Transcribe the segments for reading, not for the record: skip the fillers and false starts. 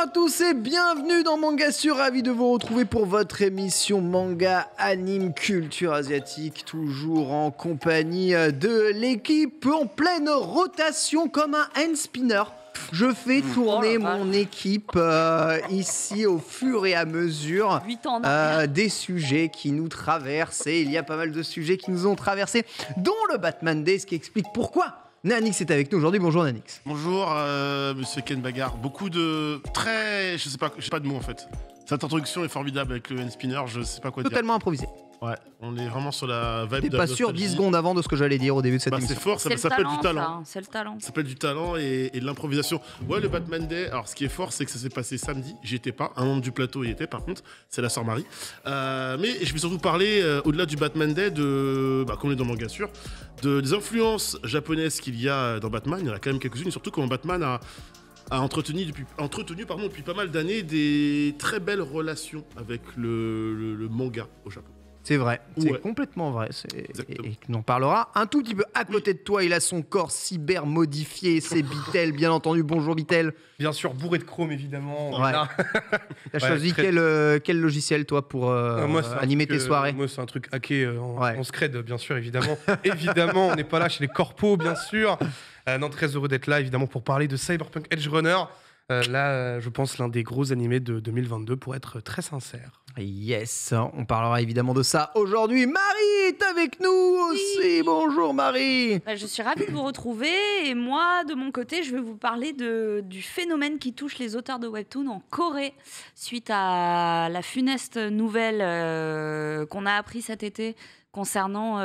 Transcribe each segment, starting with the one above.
à tous et bienvenue dans Manga Sur, ravi de vous retrouver pour votre émission manga, anime, culture asiatique, toujours en compagnie de l'équipe en pleine rotation comme un hand spinner. Je fais tourner mon équipe ici au fur et à mesure des sujets qui nous traversent, et il y a pas mal de sujets qui nous ont traversés, dont le Batman Day, ce qui explique pourquoi Nanix est avec nous aujourd'hui. Bonjour Nanix. Bonjour monsieur Ken Bagar. Beaucoup de très... Je sais pas de mots en fait. Cette introduction est formidable avec le hand spinner, je sais pas quoi dire. Totalement improvisé. Ouais, on est vraiment sur la vibe. T'es pas sûr 10 secondes avant de ce que j'allais dire au début de cette émission. C'est fort, ça s'appelle du talent. C'est le talent. Ça s'appelle du talent et de l'improvisation. Ouais, le Batman Day, alors ce qui est fort, c'est que ça s'est passé samedi. J'y étais pas. Un membre du plateau y était, par contre. C'est la sœur Marie. Mais je vais surtout parler, au-delà du Batman Day, comme on est dans Manga Sûr, des influences japonaises qu'il y a dans Batman. Il y en a quand même quelques-unes, et surtout comment Batman a entretenu depuis pas mal d'années des très belles relations avec le manga au Japon. C'est vrai, c'est complètement vrai. Et on en parlera un tout petit peu. À côté de toi, il a son corps cyber modifié, c'est Bitel, bien entendu. Bonjour Bitel. Bien sûr, bourré de chrome évidemment. Ouais. T'as choisi quel logiciel toi pour animer tes soirées? Moi, c'est un truc hacké en scred, bien sûr, évidemment. Évidemment, on n'est pas là chez les corpos, bien sûr. Non, très heureux d'être là, évidemment, pour parler de Cyberpunk Edge Runner. Je pense l'un des gros animés de 2022, pour être très sincère. Yes, on parlera évidemment de ça aujourd'hui. Marie est avec nous aussi. Oui. Bonjour Marie. Je suis ravie de vous retrouver. Et moi, de mon côté, je vais vous parler du phénomène qui touche les auteurs de webtoon en Corée suite à la funeste nouvelle qu'on a appris cet été concernant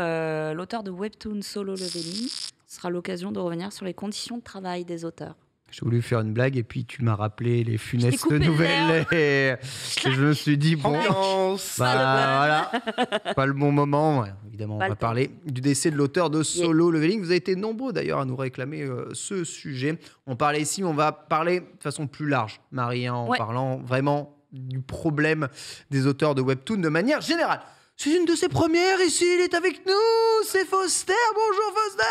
l'auteur de webtoon Solo Leveling. Ce sera l'occasion de revenir sur les conditions de travail des auteurs. J'ai voulu faire une blague et puis tu m'as rappelé les funestes nouvelles et je me suis dit bon, voilà, pas le bon moment. Ouais, évidemment, on va parler du décès de l'auteur de Solo Leveling. Vous avez été nombreux d'ailleurs à nous réclamer ce sujet. On parlait ici, on va parler de façon plus large, Marie, en parlant vraiment du problème des auteurs de webtoon de manière générale. C'est une de ses premières ici, il est avec nous, c'est Foster. Bonjour Foster.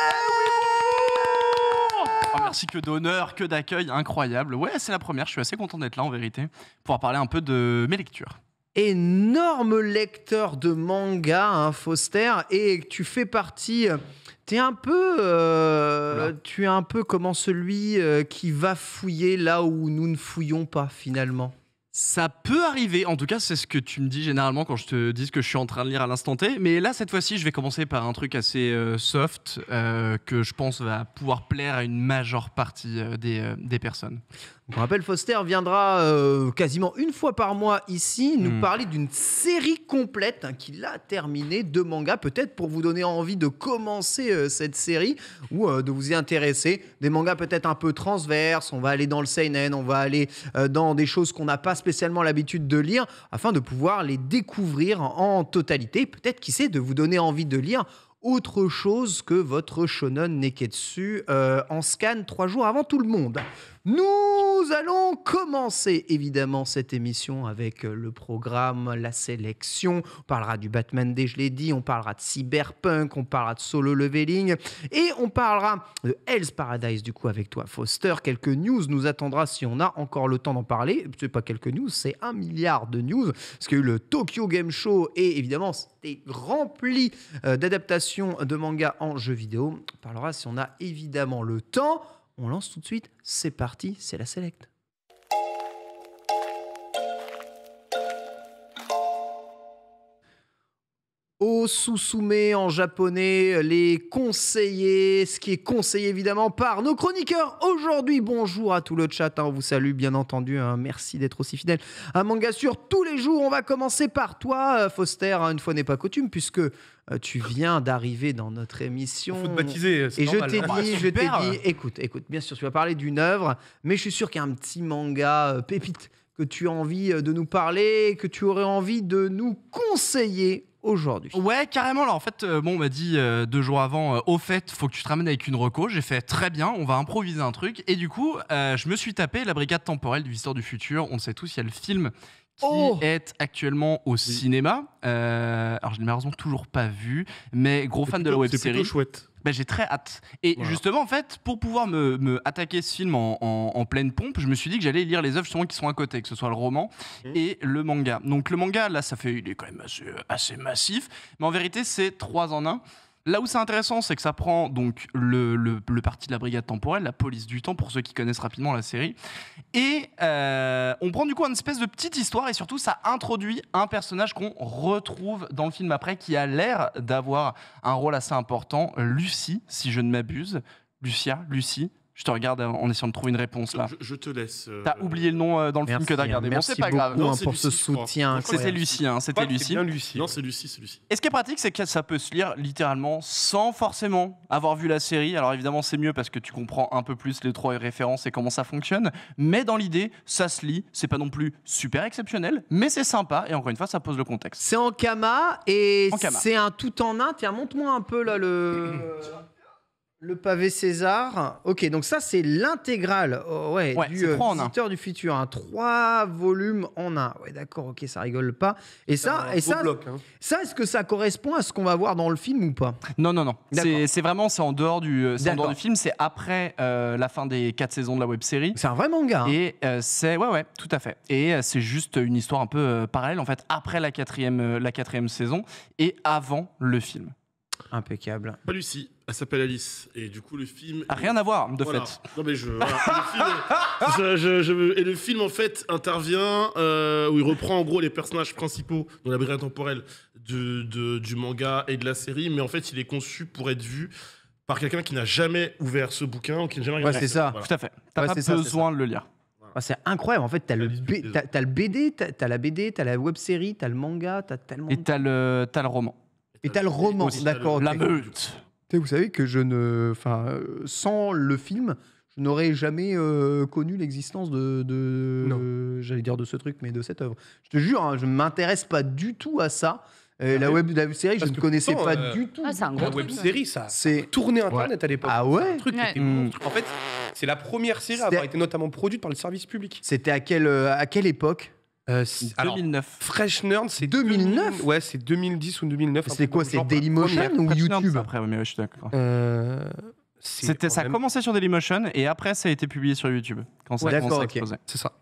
Oh, merci, que d'honneur, que d'accueil, incroyable. Ouais, c'est la première, je suis assez content d'être là en vérité, pour pouvoir parler un peu de mes lectures. Énorme lecteur de manga, hein, Foster, et tu fais partie... Tu es un peu comme celui qui va fouiller là où nous ne fouillons pas finalement. Ça peut arriver, en tout cas c'est ce que tu me dis généralement quand je te dis ce que je suis en train de lire à l'instant T, mais là cette fois-ci je vais commencer par un truc assez soft que je pense va pouvoir plaire à une majeure partie des personnes. On rappelle, Foster viendra quasiment une fois par mois ici nous parler d'une série complète qu'il a terminée de manga, peut-être pour vous donner envie de commencer cette série ou de vous y intéresser. Des mangas peut-être un peu transverses, on va aller dans le seinen, on va aller dans des choses qu'on n'a pas spécialement l'habitude de lire afin de pouvoir les découvrir en totalité. Peut-être, qui sait, de vous donner envie de lire autre chose que votre shonen Neketsu en scan 3 jours avant tout le monde. Nous allons commencer évidemment cette émission avec le programme, la sélection. On parlera du Batman Day, je l'ai dit, on parlera de Cyberpunk, on parlera de Solo Leveling et on parlera de Hell's Paradise du coup avec toi Foster. Quelques news nous attendra si on a encore le temps d'en parler. C'est pas quelques news, c'est 1 milliard de news parce qu'il y a eu le Tokyo Game Show et évidemment c'était rempli d'adaptations de mangas en jeux vidéo. On parlera si on a évidemment le temps. On lance tout de suite, c'est parti, c'est la Select. Osusume en japonais, les conseillers, ce qui est conseillé évidemment par nos chroniqueurs aujourd'hui. Bonjour à tout le chat, on vous salue bien entendu, merci d'être aussi fidèle à Manga Sûr tous les jours. On va commencer par toi Foster, une fois n'est pas coutume, puisque tu viens d'arriver dans notre émission. Faut te baptiser, c'est et normal. Je t'ai dit, écoute, bien sûr, tu vas parler d'une œuvre, mais je suis sûr qu'il y a un petit manga pépite que tu as envie de nous parler, que tu aurais envie de nous conseiller aujourd'hui. Ouais, carrément. Alors en fait, on m'a dit 2 jours avant, au fait, faut que tu te ramènes avec une reco. J'ai fait très bien, on va improviser un truc. Et du coup, je me suis tapé La Brigade temporelle du Visiteur du futur. On le sait tous, il y a le film qui est actuellement au cinéma. Alors je l'ai malheureusement toujours pas vu, mais gros fan de la web-série. C'est plutôt chouette. J'ai très hâte. Et justement, en fait, pour pouvoir me attaquer ce film en pleine pompe, je me suis dit que j'allais lire les œuvres justement qui sont à côté, que ce soit le roman et le manga. Donc le manga, là, il est quand même assez massif, mais en vérité, c'est 3 en 1. Là où c'est intéressant, c'est que ça prend donc le parti de la brigade temporelle, la police du temps, pour ceux qui connaissent rapidement la série. Et on prend du coup une espèce de petite histoire, et surtout ça introduit un personnage qu'on retrouve dans le film après, qui a l'air d'avoir un rôle assez important, Lucie, si je ne m'abuse. Lucie. Je te regarde en essayant de trouver une réponse là. Je te laisse. T'as oublié le nom dans le film que t'as regardé. Bon, c'est pas grave. Merci beaucoup pour ce soutien. C'était Lucie. C'était Lucie. Non, c'est Lucie. Et ce qui est pratique, c'est que ça peut se lire littéralement sans forcément avoir vu la série. Alors évidemment, c'est mieux parce que tu comprends un peu plus les 3 références et comment ça fonctionne. Mais dans l'idée, ça se lit. C'est pas non plus super exceptionnel, mais c'est sympa. Et encore une fois, ça pose le contexte. C'est en Kama et c'est un tout en un. Tiens, montre-moi un peu là le pavé César. Ok, donc ça c'est l'intégrale du Visiteur du futur. 3 volumes en 1. Ouais, d'accord, ok, ça rigole pas. Et ça, est-ce que ça correspond à ce qu'on va voir dans le film ou pas? Non. C'est en dehors du film. C'est après la fin des 4 saisons de la web-série. C'est un vrai manga. Et c'est tout à fait. Et c'est juste une histoire un peu parallèle en fait, après la quatrième saison et avant le film. Impeccable. Pas Lucie, elle s'appelle Alice. Et du coup, le film. Rien à voir, de fait. Non, mais et le film, en fait, intervient où il reprend en gros les personnages principaux dans la brigade temporelle du manga et de la série. Mais en fait, il est conçu pour être vu par quelqu'un qui n'a jamais ouvert ce bouquin ou qui n'a jamais regardé. C'est ça. Tout à fait. T'as pas besoin de le lire. C'est incroyable. En fait, t'as le BD, t'as la BD, t'as la web-série, t'as le manga, t'as tellement. Et t'as le roman. Et t'as le roman, d'accord. La meute. Vous savez que sans le film, je n'aurais jamais connu l'existence j'allais dire de ce truc, mais de cette œuvre. Je te jure, je ne m'intéresse pas du tout à ça. La web-série, je ne connaissais pas du tout. C'est un gros la web-série, ça a tourné Internet à l'époque. Ah ouais. En fait, c'est la première série à avoir été notamment produite par le service public. C'était à quelle époque? 2009. Fresh Nerd, c'est 2009. Ouais, c'est 2010 ou 2009. C'est quoi? C'est Dailymotion ou YouTube? Après, mais je suis d'accord. Ça a même... commencé sur Dailymotion et après ça a été publié sur YouTube quand ça a commencé à exploser. C'est ça.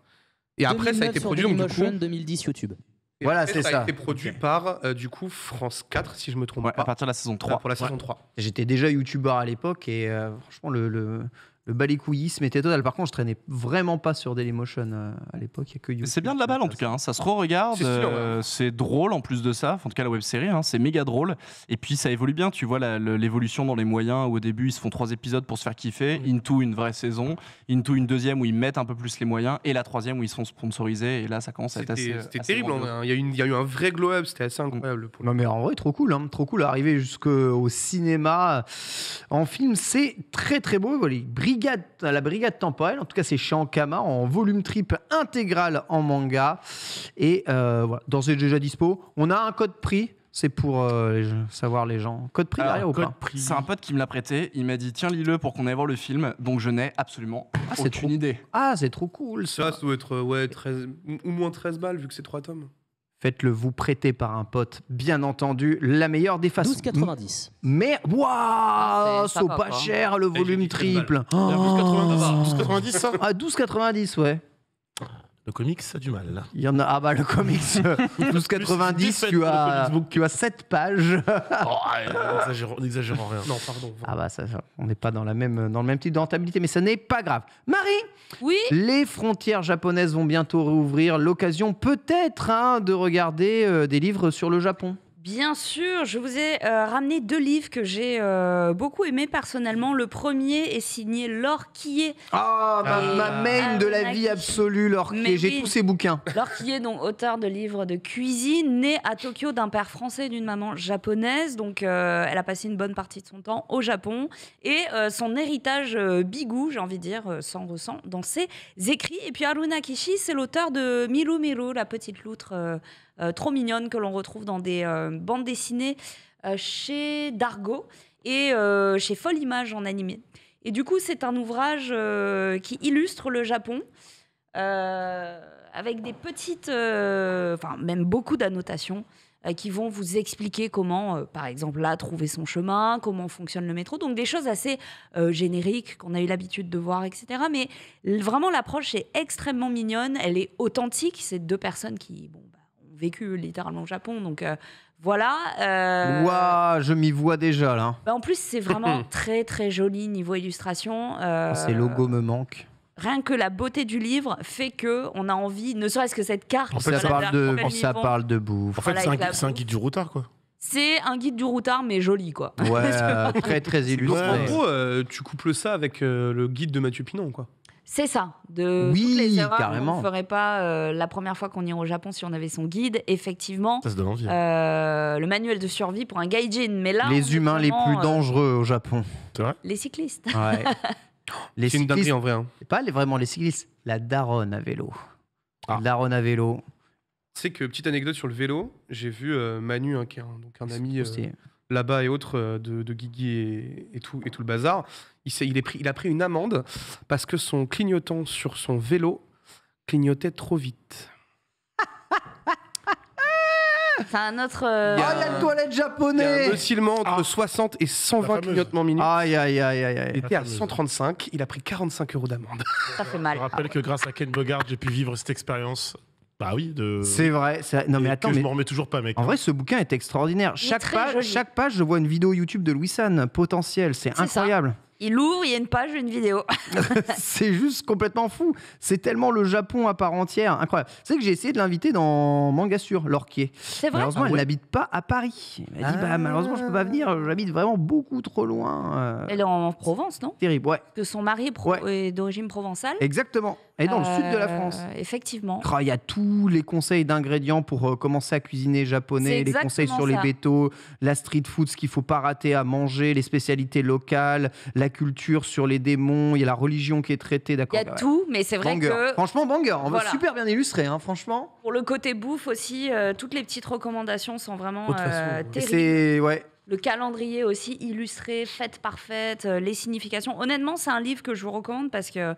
Et après ça a été produit donc, du coup 2010 YouTube. Et voilà, c'est ça. Ça a été produit par du coup France 4 si je me trompe pas. À partir de la saison 3. Pour la saison 3. J'étais déjà youtubeur à l'époque et franchement le balécouillisme était total. Par contre, je traînais vraiment pas sur Dailymotion à l'époque. Il y a que YouTube. C'est bien de la balle en tout cas. Hein. Ça se re-regarde. C'est drôle en plus de ça. En tout cas, la web-série, c'est méga drôle. Et puis ça évolue bien. Tu vois l'évolution dans les moyens où au début ils se font 3 épisodes pour se faire kiffer. Into une vraie saison. Into une deuxième où ils mettent un peu plus les moyens. Et la troisième où ils se font sponsoriser. Et là, ça commence à être assez. C'était terrible. Il y a eu un vrai glow-up. C'était assez incroyable. Non, mais en vrai, trop cool. Trop cool. Arriver jusqu'au cinéma en film, c'est très très beau. La brigade temporelle, en tout cas c'est chez Ankama en volume trip intégral en manga et voilà, d'ores et déjà dispo. On a un code prix, c'est pour savoir les gens. Code prix derrière ou pas? C'est un pote qui me l'a prêté, il m'a dit tiens lis-le pour qu'on aille voir le film, donc je n'ai absolument aucune idée. Ah c'est trop cool ça. Ça doit être 13, ou moins 13 balles vu que c'est 3 tomes. Faites-le vous prêter par un pote, bien entendu, la meilleure des façons. 12,90. Mais waouh, c'est pas cher le volume triple. 12,90 ça? Ah 12,90 ouais. Le comics, ça a du mal, là. Il y en a, le comics, 12,90, tu as 7 pages. N'exagérons rien. Non, pardon. On n'est pas dans le même type de rentabilité, mais ça n'est pas grave. Marie, oui, les frontières japonaises vont bientôt rouvrir. L'occasion peut-être de regarder des livres sur le Japon. Bien sûr, je vous ai ramené 2 livres que j'ai beaucoup aimés personnellement. Le premier est signé Laure Quillet. Ma main de la vie absolue, Laure Quillet. J'ai tous ses bouquins. Laure Quillet, donc auteur de livres de cuisine, née à Tokyo d'un père français et d'une maman japonaise. Donc elle a passé une bonne partie de son temps au Japon. Et son héritage bigou, j'ai envie de dire, s'en ressent dans ses écrits. Et puis Haruna Kishi, c'est l'auteur de Miru Miru, la petite loutre trop mignonne que l'on retrouve dans des bandes dessinées chez Dargo et chez Folle Image en animé. Et du coup, c'est un ouvrage qui illustre le Japon avec des petites, même beaucoup d'annotations qui vont vous expliquer comment, par exemple, là, trouver son chemin, comment fonctionne le métro. Donc, des choses assez génériques qu'on a eu l'habitude de voir, etc. Mais vraiment, l'approche est extrêmement mignonne. Elle est authentique. C'est 2 personnes qui ont vécu littéralement au Japon. Donc, voilà. Waouh, je m'y vois déjà, là. En plus, c'est vraiment très, très joli niveau illustration. Ces logos me manquent. Rien que la beauté du livre fait qu'on a envie, ne serait-ce que cette carte. En fait, ça parle de bouffe. En fait, Voilà, c'est un guide du routard, quoi. C'est un guide du routard, mais joli, quoi. Ouais, très, très Donc, illustré. en gros, tu couples ça avec le guide de Mathieu Pinon, quoi. C'est ça. Oui, toutes les erreurs carrément. qu'on ne ferait pas la première fois qu'on irait au Japon si on avait son guide. Effectivement, Ça se donne envie. le manuel de survie pour un gaijin. Mais là, on Les est humains les vraiment, plus dangereux au Japon. C'est vrai? les cyclistes. Ouais. Les C'est une dinguerie en vrai. Hein. c'est pas vraiment les cyclistes, la daronne à vélo. Ah. La daronne à vélo. Tu sais que, petite anecdote sur le vélo, j'ai vu Manu, qui est un ami C'est- là-bas et autres de Guigui et tout le bazar. Il a pris une amende parce que son clignotant sur son vélo clignotait trop vite. C'est un autre. Oh, il y a le toilette Il y a un japonais. oscillement entre 60 et 120 fameuse. clignotements minutes. Aïe, aïe, aïe, aïe, Il aïe. était à 135, il a pris 45 € d'amende. Ça fait Je mal. rappelle que grâce à Ken Bogard, j'ai pu vivre cette expérience. Bah oui, C'est vrai. Non, mais et attends, que je mais m'en remets toujours pas, mec. en vrai, ce bouquin est extraordinaire. Il est très joli. Chaque page, je vois une vidéo YouTube de Louis San potentiel. C'est C'est incroyable. Il ouvre, il y a une page, une vidéo. C'est juste complètement fou. C'est tellement le Japon à part entière. Incroyable. C'est que j'ai essayé de l'inviter dans Manga Sur, Lorquier. C'est vrai. Malheureusement, Ah elle ouais. n'habite pas à Paris. Elle m'a dit malheureusement, je peux pas venir. J'habite vraiment beaucoup trop loin. Elle est en Provence, non? Terrible. Ouais, Que son mari est d'origine provençale. exactement. Et dans le sud de la France. Effectivement. Oh, il y a tous les conseils d'ingrédients pour commencer à cuisiner japonais, C'est les conseils exactement sur les ça. vétos, la street food, ce qu'il faut pas rater à manger, les spécialités locales, la culture sur les démons, il y a la religion qui est traitée, Il d'accord. y a ouais. tout, mais c'est vrai Banger. que Franchement, banger. On va Voilà. super bien illustrer, hein, franchement. pour le côté bouffe aussi, toutes les petites recommandations sont vraiment De toute façon, Et terribles. c'est ouais. Le calendrier aussi illustré, fête par fête, les significations. Honnêtement, c'est un livre que je vous recommande parce que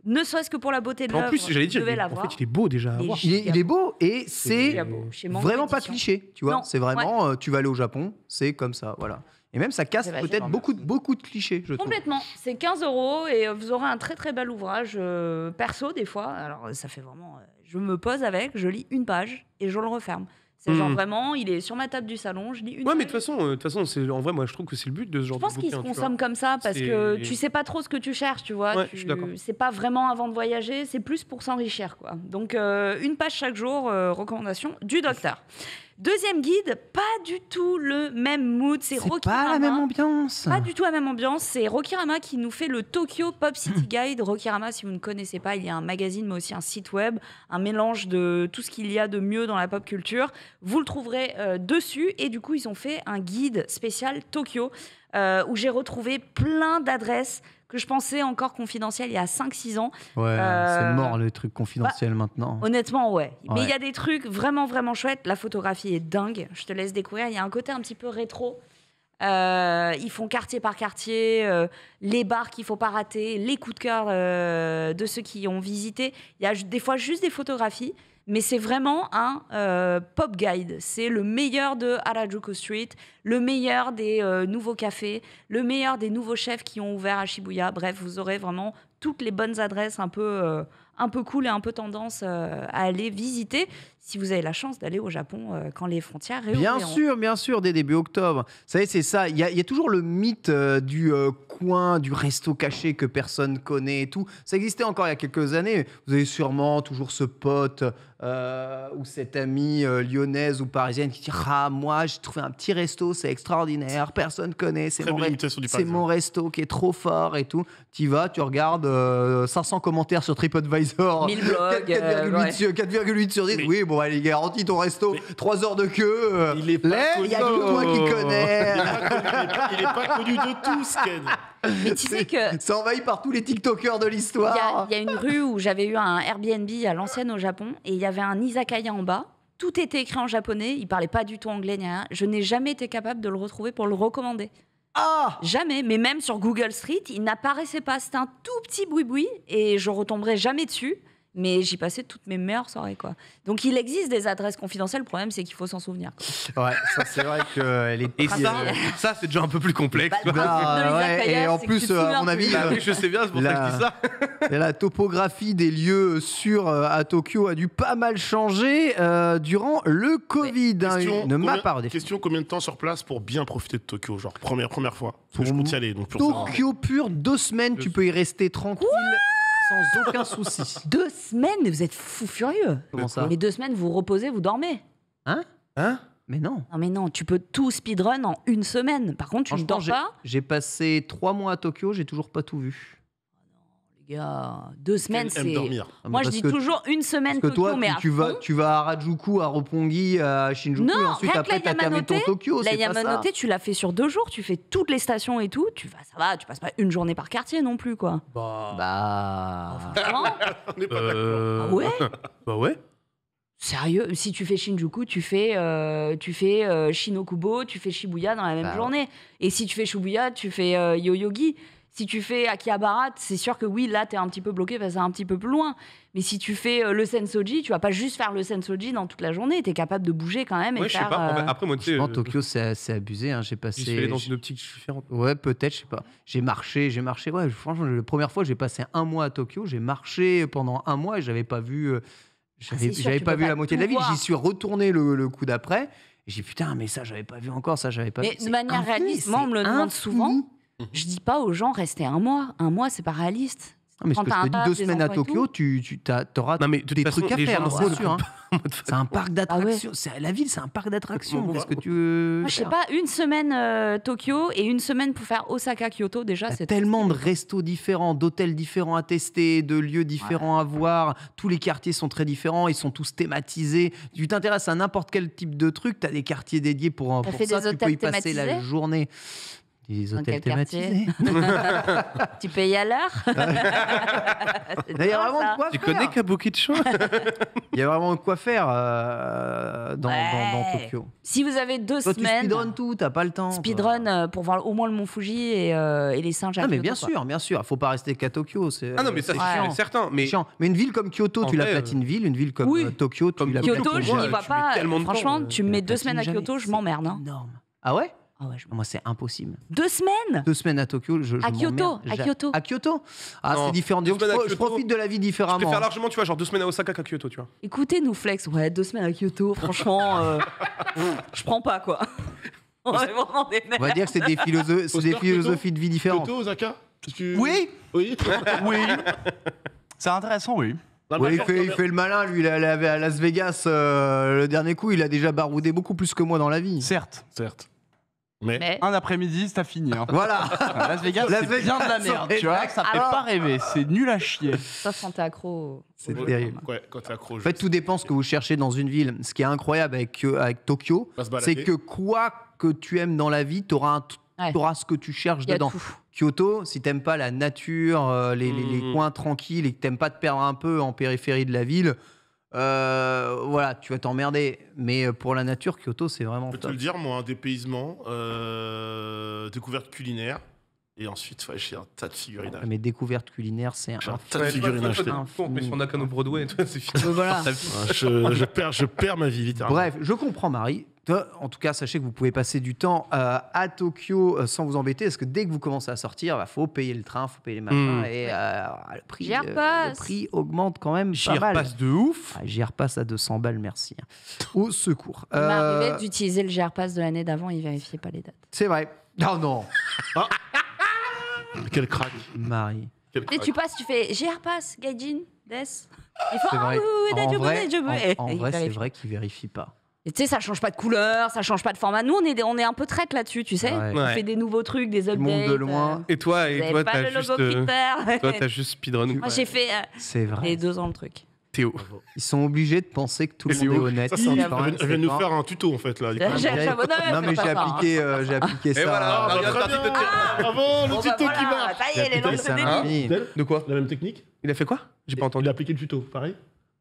ne serait-ce que pour la beauté de En l'œuvre, plus, j'allais vous dire, devez en l'avoir. fait, il est beau déjà à Il est voir. Il est beau et c'est Giga beau. Chez Manga vraiment pas Édition. cliché, tu vois. Non, C'est vraiment, tu vas aller au Japon, c'est comme ça, voilà. Et même ça casse C'est vrai, peut-être c'est beaucoup de clichés, je trouve. Complètement. C'est 15 € et vous aurez un très très bel ouvrage perso des fois. Alors ça fait vraiment. Je me pose avec, je lis une page et je le referme. C'est genre vraiment, il est sur ma table du salon, je lis une Ouais, mais page. de toute façon, en vrai, moi, je trouve que c'est le but de ce genre Je pense de qu'il se bouquin. tu consomme comme ça parce C'est- que tu sais pas trop ce que tu cherches, tu vois. Ouais, je suis d'accord. C'est pas vraiment avant de voyager, c'est plus pour s'enrichir, quoi. Donc une page chaque jour, recommandation du docteur. Deuxième guide, pas du tout le même mood, c'est C'est Rokirama. pas la même ambiance. Pas du tout la même ambiance. C'est Rokirama qui nous fait le Tokyo Pop City Guide. Rokirama, si vous ne connaissez pas, il y a un magazine, mais aussi un site web, un mélange de tout ce qu'il y a de mieux dans la pop culture. Vous le trouverez dessus. Et du coup, ils ont fait un guide spécial Tokyo où j'ai retrouvé plein d'adresses que je pensais encore confidentielles il y a 5-6 ans. Ouais, c'est mort le truc confidentiel maintenant. Honnêtement, ouais. Mais Ouais. il y a des trucs vraiment, vraiment chouettes. La photographie est dingue. Je te laisse découvrir. Il y a un côté un petit peu rétro. Ils font quartier par quartier, les bars qu'il faut pas rater, les coups de cœur de ceux qui ont visité. Il y a des fois juste des photographies, mais c'est vraiment un pop guide. C'est le meilleur de Harajuku Street, le meilleur des nouveaux cafés, le meilleur des nouveaux chefs qui ont ouvert à Shibuya. Bref, vous aurez vraiment toutes les bonnes adresses un peu cool et un peu tendance à aller visiter si vous avez la chance d'aller au Japon quand les frontières réouvriront. Bien sûr, dès début octobre. Vous savez, c'est ça. Il y a toujours le mythe du coin, du resto caché que personne connaît et tout. Ça existait encore il y a quelques années. Vous avez sûrement toujours ce pote ou cette amie lyonnaise ou parisienne qui dit « Ah, moi, j'ai trouvé un petit resto, c'est extraordinaire, personne connaît, c'est Très mon, belle imitation du c'est Parisien. mon resto qui est trop fort et tout. » Tu y vas, tu regardes 500 commentaires sur TripAdvisor. 1000 blogs, 4,8 sur 10. Oui, bon, elle est garantie ton resto. 3 heures de queue. Il est pas Il y a que connu. toi qui connais. Il est pas connu de tous, Ken. Mais tu sais que C'est envahi par tous les TikTokers de il l'histoire. y a une rue où j'avais eu un Airbnb à l'ancienne au Japon et il y avait un izakaya en bas. Tout était écrit en japonais. Il parlait pas du tout anglais ni rien. Je n'ai jamais été capable de le retrouver pour le recommander. Ah Jamais. Mais même sur Google Street, il n'apparaissait pas. C'était un tout petit boui-boui et je retomberai jamais dessus. Mais j'y passais toutes mes meilleures soirées, quoi. Donc il existe des adresses confidentielles. Le problème, c'est qu'il faut s'en souvenir. Ouais, ça c'est vrai que les Et ça c'est déjà un peu plus complexe. Bah, le principe de les et en c'est que plus, tu te souviens à mon avis, plus. Bah oui, je sais bien, c'est pour ça que je dis ça. la topographie des lieux sûrs à Tokyo a dû pas mal changer durant le Covid. Une map par défaut. Question, combien de temps sur place pour bien profiter de Tokyo, genre première fois. Parce que je Pour compte y aller, donc pour savoir. Tokyo pur, 2 semaines, tu peux y rester tranquille sans aucun souci. 2 semaines, mais vous êtes fou furieux. Comment ça? Les 2 semaines, vous reposez, vous dormez. Hein? Mais non. Non, mais non, tu peux tout speedrun en 1 semaine. Par contre, tu ne dors pas. J'ai passé 3 mois à Tokyo, j'ai toujours pas tout vu. Les gars, 2 semaines, Elle aime c'est. dormir. Moi, je dis toujours 1 semaine Parce que Tokyo, toi, mais à tu fond. vas à Harajuku, à Roppongi, à Shinjuku, Non, et ensuite rien que après la t'as terminé ton Yamanote, Tokyo. La C'est pas ça. Yamanote, tu l'as fait sur 2 jours. Tu fais toutes les stations et tout. Ça va, tu passes pas une journée par quartier non plus, quoi. Bah. Franchement, On n'est pas d'accord. ah ouais. Bah ouais. Sérieux, si tu fais Shinjuku, tu fais Shinokubo, tu fais Shibuya dans la même Bah ouais. journée. Et si tu fais Shibuya, tu fais Yoyogi. Si tu fais Akihabara, c'est sûr que oui, là, t'es un petit peu bloqué parce que c'est un petit peu plus loin. Mais si tu fais le Sensoji, tu vas pas juste faire le Sensoji dans toute la journée. T'es capable de bouger quand même. Ouais, et je sais faire, pas. En fait, après, moi, tu sais. En Tokyo, c'est abusé. Hein. J'ai j'y suis allé passé. dans une optique différente. Ouais, peut-être, je sais pas. J'ai marché. Ouais, franchement, la première fois, j'ai passé 1 mois à Tokyo. J'ai marché pendant 1 mois et j'avais pas vu. c'est sûr, J'avais tu pas peux vu pas la moitié de la tout ville. voir. J'y suis retourné le coup d'après. Et j'ai dit putain, mais ça, j'avais pas vu encore. Ça, j'avais pas vu. Mais de C'est manière infini, réaliste, moi, on me le c'est demande infini. souvent. Je dis pas aux gens rester 1 mois. 1 mois, c'est pas réaliste. Non, mais ce Quand que je t'as te un dis, taf, 2 des semaines à enfants et Tokyo, tout. tu auras Non, mais de toute des façon, trucs à les faire, gens c'est ne sûr. Hein. en mode C'est un parc d'attractions. La ville, c'est un parc d'attractions. Qu'est-ce que tu veux Moi, je sais faire? pas, 1 semaine Tokyo et 1 semaine pour faire Osaka-Kyoto, déjà, T'as c'est tellement de restos différents, d'hôtels différents à tester, de lieux différents à voir. Tous les quartiers sont très différents, ils sont tous thématisés. Tu t'intéresses à n'importe quel type de truc, t'as des quartiers dédiés pour fait ça. des Tu peux y hôtels passer la thématisés journée. Des Dans hôtels quel quartier thématisés. Tu payes à l'heure. Il y a vraiment de quoi Tu faire. connais Kabukicho? Il y a vraiment de quoi faire dans Ouais. Tokyo. Si vous avez 2 Toi, tu semaines, speedrun tout, t'as pas le temps. toi. speedrun pour voir au moins le Mont Fuji et les singes à Ah mais Kyoto, bien sûr, faut pas rester qu'à Tokyo. Ah non, mais ça, c'est c'est chiant. certain. Mais Chiant. Mais une ville comme Kyoto, En tu la vrai, platines ville. Une ville comme Oui. Tokyo, tu Comme la Kyoto, Kyoto, platines je moi, n'y jamais. vois tu mets pas. tellement de temps, Franchement, tu me Tu mets la 2 semaines à platines Kyoto, jamais. je m'emmerde. Hein. C'est énorme. Ah ouais? Ah ouais, Moi, c'est impossible. 2 semaines 2 semaines à Tokyo, je À Kyoto, m'emmerde. à Kyoto. À Kyoto? Ah, Non, c'est différent. 2 Donc, semaines à je Kyoto, profite de la vie je différemment. préfère largement, tu vois, genre 2 semaines à Osaka qu'à Kyoto, tu vois. Écoutez, nous flex. Ouais, 2 semaines à Kyoto, franchement, je prends pas, quoi. On est vraiment des On va dire que c'est des Oscar, philosophies de vie différentes. Kyoto, Osaka Oui. Oui. Oui. C'est intéressant, oui. Non, mais Ouais, attends, il fait le malin, lui, il est allé à Las Vegas le dernier coup, il a déjà baroudé beaucoup plus que moi dans la vie. Certes. Certes. Mais Mais Un après-midi, c'est fini. Hein. Voilà. Las Vegas, Las c'est Vegas, bien de la ça merde, fait tu vois. Ça fait Alors- pas rêver. C'est nul à chier. sauf quand t'es accro. C'est Ouais. terrible. Ouais, quand t'es accro. En fait, tout dépend ce que vous cherchez dans une ville. Ce qui est incroyable avec Tokyo, Va se balader. c'est que quoi que tu aimes dans la vie, tu auras Ouais. ce que tu cherches Il y a dedans. tout. Kyoto, si t'aimes pas la nature, les coins tranquilles et que t'aimes pas te perdre un peu en périphérie de la ville, voilà, tu vas t'emmerder. Mais pour la nature, Kyoto, c'est vraiment Je peux te top. le dire, moi, un dépaysement, découverte culinaire, et ensuite, ouais, j'ai un tas de figurines. à acheter. Mes découvertes culinaires, c'est J'ai un un... tas de figurines à acheter. Mais sur Nakano Broadway, toi, c'est fini. Voilà. Je perds ma vie, littéralement. Bref, je comprends Marie. Toi, en tout cas, sachez que vous pouvez passer du temps à Tokyo sans vous embêter, parce que dès que vous commencez à sortir, il faut payer le train, il faut payer les machins, et J'y le repasse. prix augmente quand même J'y pas mal. repasse de ouf. Ah, j'y repasse à 200 balles, merci. Au secours. Il m'est arrivé d'utiliser le GRPass de l'année d'avant, il vérifiait pas les dates. C'est vrai. Oh non, Quel crack. Marie. Quel Et crack. tu passes, tu fais GRPass, Gaijin, Des. Il faut C'est vrai. ah oui, En vrai, je veux. Et en il vrai, c'est vérifie. vrai qu'il vérifie pas. Et tu sais, ça change pas de couleur, ça change pas de format. Nous, on est un peu track là-dessus, tu sais. Ouais. On Ouais. fait des nouveaux trucs, des updates. monte de loin. Et toi, Vous avez pas t'as le juste, logo Twitter. toi, t'as juste speedrun. Moi, j'ai fait C'est vrai. les 2 ans le truc. Théo. Ils sont obligés de penser que tout le Et monde est Léo. honnête. Ça, c'est un- Il elle a- Quand même, vient- elle vient de c'est nous pas- faire un tuto, en fait, là. J'ai un chapeau. Non, mais j'ai appliqué Et ça. voilà, Ah, bah, regarde, très partie bien. de terrain. Bravo, le Bon, tuto bah, qui voilà, marche. ça y est, les langues Ça se marche. dédient. Fini. Tel De quoi La même technique Il a fait quoi J'ai pas Il entendu. a appliqué le tuto, pareil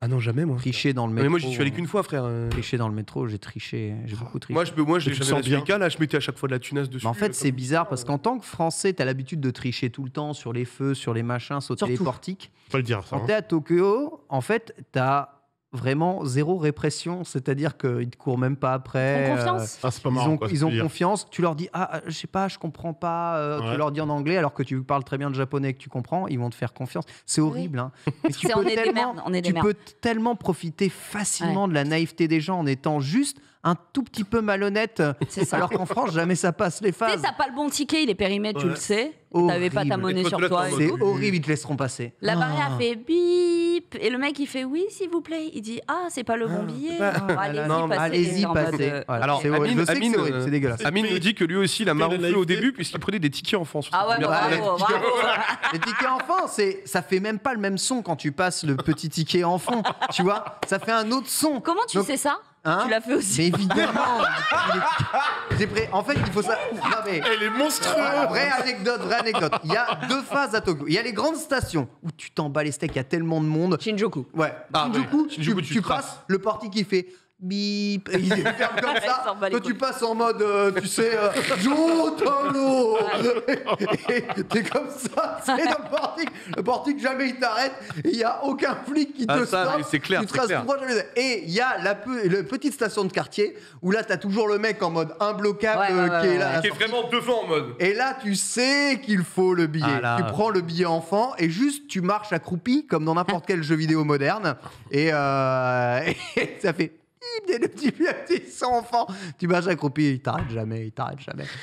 Ah non, jamais moi. Tricher dans le métro. Mais moi, j'y suis allé qu'une fois, frère. Tricher dans le métro, j'ai triché. J'ai beaucoup triché. Moi, je tu j'avais sens la bien. SPK, là, je mettais à chaque fois de la tunasse dessus. Mais en fait, c'est bizarre parce qu'en tant que Français, t'as l'habitude de tricher tout le temps sur les feux, sur les machins, sauter les Surtout. portiques. Faut pas le dire, ça. Quand t'es à Tokyo, en fait, t'as vraiment zéro répression, c'est-à-dire qu'ils te courent même pas après. Ils font confiance. Ah, c'est pas Ils marrant. ont, quoi, ce ils que ont tu veux dire. confiance. Tu leur dis je sais pas, je comprends pas. Tu Ouais. leur dis en anglais alors que tu parles très bien le japonais et que tu comprends, ils vont te faire confiance. C'est horrible. Hein. Mais tu On est des merdes. On est des tu merdes. peux tellement profiter facilement de la naïveté des gens en étant juste un tout petit peu malhonnête. C'est ça. Alors qu'en France, jamais ça passe les Tu sais, phases. t'as pas le bon ticket, il est périmé, tu Ouais. le sais. Horrible. T'avais pas ta monnaie Et toi, sur là, toi. t'es en et C'est tout. horrible, ils te laisseront passer. La barrière Ah. fait bip et le mec il fait oui s'il vous plaît. Il dit c'est pas le bon billet. bah, Bon, allez-y non, passez. Allez-y, en mode, passez. Voilà. Alors, C'est horrible. Je sais que Amine, c'est horrible, c'est dégueulasse. Amine nous dit que lui aussi, il a C'était la marouflé au naïveté. début puisqu'il prenait des tickets enfants. sur Ah sa ouais, première bravo, toilette. bravo. Les tickets enfants, ça fait même pas le même son quand tu passes le petit ticket enfant. Tu vois, ça fait un autre son. Comment tu Donc, sais ça? hein Tu l'as fait aussi. Mais évidemment. En fait, il faut ça. Non, mais... Elle est monstrueuse. Vraie anecdote. Il y a deux phases à Tokyo. Il y a les grandes stations où tu t'en bats les steaks, il y a tellement de monde. Shinjuku. Ouais. Ah, Shinjuku, ouais. Shinjuku, tu tu traces. passes, le portique qui fait bip, et il ferme comme Il ça. s'en bat les Toi, tu couilles. passes en mode, tu sais, Jotaro. Et t'es comme ça, c'est dans le portique. Le portique, jamais il t'arrête. Et il n'y a aucun flic qui Ah, te ça, stoppe. mais c'est clair, Tu c'est traces clair. tout droit, jamais. Et il y a la petite station de quartier où là, t'as toujours le mec en mode imbloquable Ouais, qui est ouais, là. à la Qui est sortie. vraiment devant en mode. Et là, tu sais qu'il faut le billet. Ah là. Tu prends le billet enfant et juste tu marches accroupi comme dans n'importe quel jeu vidéo moderne. Et ça fait bip, le petit son enfant. Tu marches accroupi, il t'arrête jamais.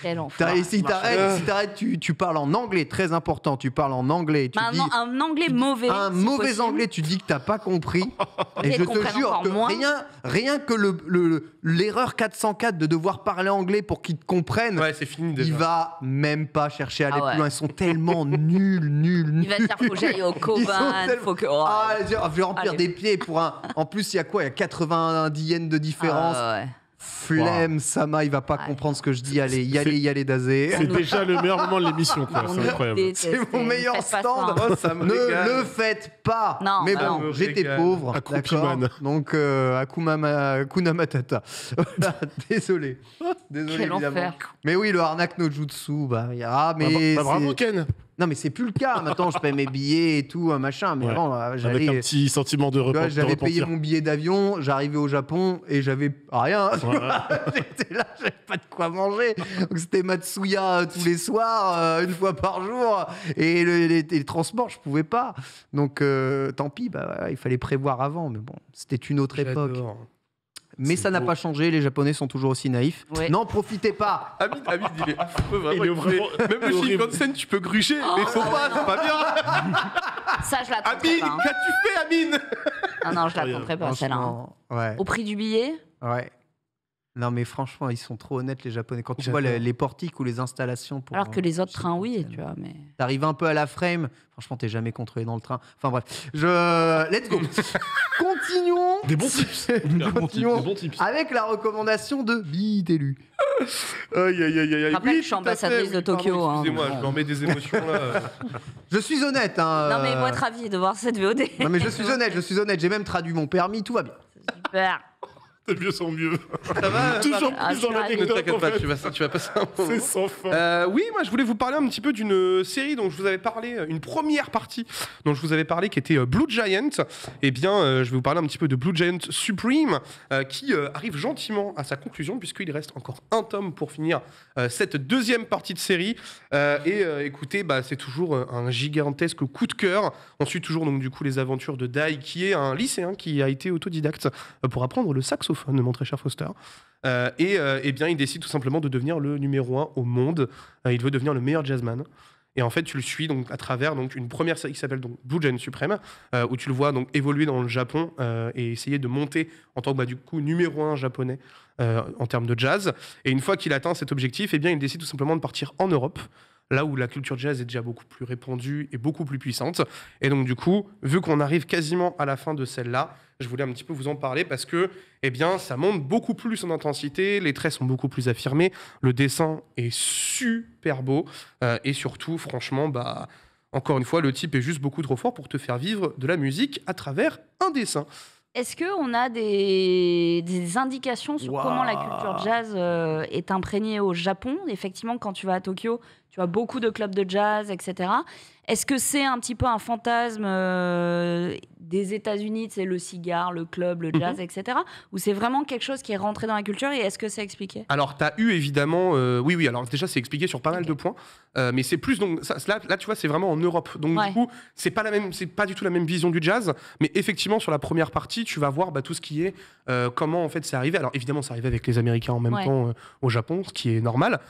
Quel enfer. Et si t'arrêtes, tu parles en anglais, très important. Tu parles en anglais. Tu dis Un anglais mauvais. un si mauvais possible. anglais, tu dis que t'as pas compris. Et Qu'ils je te comprennent jure encore que moins. rien que l'erreur 404 de devoir parler anglais pour qu'ils te comprennent. Ouais, c'est fini déjà. Il va même pas chercher à aller Ah ouais. plus loin. Ils sont tellement nuls. Il va te dire faut que j'aille au Koban, faut que. Oh. Ah, je vais remplir Allez. des pieds pour un. En plus, il y a quoi? Il y a 90 yens de différence. Ah ouais. Flemme, Sama, il va pas Ouais. comprendre ce que je dis. Allez, y aller, Dazé. C'est déjà le meilleur moment de l'émission, quoi. On C'est incroyable. déteste, C'est mon meilleur faites pas stand. ça. Oh, ça me Ne régale. le faites pas. Non, mais bah bon, non. j'étais Régale. pauvre, Akupiman. d'accord. Donc Hakuna Matata. Voilà, désolé, Quel évidemment. enfer. Mais oui, le arnaque no jutsu, mais Bah, bravo, c'est- Ken. non mais c'est plus le cas. Maintenant, je paye mes billets et tout, machin. Mais Ouais. avant, Avec un j'allais. petit sentiment de, Tu vois, de j'avais payé repentir. mon billet d'avion, j'arrivais au Japon et j'avais rien. J'étais là, j'avais pas de quoi manger. Donc c'était Matsuya tous les soirs, une fois par jour. Et les transports, je pouvais pas. Donc tant pis, il fallait prévoir avant. Mais bon, c'était une autre époque. J'adore. Mais C'est ça n'a beau. pas changé, les Japonais sont toujours aussi naïfs. Ouais. N'en profitez pas. Amine, il est affreux, vraiment. Il est il fait- vraiment Même le horrible. Shinkansen, tu peux gruger, mais faut pas, c'est pas bien. Ça, je la tenterai Amine, pas. hein. qu'as-tu fait, Amine? Non, je la tenterai pas, celle-là. hein. Franchement, ouais. Au prix du billet, Ouais. Non mais franchement, ils sont trop honnêtes les Japonais. Quand tu J'adore. vois les portiques ou les installations pour alors que les autres trains, oui, Shinkansen. tu vois, mais. T'arrives un peu à la frame. Franchement, t'es jamais contrôlé dans le train. Enfin bref, let's go. Continuons. Des bons tips. Continuons Des bons tips. avec la recommandation de Bidelu. Aïe, aïe, aïe, aïe. Rappelle que je suis tout à ambassadrice fait, de Tokyo, pardon, hein. Excusez-moi, je me remets des émotions là. Je suis honnête. Hein, Non, mais moi, être ravi de voir cette VOD. Non mais je suis honnête. J'ai même traduit mon permis. Tout va bien. Super. C'est mieux sans mieux. Ça va? Toujours Ah, plus dans je suis Ne l'anecdote, t'inquiète en pas, fait. tu vas passer un moment. C'est sans fin. Oui, moi je voulais vous parler un petit peu d'une série dont je vous avais parlé, une première partie dont je vous avais parlé qui était Blue Giant. Eh bien, je vais vous parler un petit peu de Blue Giant Supreme qui arrive gentiment à sa conclusion puisqu'il reste encore un tome pour finir cette deuxième partie de série. Écoutez, c'est toujours un gigantesque coup de cœur. On suit toujours donc du coup les aventures de Dai qui est un lycéen qui a été autodidacte pour apprendre le saxophone, mon très cher Foster. Eh bien, il décide tout simplement de devenir le numéro 1 au monde. Il veut devenir le meilleur jazzman. Et en fait, tu le suis donc à travers donc une première série qui s'appelle donc Blue Giant Supreme, où tu le vois donc évoluer dans le Japon et essayer de monter en tant que du coup numéro 1 japonais en termes de jazz. Et une fois qu'il atteint cet objectif, eh bien, il décide tout simplement de partir en Europe, là où la culture jazz est déjà beaucoup plus répandue et beaucoup plus puissante. Et donc du coup, vu qu'on arrive quasiment à la fin de celle-là, je voulais un petit peu vous en parler parce que eh bien, ça monte beaucoup plus en intensité, les traits sont beaucoup plus affirmés, le dessin est super beau et surtout, franchement, Encore une fois, le type est juste beaucoup trop fort pour te faire vivre de la musique à travers un dessin. Est-ce qu'on a des indications sur comment la culture jazz est imprégnée au Japon? Effectivement, quand tu vas à Tokyo, tu as beaucoup de clubs de jazz, etc. Est-ce que c'est un petit peu un fantasme des États-Unis, c'est le cigare, le club, le jazz, etc. Ou c'est vraiment quelque chose qui est rentré dans la culture et est-ce que c'est expliqué? Alors, tu as eu évidemment... oui, alors déjà, c'est expliqué sur pas mal de points. Mais c'est plus... Donc, là, tu vois, c'est vraiment en Europe. Donc, du coup, c'est pas du tout la même vision du jazz. Mais effectivement, sur la première partie, tu vas voir tout ce qui est... comment, en fait, c'est arrivé. Alors, évidemment, c'est arrivé avec les Américains en même temps au Japon, ce qui est normal.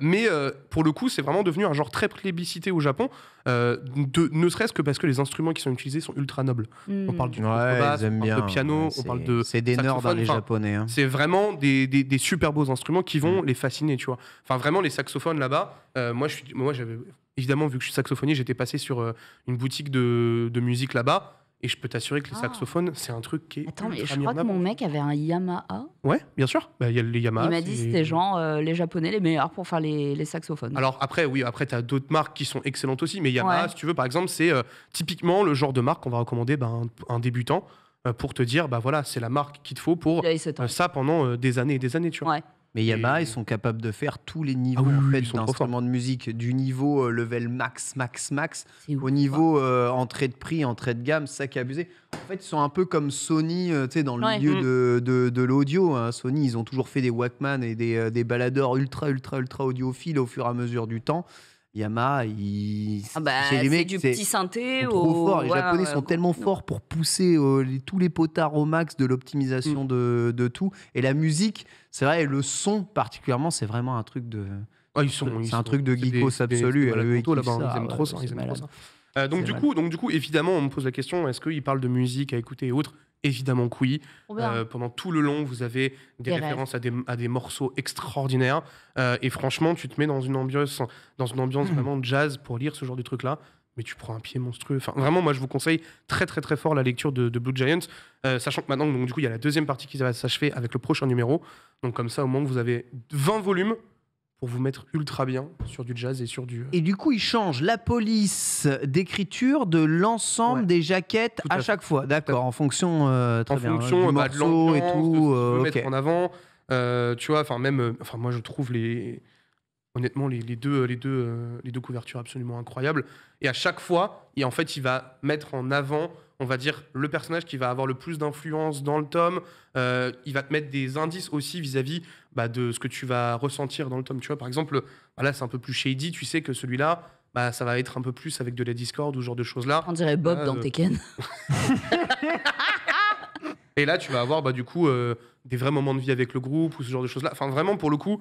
Mais pour le coup, c'est vraiment devenu un genre très plébiscité au Japon. Ne serait-ce que parce que les instruments qui sont utilisés sont ultra nobles. On parle du contrebasse, on parle de piano, on parle de c'est des nerds dans les Japonais. C'est vraiment des super beaux instruments qui vont les fasciner, tu vois. Enfin, vraiment, les saxophones là-bas. Moi, j'avais évidemment, vu que je suis saxophoniste, j'étais passé sur une boutique de musique là-bas. Et je peux t'assurer que les saxophones, c'est un truc qui est. Attends, mais je crois que mon mec avait un Yamaha. Ouais, bien sûr. Il y a les Yamaha. Il m'a dit que c'était genre les Japonais les meilleurs pour faire les saxophones. Alors après, tu as d'autres marques qui sont excellentes aussi. Mais Yamaha, si tu veux, par exemple, c'est typiquement le genre de marque qu'on va recommander un débutant pour te dire, voilà, c'est la marque qu'il te faut pour ça pendant des années et des années, tu vois. Ouais. Mais Yamaha, ils sont capables de faire tous les niveaux d'instruments de musique, du niveau level max, au niveau entrée de prix, entrée de gamme, c'est ça qui est abusé. En fait, ils sont un peu comme Sony, dans le milieu de l'audio. Hein. Sony, ils ont toujours fait des Walkman et des baladeurs ultra audiophiles au fur et à mesure du temps. Yamaha, c'est les mecs, du petit synthé. Trop fort. Les Japonais sont tellement forts pour pousser tous les potards au max de l'optimisation de tout. Et la musique, c'est vrai, et le son particulièrement, c'est vraiment un truc de. C'est un truc de geekos absolu. Ils aiment trop ça. Donc du coup, évidemment, on me pose la question, est-ce qu'ils parlent de musique à écouter et autres? Évidemment que oui. Pendant tout le long, vous avez des références à des morceaux extraordinaires. Et franchement, tu te mets dans une ambiance vraiment jazz pour lire ce genre de truc-là. Mais tu prends un pied monstrueux. Enfin, vraiment, moi, je vous conseille très, très, très fort la lecture de Blue Giant. Sachant que maintenant, donc, du coup, il y a la deuxième partie qui va s'achever avec le prochain numéro. Donc comme ça, au moins, vous avez 20 volumes pour vous mettre ultra bien sur du jazz et sur du... Et du coup, ils changent la police d'écriture de l'ensemble des jaquettes à chaque fois. D'accord, en fonction, du morceau et tout. Mettre en avant. Tu vois, moi, je trouve honnêtement, les deux couvertures absolument incroyables. Et à chaque fois, il va mettre en avant, on va dire, le personnage qui va avoir le plus d'influence dans le tome. Il va te mettre des indices aussi vis-à-vis de ce que tu vas ressentir dans le tome. Tu vois, par exemple, là, c'est un peu plus shady. Tu sais que celui-là, ça va être un peu plus avec de la Discord ou ce genre de choses-là. On dirait Bob dans Tekken. Et là, tu vas avoir du coup des vrais moments de vie avec le groupe ou ce genre de choses-là. Enfin, vraiment, pour le coup,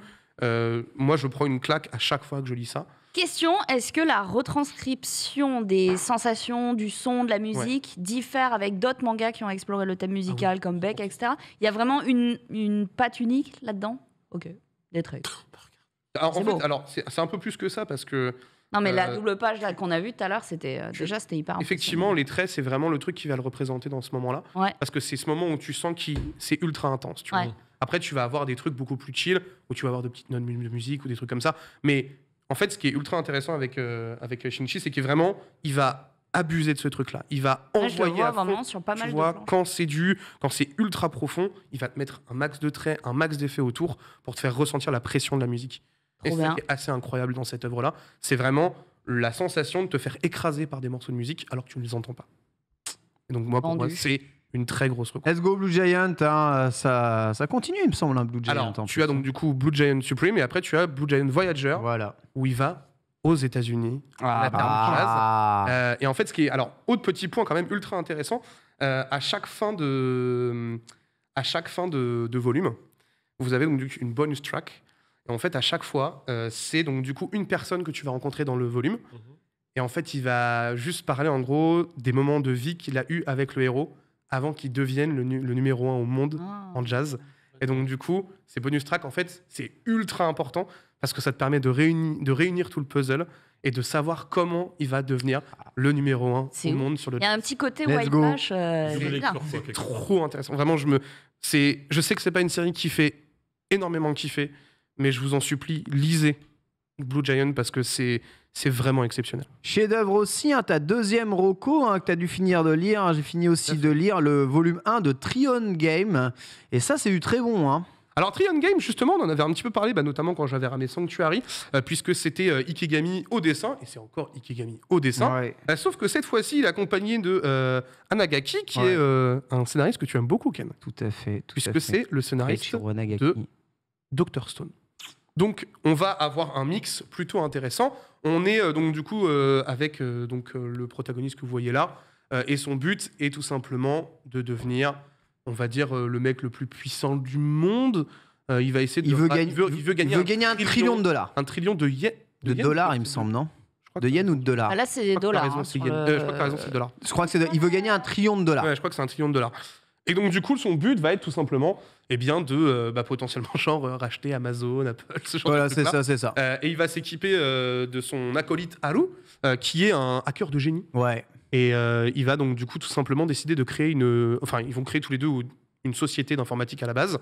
moi, je prends une claque à chaque fois que je lis ça. Question, est-ce que la retranscription des sensations, du son, de la musique diffère avec d'autres mangas qui ont exploré le thème musical comme Beck, etc. Il y a vraiment une patte unique là-dedans? Ok, des traits. Alors, c'est un peu plus que ça parce que... Non, mais la double page là, qu'on a vue tout à l'heure, c'était hyper effectivement, les traits, c'est vraiment le truc qui va le représenter dans ce moment-là. Ouais. Parce que c'est ce moment où tu sens que c'est ultra intense. Tu vois. Après, tu vas avoir des trucs beaucoup plus chill, où tu vas avoir de petites notes de musique ou des trucs comme ça. Mais en fait, ce qui est ultra intéressant avec Shinichi, c'est qu'il va abuser de ce truc-là. Il va envoyer à fond. Sur pas mal de quand c'est ultra profond, il va te mettre un max de traits, un max d'effets autour pour te faire ressentir la pression de la musique. Et c'est ça qui est assez incroyable dans cette œuvre-là. C'est vraiment la sensation de te faire écraser par des morceaux de musique alors que tu ne les entends pas. Et donc, pour moi, c'est une très grosse recommandation. Let's go Blue Giant, hein, ça continue, il me semble, Blue Giant. Alors, tu as donc du coup Blue Giant Supreme et après tu as Blue Giant Voyager, où il va aux États-Unis, à la terre jazz. Et en fait, autre petit point quand même ultra intéressant, à chaque fin de volume, vous avez donc une bonus track. Et en fait, à chaque fois, c'est donc du coup une personne que tu vas rencontrer dans le volume. Et en fait, il va juste parler en gros des moments de vie qu'il a eu avec le héros avant qu'il devienne le numéro 1 au monde en jazz. Et donc du coup, ces bonus tracks, en fait, c'est ultra important parce que ça te permet de réunir tout le puzzle et de savoir comment il va devenir le numéro 1 au monde sur le jazz. Il y a un petit côté White Flash. C'est trop intéressant. Vraiment, je sais que c'est pas une série qui fait énormément kiffer, mais je vous en supplie, lisez Blue Giant parce que c'est c'est vraiment exceptionnel. Chef-d'œuvre aussi, ta deuxième reco que tu as dû finir de lire. J'ai fini aussi de lire le volume 1 de Trion Game. Et ça, c'est du très bon. Alors Trion Game, justement, on en avait un petit peu parlé, notamment quand j'avais ramé Sanctuary, puisque c'était Ikegami au dessin, et c'est encore Ikegami au dessin. Ouais. Sauf que cette fois-ci, il est accompagné de Anagaki, qui est un scénariste que tu aimes beaucoup, Ken. Tout à fait. Puisque c'est le scénariste de Dr. Stone. Donc, on va avoir un mix plutôt intéressant. On est donc du coup avec le protagoniste que vous voyez là, et son but est tout simplement de devenir, on va dire, le mec le plus puissant du monde. Il va essayer de... Il veut gagner $1 trillion. $1 trillion de yens. De dollars, il me semble, non? De yens ou de dollars? Ah, là, c'est des dollars. Je crois que t'as raison, c'est dollars. Je crois que il veut gagner $1 trillion. Ouais, je crois que c'est $1 trillion. Et donc, du coup, son but va être tout simplement de potentiellement racheter Amazon, Apple, ce genre de trucs-là. c'est ça. Et il va s'équiper de son acolyte Haru, qui est un hacker de génie. Ouais. Et il va donc, du coup, tout simplement décider de créer ils vont créer tous les deux une société d'informatique à la base,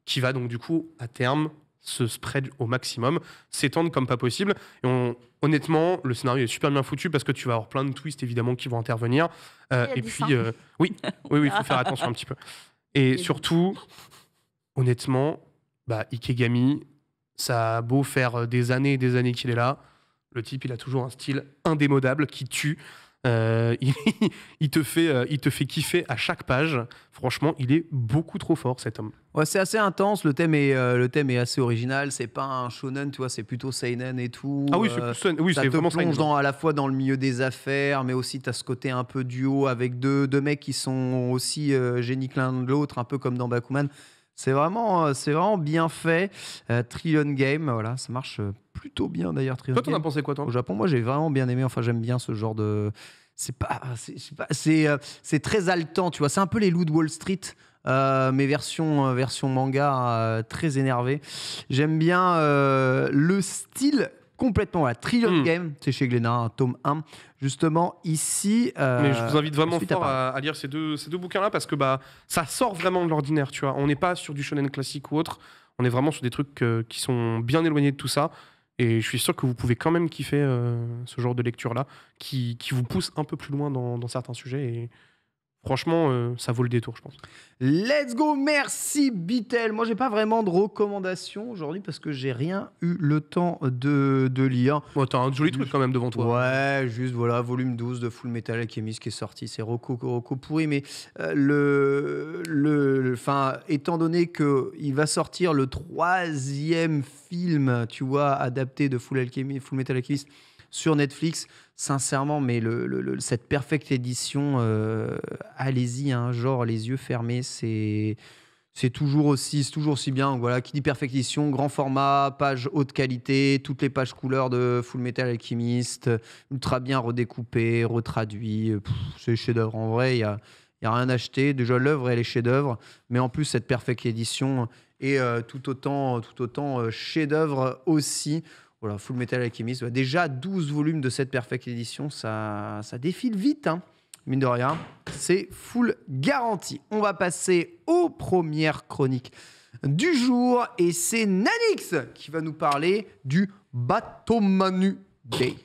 qui va donc, du coup, à terme, se spread au maximum, s'étendre comme pas possible. Et honnêtement, le scénario est super bien foutu parce que tu vas avoir plein de twists évidemment qui vont intervenir. Et puis, oui, il faut faire attention un petit peu. Et surtout, honnêtement, Ikegami, ça a beau faire des années et des années qu'il est là, le type, il a toujours un style indémodable qui tue. Il te fait kiffer à chaque page. Franchement, il est beaucoup trop fort, cet homme. Ouais, c'est assez intense. Le thème est assez original. C'est pas un shonen, tu vois, c'est plutôt seinen et tout. Ah oui, c'est plus seinen. Oui, ça c'est te vraiment plonge seinen. à la fois dans le milieu des affaires, mais aussi t'as ce côté un peu duo avec deux mecs qui sont aussi génies l'un de l'autre, un peu comme dans Bakuman. C'est vraiment bien fait. Trion Game, voilà, ça marche plutôt bien d'ailleurs. Trion Toi, t'en Game. as pensé quoi, toi? Au Japon, moi j'ai vraiment bien aimé. Enfin, j'aime bien ce genre de. C'est très haletant, tu vois. C'est un peu les loups de Wall Street. Mais version manga très énervé. J'aime bien le style complètement. La Trion Game, c'est chez Glénat, tome 1. Justement, ici. Mais je vous invite vraiment ensuite, fort à lire ces deux bouquins-là parce que ça sort vraiment de l'ordinaire, tu vois. On n'est pas sur du shonen classique ou autre. On est vraiment sur des trucs qui sont bien éloignés de tout ça. Et je suis sûr que vous pouvez quand même kiffer ce genre de lecture-là qui vous pousse un peu plus loin dans certains sujets. Et franchement, ça vaut le détour, je pense. Let's go, merci Bitel. Moi, j'ai pas vraiment de recommandations aujourd'hui parce que j'ai rien eu le temps de lire. Bon, t'as un joli truc quand même devant toi. Ouais, juste voilà, volume 12 de Full Metal Alchemist qui est sorti. C'est Rocco pourri, mais étant donné qu'il va sortir le 3e film, tu vois, adapté de Full Metal Alchemist sur Netflix, sincèrement, mais cette perfecte édition, allez-y, genre les yeux fermés, c'est toujours aussi bien. Donc voilà, qui dit perfecte édition, grand format, page haute qualité, toutes les pages couleurs de Full Metal Alchemist, ultra bien redécoupé, retraduit. C'est chef-d'œuvre. En vrai, il y a rien à acheter. Déjà, l'œuvre, elle est chef-d'œuvre, mais en plus, cette perfecte édition est tout autant chef-d'œuvre aussi. Voilà, Full Metal Alchemist. Déjà 12 volumes de cette perfecte édition, ça défile vite, mine de rien. C'est full garanti. On va passer aux premières chroniques du jour et c'est Nanix qui va nous parler du Batomanu Day.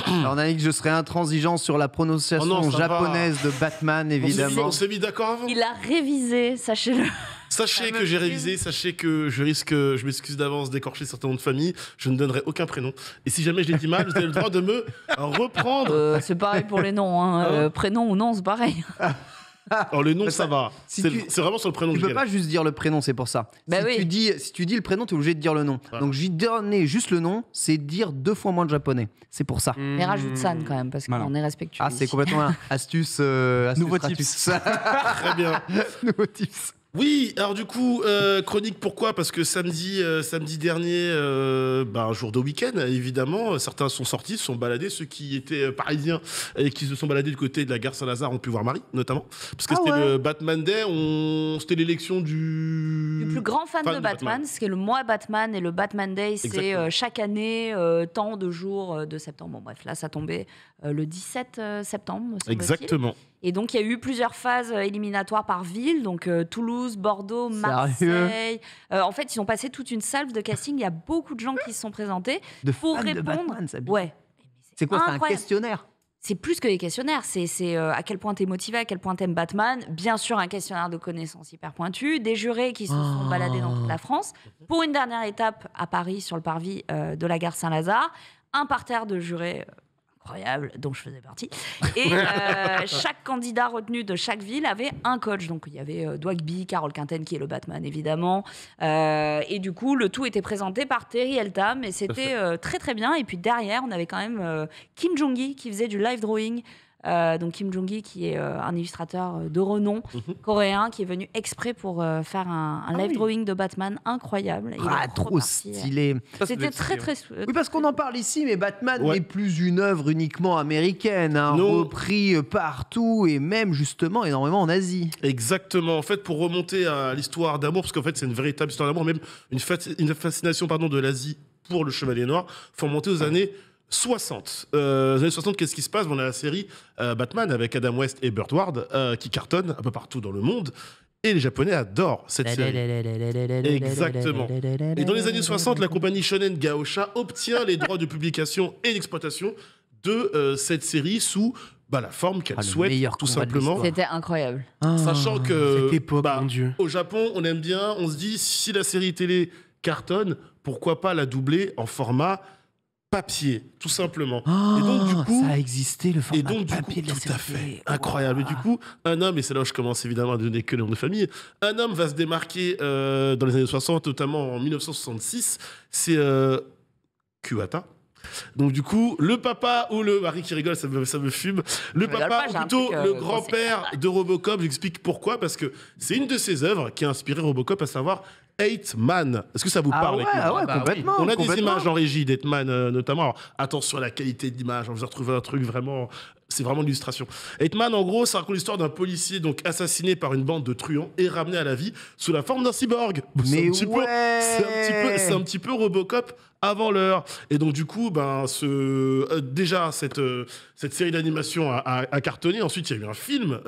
Alors Nanix, je serai intransigeant sur la prononciation japonaise de Batman, évidemment. On s'est mis d'accord avant. Il a révisé, sachez-le. Sachez que j'ai révisé, sachez que je m'excuse d'avance d'écorcher certains noms de famille, je ne donnerai aucun prénom. Et si jamais je l'ai dit mal, vous avez le droit de me reprendre. C'est pareil pour les noms, prénom ou nom, c'est pareil. Alors les noms, ça va. C'est vraiment sur le prénom. Tu peux pas juste dire le prénom, c'est pour ça. Si tu dis le prénom, tu es obligé de dire le nom. Donc j'ai donné juste le nom, c'est dire 2 fois moins de japonais. C'est pour ça. Mais rajoute San quand même, parce qu'on est respectueux. Ah, c'est complètement astuce. Nouveau tips. Très bien. Nouveau tips. Oui, alors du coup, chronique pourquoi? Parce que samedi dernier, un jour de week-end, évidemment, certains sont sortis, se sont baladés, ceux qui étaient parisiens et qui se sont baladés du côté de la gare Saint-Lazare ont pu voir Marie, notamment. Parce que c'était le Batman Day, c'était l'élection du plus grand fan de Batman, ce qui est le mois Batman, et le Batman Day, c'est chaque année, tant de jours de septembre. Bon bref, là ça tombait le 17 septembre, me semble-t-il. Exactement. Et donc, il y a eu plusieurs phases éliminatoires par ville, donc Toulouse, Bordeaux, Marseille. En fait, ils ont passé toute une salve de casting. Il y a beaucoup de gens qui se sont présentés pour répondre. De Batman, ça ouais. C'est quoi, c'est un questionnaire? C'est plus que des questionnaires, c'est à quel point t'es motivé, à quel point t'aimes Batman. Bien sûr, un questionnaire de connaissances hyper pointu, des jurés qui se sont baladés dans toute la France. Pour une dernière étape à Paris, sur le parvis de la gare Saint-Lazare, un parterre de jurés incroyable, dont je faisais partie. Et chaque candidat retenu de chaque ville avait un coach. Donc il y avait Dwagby, Carole Quinten qui est le Batman évidemment. Et du coup, le tout était présenté par Terry Eltam et c'était très très bien. Et puis derrière, on avait quand même Kim Jong-gi qui faisait du live drawing. Donc Kim Jong-gi qui est un illustrateur de renom coréen qui est venu exprès pour faire un live drawing de Batman incroyable. Trop stylé. C'était très très... Oui, parce qu'on en parle ici, mais Batman n'est plus une œuvre uniquement américaine, repris partout et même justement énormément en Asie. Exactement. En fait, pour remonter à l'histoire d'amour, parce qu'en fait c'est une véritable histoire d'amour, même une fascination de l'Asie pour le Chevalier Noir, faut remonter aux années 60. Les années 60, qu'est-ce qui se passe? On a la série Batman avec Adam West et Burt Ward qui cartonne un peu partout dans le monde. Et les Japonais adorent cette série. Exactement. Et dans les années 60, la compagnie Shonen Gaosha obtient les droits de publication et d'exploitation de cette série sous la forme qu'elle souhaite, tout simplement. C'était incroyable. Sachant que cette époque, mon Dieu. Au Japon, on aime bien, on se dit, si la série télé cartonne, pourquoi pas la doubler en format papier, tout simplement. Et donc, du coup, ça a existé, le format papier de la série. Tout à fait. Incroyable. Et du coup, un homme, et c'est là où je commence évidemment à donner que le nom de famille, un homme va se démarquer dans les années 60, notamment en 1966, c'est Kuwata. Donc du coup, le papa ou le mari qui rigole, ça me fume. Le papa ou plutôt le grand-père de Robocop, j'explique pourquoi, parce que c'est une de ses œuvres qui a inspiré Robocop, à savoir 8 Man. Est-ce que ça vous parle? Complètement. On a des images en régie d'8 Man notamment. Alors, attention à la qualité de l'image, on vous a retrouvé un truc vraiment... C'est vraiment l'illustration. 8 Man, en gros, ça raconte l'histoire d'un policier donc assassiné par une bande de truands et ramené à la vie sous la forme d'un cyborg. C'est un petit peu Robocop avant l'heure. Et donc, du coup, déjà, cette série d'animation a cartonné. Ensuite, il y a eu un film,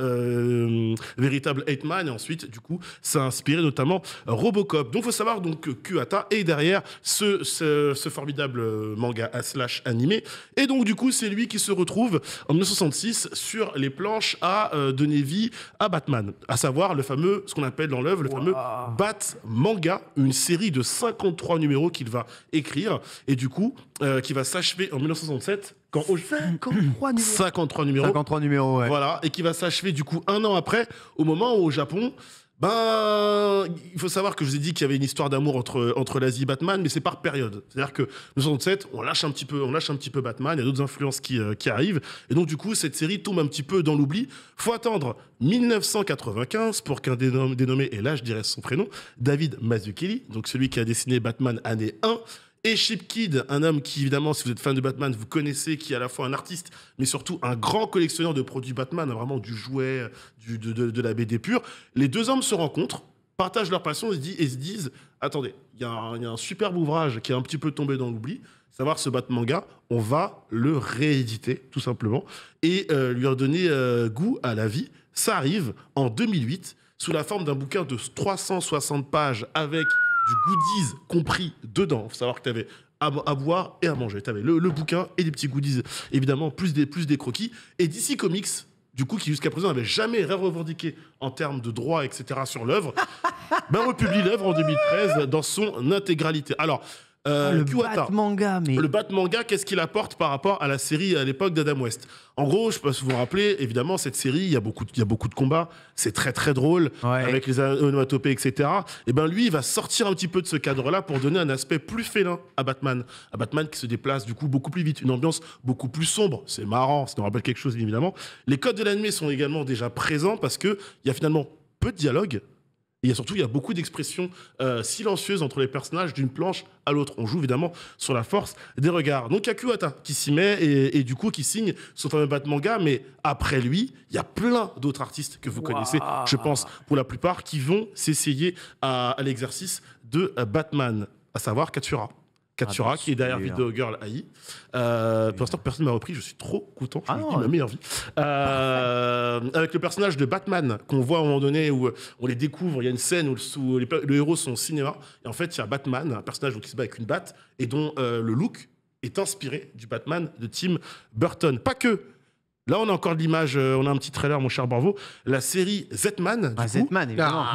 véritable 8 Man. Et ensuite, du coup, ça a inspiré notamment Robocop. Donc, il faut savoir que Kuwata est derrière ce formidable manga / animé. Et donc, du coup, c'est lui qui se retrouve en 1966 sur les planches à donner vie à Batman. À savoir le fameux, ce qu'on appelle dans l'œuvre, le fameux Bat-manga, une série de 53 numéros qu'il va écrire et du coup, qui va s'achever en 1967. 53 numéros. 53 numéros, ouais. Voilà, et qui va s'achever du coup un an après, au moment où au Japon, il faut savoir que je vous ai dit qu'il y avait une histoire d'amour entre l'Asie et Batman, mais c'est par période. C'est-à-dire que 1967, on lâche un petit peu Batman, il y a d'autres influences qui arrivent, et donc du coup, cette série tombe un petit peu dans l'oubli. Faut attendre 1995 pour qu'un dénommé, et là je dirais son prénom, David Mazzucchelli, donc celui qui a dessiné Batman année 1, et Chip Kid, un homme qui, évidemment, si vous êtes fan de Batman, vous connaissez, qui est à la fois un artiste, mais surtout un grand collectionneur de produits Batman, vraiment du jouet, de la BD pure. Les deux hommes se rencontrent, partagent leur passion et se disent « Attendez, il y a un superbe ouvrage qui est un petit peu tombé dans l'oubli, savoir ce Batmanga, on va le rééditer, tout simplement, et lui redonner goût à la vie. » Ça arrive en 2008, sous la forme d'un bouquin de 360 pages avec du goodies compris dedans. Il faut savoir que tu avais à boire et à manger. Tu avais le bouquin et des petits goodies, évidemment, plus des croquis. Et DC Comics, du coup, qui jusqu'à présent n'avait jamais revendiqué en termes de droits, etc., sur l'œuvre, republie l'œuvre en 2013 dans son intégralité. Alors, le Bat-manga, mais... Le Bat-manga, qu'est-ce qu'il apporte par rapport à la série à l'époque d'Adam West? En gros, je ne sais pas si vous vous rappelez, évidemment, cette série, il y a beaucoup de combats, c'est très très drôle, avec les onomatopées, etc. Et lui, il va sortir un petit peu de ce cadre-là pour donner un aspect plus félin à Batman. À Batman qui se déplace du coup beaucoup plus vite, une ambiance beaucoup plus sombre. C'est marrant, ça nous rappelle quelque chose évidemment. Les codes de l'anime sont également déjà présents parce qu'il y a finalement peu de dialogue. Et il y a beaucoup d'expressions silencieuses entre les personnages d'une planche à l'autre. On joue évidemment sur la force des regards. Donc il y a Kuwata qui s'y met et du coup qui signe son fameux Batmanga. Mais après lui, il y a plein d'autres artistes que vous connaissez, je pense pour la plupart, qui vont s'essayer à l'exercice de Batman, à savoir Katsura. Katsura, qui est derrière Video Girl AI. Pour l'instant, personne ne m'a repris, je suis trop content, je vis ma meilleure vie. Avec le personnage de Batman, qu'on voit à un moment donné où on les découvre, il y a une scène où le héros sont au cinéma, et en fait, il y a Batman, un personnage qui se bat avec une batte, et dont le look est inspiré du Batman de Tim Burton. Pas que. Là, on a encore de l'image, on a un petit trailer, mon cher Barvo. La série Z-Man,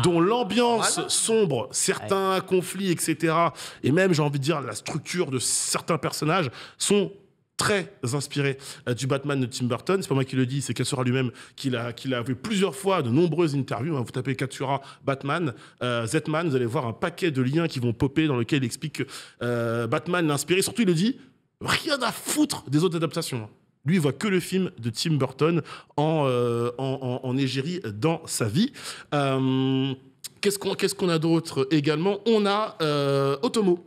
dont l'ambiance sombre, certains conflits, etc., et même, j'ai envie de dire, la structure de certains personnages sont très inspirés du Batman de Tim Burton. C'est pas moi qui le dis, c'est Katsura lui-même qui l'a vu plusieurs fois, de nombreuses interviews. Vous tapez Katsura, Batman, Z-Man, vous allez voir un paquet de liens qui vont popper dans lequel il explique que Batman l'a inspiré. Surtout, il le dit, rien à foutre des autres adaptations. Lui, il voit que le film de Tim Burton en égérie dans sa vie. Qu'est-ce qu'on a d'autre également? On a Otomo.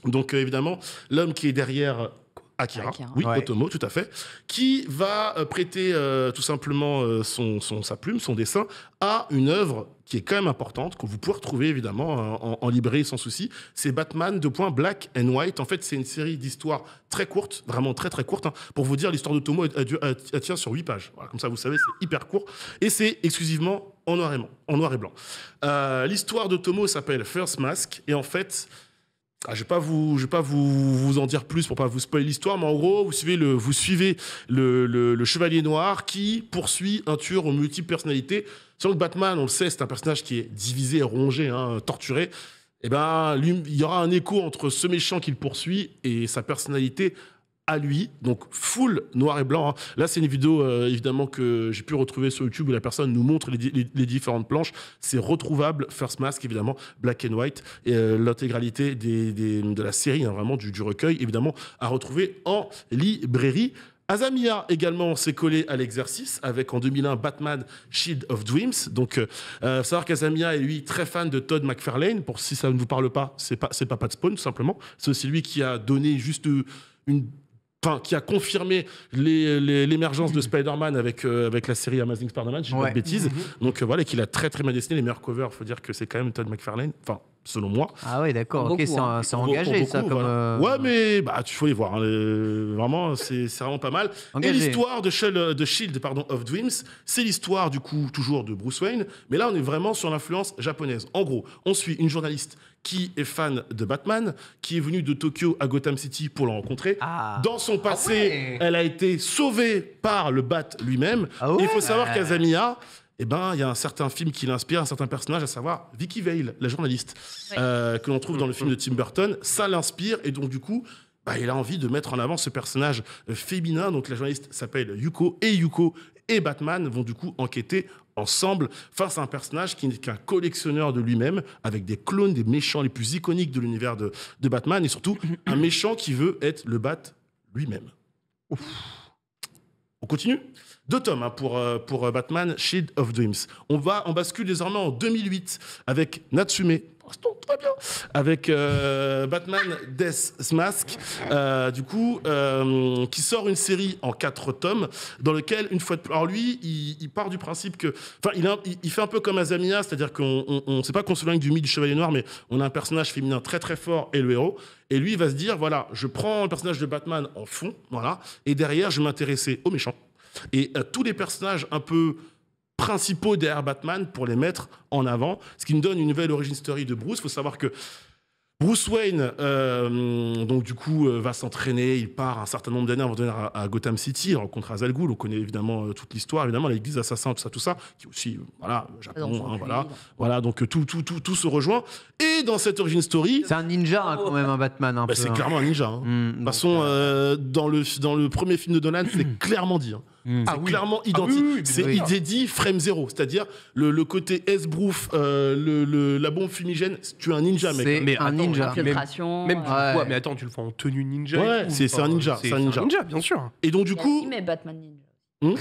Donc, évidemment, l'homme qui est derrière Akira. Oui, Otomo, tout à fait. Qui va prêter tout simplement sa plume, son dessin, à une œuvre qui est quand même importante, que vous pouvez retrouver évidemment en librairie sans souci. C'est Batman Black and White. En fait, c'est une série d'histoires très courtes, vraiment très très courtes. Pour vous dire, l'histoire d'Otomo, elle tient sur 8 pages. Voilà, comme ça, vous savez, c'est hyper court. Et c'est exclusivement en noir et blanc. L'histoire d'Otomo s'appelle First Mask. Et en fait... je vais pas vous en dire plus pour pas vous spoiler l'histoire, mais en gros, vous suivez le Chevalier Noir qui poursuit un tueur aux multiples personnalités. Sans que Batman, on le sait, c'est un personnage qui est divisé, rongé, torturé. Et ben, il y aura un écho entre ce méchant qu'il poursuit et sa personnalité à lui, donc full noir et blanc. Là, c'est une vidéo évidemment que j'ai pu retrouver sur YouTube où la personne nous montre les différentes planches. C'est retrouvable, First Mask, évidemment, Black and White, et l'intégralité de la série, vraiment du recueil, évidemment, à retrouver en librairie. Azamiya également s'est collé à l'exercice avec en 2001 Batman Shield of Dreams. Donc, savoir qu'Azamiya est lui très fan de Todd McFarlane. Pour si ça ne vous parle pas, c'est Papa de Spawn tout simplement. C'est aussi lui qui a donné juste qui a confirmé l'émergence de Spider-Man avec la série Amazing Spider-Man, je dis pas de bêtises. Donc voilà, qu'il a très très bien dessiné les meilleurs covers. Il faut dire que c'est quand même Todd McFarlane, enfin selon moi. Ah oui, d'accord, ok, c'est engagé ça. Ouais, mais tu faut les voir. Vraiment, c'est vraiment pas mal. Engagé. Et l'histoire de Shield of Dreams, c'est l'histoire du coup toujours de Bruce Wayne, mais là on est vraiment sur l'influence japonaise. En gros, on suit une journaliste qui est fan de Batman, qui est venue de Tokyo à Gotham City pour le rencontrer. Dans son passé, elle a été sauvée par le Bat lui-même. Et il faut savoir qu'Azamiya, il y a un certain film qui l'inspire, un certain personnage, à savoir Vicky Vale, la journaliste, que l'on trouve dans le film de Tim Burton. Ça l'inspire, et donc du coup, il a envie de mettre en avant ce personnage féminin. Donc la journaliste s'appelle Yuko et Batman vont du coup enquêter ensemble face à un personnage qui n'est qu'un collectionneur de lui-même, avec des clones des méchants les plus iconiques de l'univers de Batman, et surtout un méchant qui veut être le Bat lui-même. On continue. 2 tomes pour Batman Shield of Dreams. On bascule désormais en 2008 avec Natsume. Très bien. Avec Batman Death Mask, qui sort une série en 4 tomes, dans lequel, une fois de plus... Alors lui, il part du principe que... Enfin, il fait un peu comme Azamiya, c'est-à-dire qu'on sait pas qu'on se loigne du mythe du Chevalier Noir, mais on a un personnage féminin très très fort et le héros. Et lui, il va se dire, voilà, je prends le personnage de Batman en fond, voilà, et derrière, je vais m'intéresser aux méchants. Et à tous les personnages un peu principaux derrière Batman pour les mettre en avant, ce qui nous donne une nouvelle origin story de Bruce. Il faut savoir que Bruce Wayne, va s'entraîner, il part un certain nombre d'années avant de venir à Gotham City, il rencontre Ra's al Ghul, on connaît évidemment toute l'histoire, évidemment, l'église assassin, tout ça, qui est aussi, Japon, voilà, donc tout se rejoint. Et dans cette origin story... C'est un ninja quand même, un Batman. C'est clairement un ninja. De toute façon, dans le premier film de Nolan, c'est clairement dit. C'est clairement identique. C'est dit frame zéro, c'est-à-dire le côté esbrouf, la bombe fumigène, tu es un ninja, mec. Mais un ninja. Infiltration. Même mais attends, tu le fais en tenue ninja. Ouais, c'est un ninja. C'est un ninja, bien sûr. Et donc du coup, Batman Ninja. Il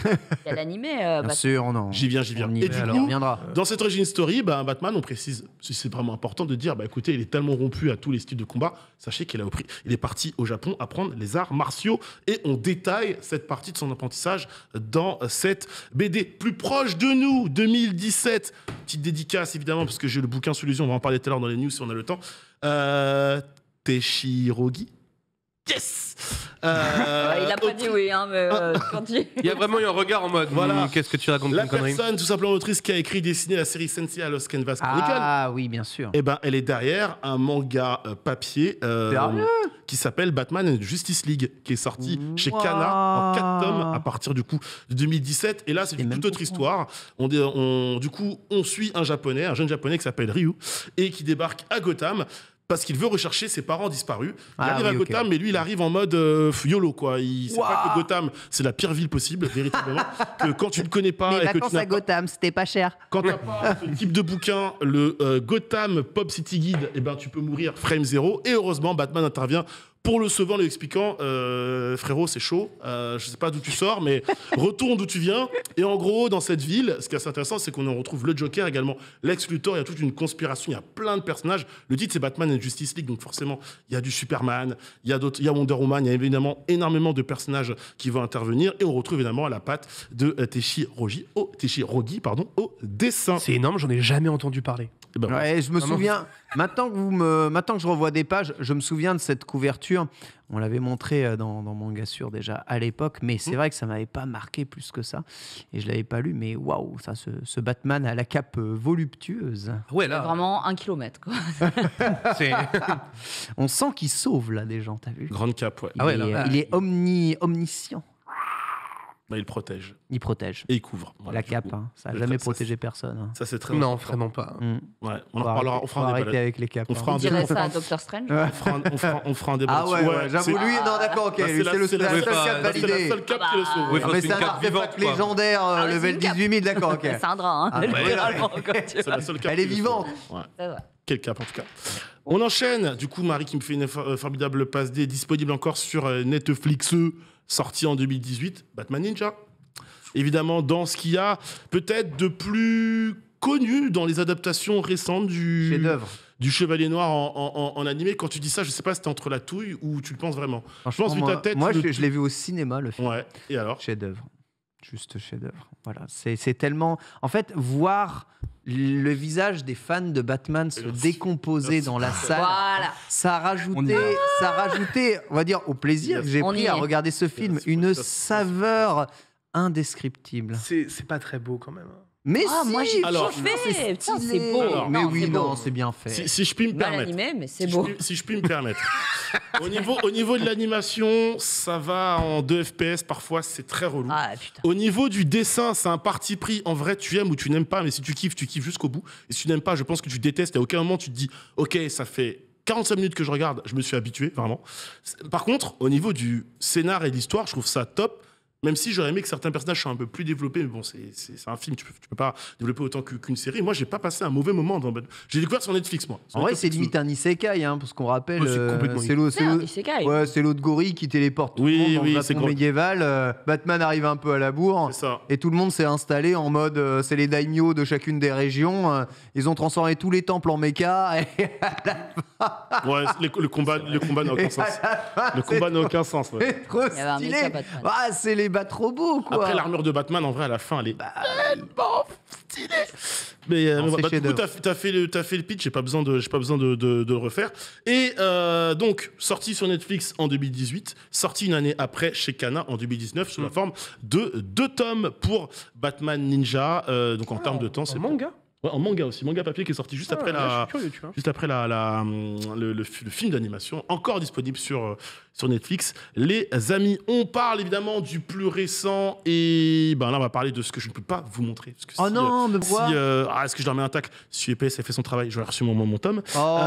y a l'animé. Bien sûr, non. J'y viens. Et du coup, dans cette origin story, Batman, on précise, c'est vraiment important de dire, écoutez, il est tellement rompu à tous les styles de combat, sachez qu'il est parti au Japon apprendre les arts martiaux, et on détaille cette partie de son apprentissage dans cette BD. Plus proche de nous, 2017, petite dédicace évidemment, parce que j'ai le bouquin sous les yeux, on va en parler tout à l'heure dans les news si on a le temps. Teshirogi Yes. Il a pas dit oui, hein, mais continue. Il y a vraiment eu un regard en mode Voilà. qu'est-ce que tu racontes La comme connerie. personne, tout simplement autrice, qui a écrit et dessiné la série Sensei à Lost Canvas Chronicle, Ah oui, bien sûr. eh ben, elle est derrière un manga papier qui s'appelle Batman and Justice League, qui est sorti chez Kana en 4 tomes à partir du coup de 2017. Et là, c'est une toute autre histoire. Du coup, on suit un jeune japonais qui s'appelle Ryu et qui débarque à Gotham. Parce qu'il veut rechercher ses parents disparus. Il arrive à Gotham, mais lui, il arrive en mode YOLO, quoi. Il sait pas que Gotham, c'est la pire ville possible, véritablement. Que quand tu ne connais pas. Les et que vacances tu n'as à Gotham, c'était pas cher. Quand tu n'as pas ce type de bouquin, le Gotham Pop City Guide, eh ben, tu peux mourir frame 0. Et heureusement, Batman intervient pour le sauvant, lui expliquant frérot, c'est chaud, je sais pas d'où tu sors, mais retourne d'où tu viens. Et en gros, dans cette ville, ce qui est assez intéressant, c'est qu'on en retrouve le Joker également, Lex Luthor, il y a toute une conspiration, il y a plein de personnages. Le titre, c'est Batman and Justice League, donc forcément, il y a du Superman, il y a Wonder Woman, il y a évidemment énormément de personnages qui vont intervenir. Et on retrouve évidemment à la patte de Teishi Rogi au dessin. C'est énorme, j'en ai jamais entendu parler. Et ben, Ouais, je me souviens, maintenant que je revois des pages, je me souviens de cette couverture. On l'avait montré dans Manga Sur déjà à l'époque, mais c'est vrai que ça m'avait pas marqué plus que ça. Et je l'avais pas lu, mais waouh, ça, ce Batman à la cape voluptueuse. Ouais, C'est là, vraiment 1 kilomètre, quoi. c'est. On sent qu'il sauve là des gens, t'as vu? grande cape, ouais. Il est omniscient. Bah, il protège Il protège. et il couvre. Voilà, La du cape, coup. hein, ça n'a Ça, jamais ça, protégé personne. Hein. Ça, c'est très Non, important. vraiment pas. Ouais, on en Faut reparlera. arrêter- On faut fera un arrêter débat. avec les capes. On hein. fera On un débat. dirait ça à Doctor Strange. On fera un débat. Ah ouais, là-dessus. ouais, j'avoue, c'est- lui, non, d'accord, ok. Bah, lui, c'est la seule Oui, cape enfin, c'est la validée. seule cape qui le sauve. Oui, Ah, faut mais c'est c'est une un cape vivante, artefact quoi. légendaire, Ah, mais c'est level une cape. 18 000, d'accord, ok. C'est un drap, hein, Ah, ouais. littéralement, quoi, tu C'est vois. la seule cape Elle est qui le vivante. sauve. Ouais. C'est vrai. Quelle cape en tout cas. On enchaîne. Du coup, Marie qui me fait une formidable passe D disponible encore sur Netflix, sorti en 2018. Batman Ninja. Évidemment, dans ce qu'il y a peut-être de plus connu dans les adaptations récentes Chef-d'œuvre. du Chevalier Noir en animé. Quand tu dis ça, je sais pas si t'es entre la touille ou tu le penses vraiment. Je pense, vu ta tête. Moi, le- je l'ai vu au cinéma, le film. Ouais, et alors Chef-d'œuvre. Juste chef-d'œuvre. Voilà. C'est tellement. En fait, voir le visage des fans de Batman se Merci. décomposer Merci. dans la salle, Voilà. ça a On y rajouté, on va dire, au plaisir que j'ai On pris y à est. regarder ce film, Merci. une Merci. saveur indescriptible. C'est pas très beau quand même. hein. Mais Ah, si, moi, j'ai Alors, kiffé. Putain, stylé. c'est beau. Alors, Mais Non, oui, c'est beau. non, c'est bien fait. si je puis me Mal permettre. animé, mais c'est Si beau. si je puis me permettre. Au niveau de l'animation, ça va en 2 FPS, parfois c'est très relou. Ah, putain. Au niveau du dessin, c'est un parti pris. En vrai, tu aimes ou tu n'aimes pas, mais si tu kiffes jusqu'au bout. Et si tu n'aimes pas, je pense que tu détestes. Et à aucun moment, tu te dis, ok, ça fait 45 minutes que je regarde, je me suis habitué, vraiment. Par contre, au niveau du scénar et de l'histoire, je trouve ça top. Même si j'aurais aimé que certains personnages soient un peu plus développés, mais bon, c'est un film, tu peux pas développer autant qu'une série. Moi, j'ai pas passé un mauvais moment dans Batman. J'ai découvert sur Netflix, moi. Sur En vrai, Netflix, c'est limite un isekai, hein, parce qu'on rappelle, Ouais, c'est complètement c'est l'autre C'est un isekai. ouais, c'est l'autre gorille qui téléporte tout Oui, le monde dans oui, le c'est Japon gros. médiéval. Batman arrive un peu à la bourre. C'est ça. Et tout le monde s'est installé en mode, c'est les daimyo de chacune des régions. Ils ont transformé tous les temples en méca. Et Ouais, le combat n'a aucun sens. Le combat n'a aucun sens. Ouais. c'est trop Il y avait un stylé. méca Batman. Ah, c'est les Batrobo, quoi. Après, l'armure de Batman, en vrai, à la fin, elle est tellement stylée. Mais, Non, mais c'est bah, du coup, chef-d'œuvre. t'as fait le pitch, j'ai pas besoin de le refaire. Et donc, sorti sur Netflix en 2018, sorti une année après chez Kana en 2019, sous la forme de 2 tomes pour Batman Ninja. Donc, en termes de temps, c'est Un manga. Ouais, en manga aussi, manga papier qui est sorti juste après Je suis curieux, tu vois. juste après le film d'animation, encore disponible sur Netflix. Les amis, on parle évidemment du plus récent et ben là on va parler de ce que je ne peux pas vous montrer. Parce que Oh non, mais pourquoi est-ce que je leur mets un tac? Si UPS a fait son travail, j'aurais reçu mon tome. Oh.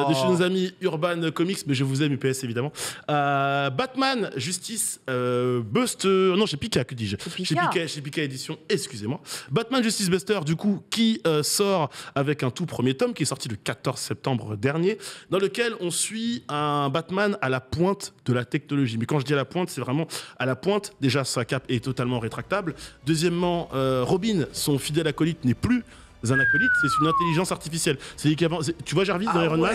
De chez nos amis Urban Comics, mais je vous aime UPS évidemment. Batman, Justice, Buster, non chez Pika, que dis-je? Chez Pika Édition, excusez-moi. Batman Justice Buster, du coup, qui sort avec un tout premier tome qui est sorti le 14 septembre dernier, dans lequel on suit un Batman à la pointe de la technologie. Mais quand je dis à la pointe, c'est vraiment à la pointe. Déjà, sa cape est totalement rétractable. Deuxièmement, Robin, son fidèle acolyte, n'est plus un acolyte, c'est une intelligence artificielle. Tu vois Jarvis dans Iron Man?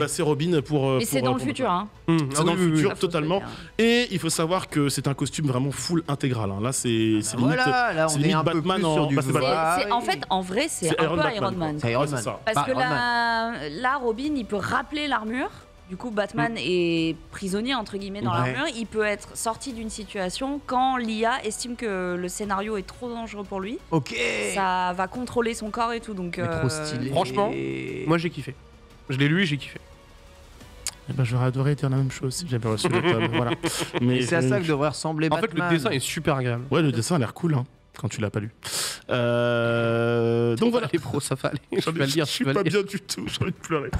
C'est Robin pour. Mais c'est dans le futur, hein. C'est dans le futur, Ah, faut totalement. se le dire. Et il faut savoir que c'est un costume vraiment full intégral. Hein. Là, c'est limite. Voilà, là, c'est on est limite un peu Batman plus en- sur du bah, c'est Batman. Ah, C'est- en fait, en vrai, c'est C'est un Iron peu Batman, Iron Man. C'est Iron Ouais, c'est Man. ça. Parce Bah, que Iron Man. là, Robin, il peut rappeler l'armure Du coup, Batman est prisonnier, entre guillemets, dans l'armure. Il peut être sorti d'une situation quand l'IA estime que le scénario est trop dangereux pour lui. Ok. Ça va contrôler son corps et tout. Donc, Trop stylé. Franchement, moi j'ai kiffé. Je l'ai lu et j'ai kiffé. Eh ben, j'aurais adoré dire la même chose si j'avais reçu le tome. Voilà. Mais c'est à ça que devrait ressembler En Batman. fait, le dessin est super agréable. Ouais, le dessin a l'air cool, hein, quand tu l'as pas lu. Donc voilà. Les pros, ça va aller. Je vais le dire. Je suis pas bien du tout, j'ai envie de pleurer.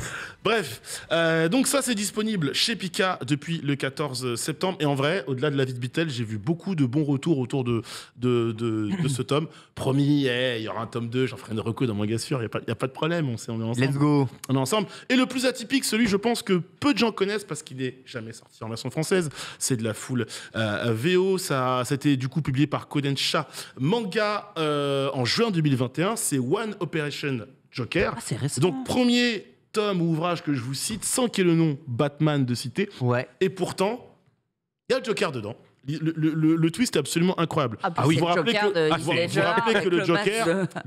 Bref, donc ça c'est disponible chez Pika depuis le 14 septembre. Et en vrai, au-delà de la vie de Beatle, j'ai vu beaucoup de bons retours autour de ce tome. Promis, il y aura un tome 2, j'en ferai une reco dans Manga Sûr, il n'y a pas de problème, on est ensemble. Let's go. On est ensemble. Et le plus atypique, celui je pense que peu de gens connaissent parce qu'il n'est jamais sorti en version française, c'est de la full VO. Ça a été du coup publié par Kodansha Manga en juin 2021. C'est One Operation Joker. Ah, c'est récent. Donc premier tome ou ouvrage que je vous cite sans qu'il y ait le nom Batman de citer. Ouais. Et pourtant, il y a le Joker dedans. Le twist est absolument incroyable. oui, vous vous rappelez que le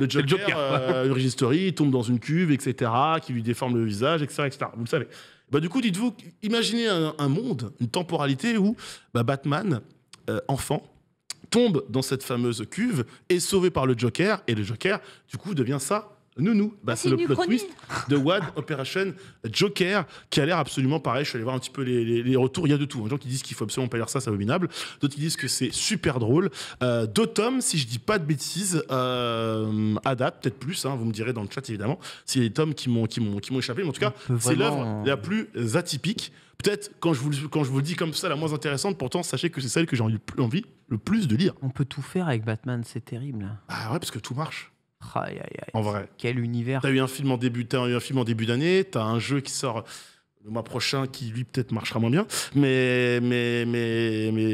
Joker, Origin Story, il tombe dans une cuve, etc., qui lui déforme le visage, etc., etc. Vous le savez. Bah, du coup, dites-vous, imaginez un monde, une temporalité où Batman, enfant, tombe dans cette fameuse cuve, est sauvé par le Joker, et le Joker, du coup, devient ça. Nounou, c'est le plot twist de One Operation Joker qui a l'air absolument pareil. Je suis allé voir un petit peu les retours. Il y a de tout. Des gens qui disent qu'il faut absolument pas lire ça, c'est abominable. D'autres qui disent que c'est super drôle. 2 tomes, si je dis pas de bêtises, à date, peut-être plus. Vous me direz dans le chat évidemment s'il y a des tomes qui m'ont échappé. Mais en tout cas, c'est l'œuvre la plus atypique. Peut-être quand je vous le dis comme ça, la moins intéressante. Pourtant, sachez que c'est celle que j'ai envie le plus de lire. On peut tout faire avec Batman, c'est terrible. Ah ouais, parce que tout marche. Aïe. En vrai. Quel univers. T'as eu un film en début d'année, t'as un jeu qui sort le mois prochain qui lui peut-être marchera moins bien, mais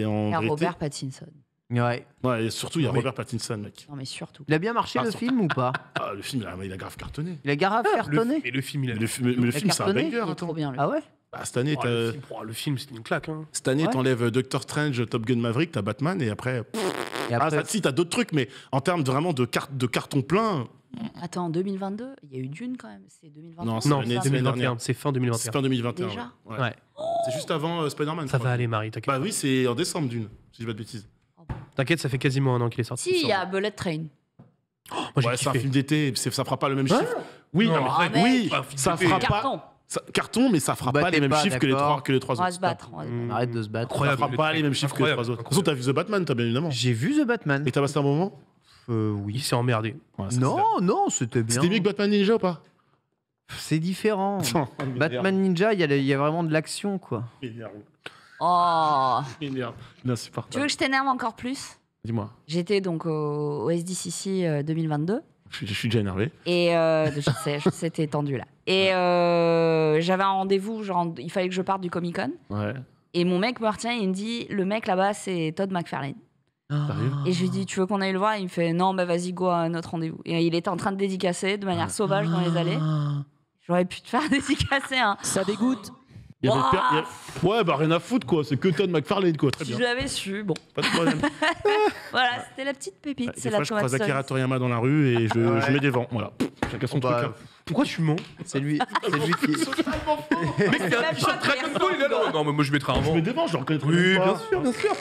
en vérité. Robert Pattinson. Ouais. Et surtout il y a Robert Pattinson, mec. Non mais surtout. Il a bien marché le film ou pas? Le film il a grave cartonné. Il a grave cartonné. Mais le film, le film c'est un banger. Trop bien. Ah ouais. Cette année, le film, c'est une claque. Cette année, t'enlèves Doctor Strange, Top Gun Maverick, t'as Batman et après. Si t'as d'autres trucs, mais en termes vraiment de carton plein. Attends, 2022, il y a eu Dune quand même. C'est 2021. Non, c'est 2021. C'est fin 2021. C'est fin 2021. Déjà ouais. C'est juste avant Spider-Man. Ça va aller, Marie, t'inquiète. Bah oui, c'est en décembre Dune, si je dis pas de bêtises. T'inquiète, ça fait quasiment un an qu'il est sorti. Si, il y a Bullet Train. C'est un film d'été, ça fera pas le même chiffre. Oui, ça fera pas. Carton, mais ça fera pas les mêmes chiffres que les trois autres. On va se battre. Arrête de se battre. Ça fera pas les mêmes chiffres que les 3 autres. De toute façon, t'as vu The Batman, t'as bien évidemment. J'ai vu The Batman. Et t'as passé un bon moment? Oui. Il s'est emmerdé. Non, c'était bien. C'était mieux que Batman Ninja ou pas? C'est différent. Batman Ninja, il y a vraiment de l'action, quoi. Oh. Insupportable. Tu veux que je t'énerve encore plus? Dis-moi. J'étais donc au SDCC 2022. Je suis déjà énervé. Et je sais, t'es tendu là. Et j'avais un rendez-vous, genre, il fallait que je parte du Comic-Con. Ouais. Et mon mec me retient, il me dit, le mec là-bas, c'est Todd McFarlane. Sérieux? Et je lui dis, tu veux qu'on aille le voir? Il me fait, non, bah vas-y, go à un autre rendez-vous. Et il était en train de dédicacer de manière sauvage dans les allées. J'aurais pu te faire dédicacer, hein. Ça dégoûte. Ouais, rien à foutre, quoi. C'est que Todd McFarlane, quoi. Très bien. Je l'avais su, bon. Pas de problème. Voilà, c'était la petite pépite. Des C'est fois, la je croise tomate Akira sauce. Toriyama dans la rue et je mets des vents. Voilà. Chacun son truc. hein. Pourquoi tu mens? C'est lui qui. Mec, c'est un t-shirt très costaud, il est là. Non, mais moi je mettrais un Je vent. mets des vents, je le reconnaîtrai Oui, même pas. bien sûr.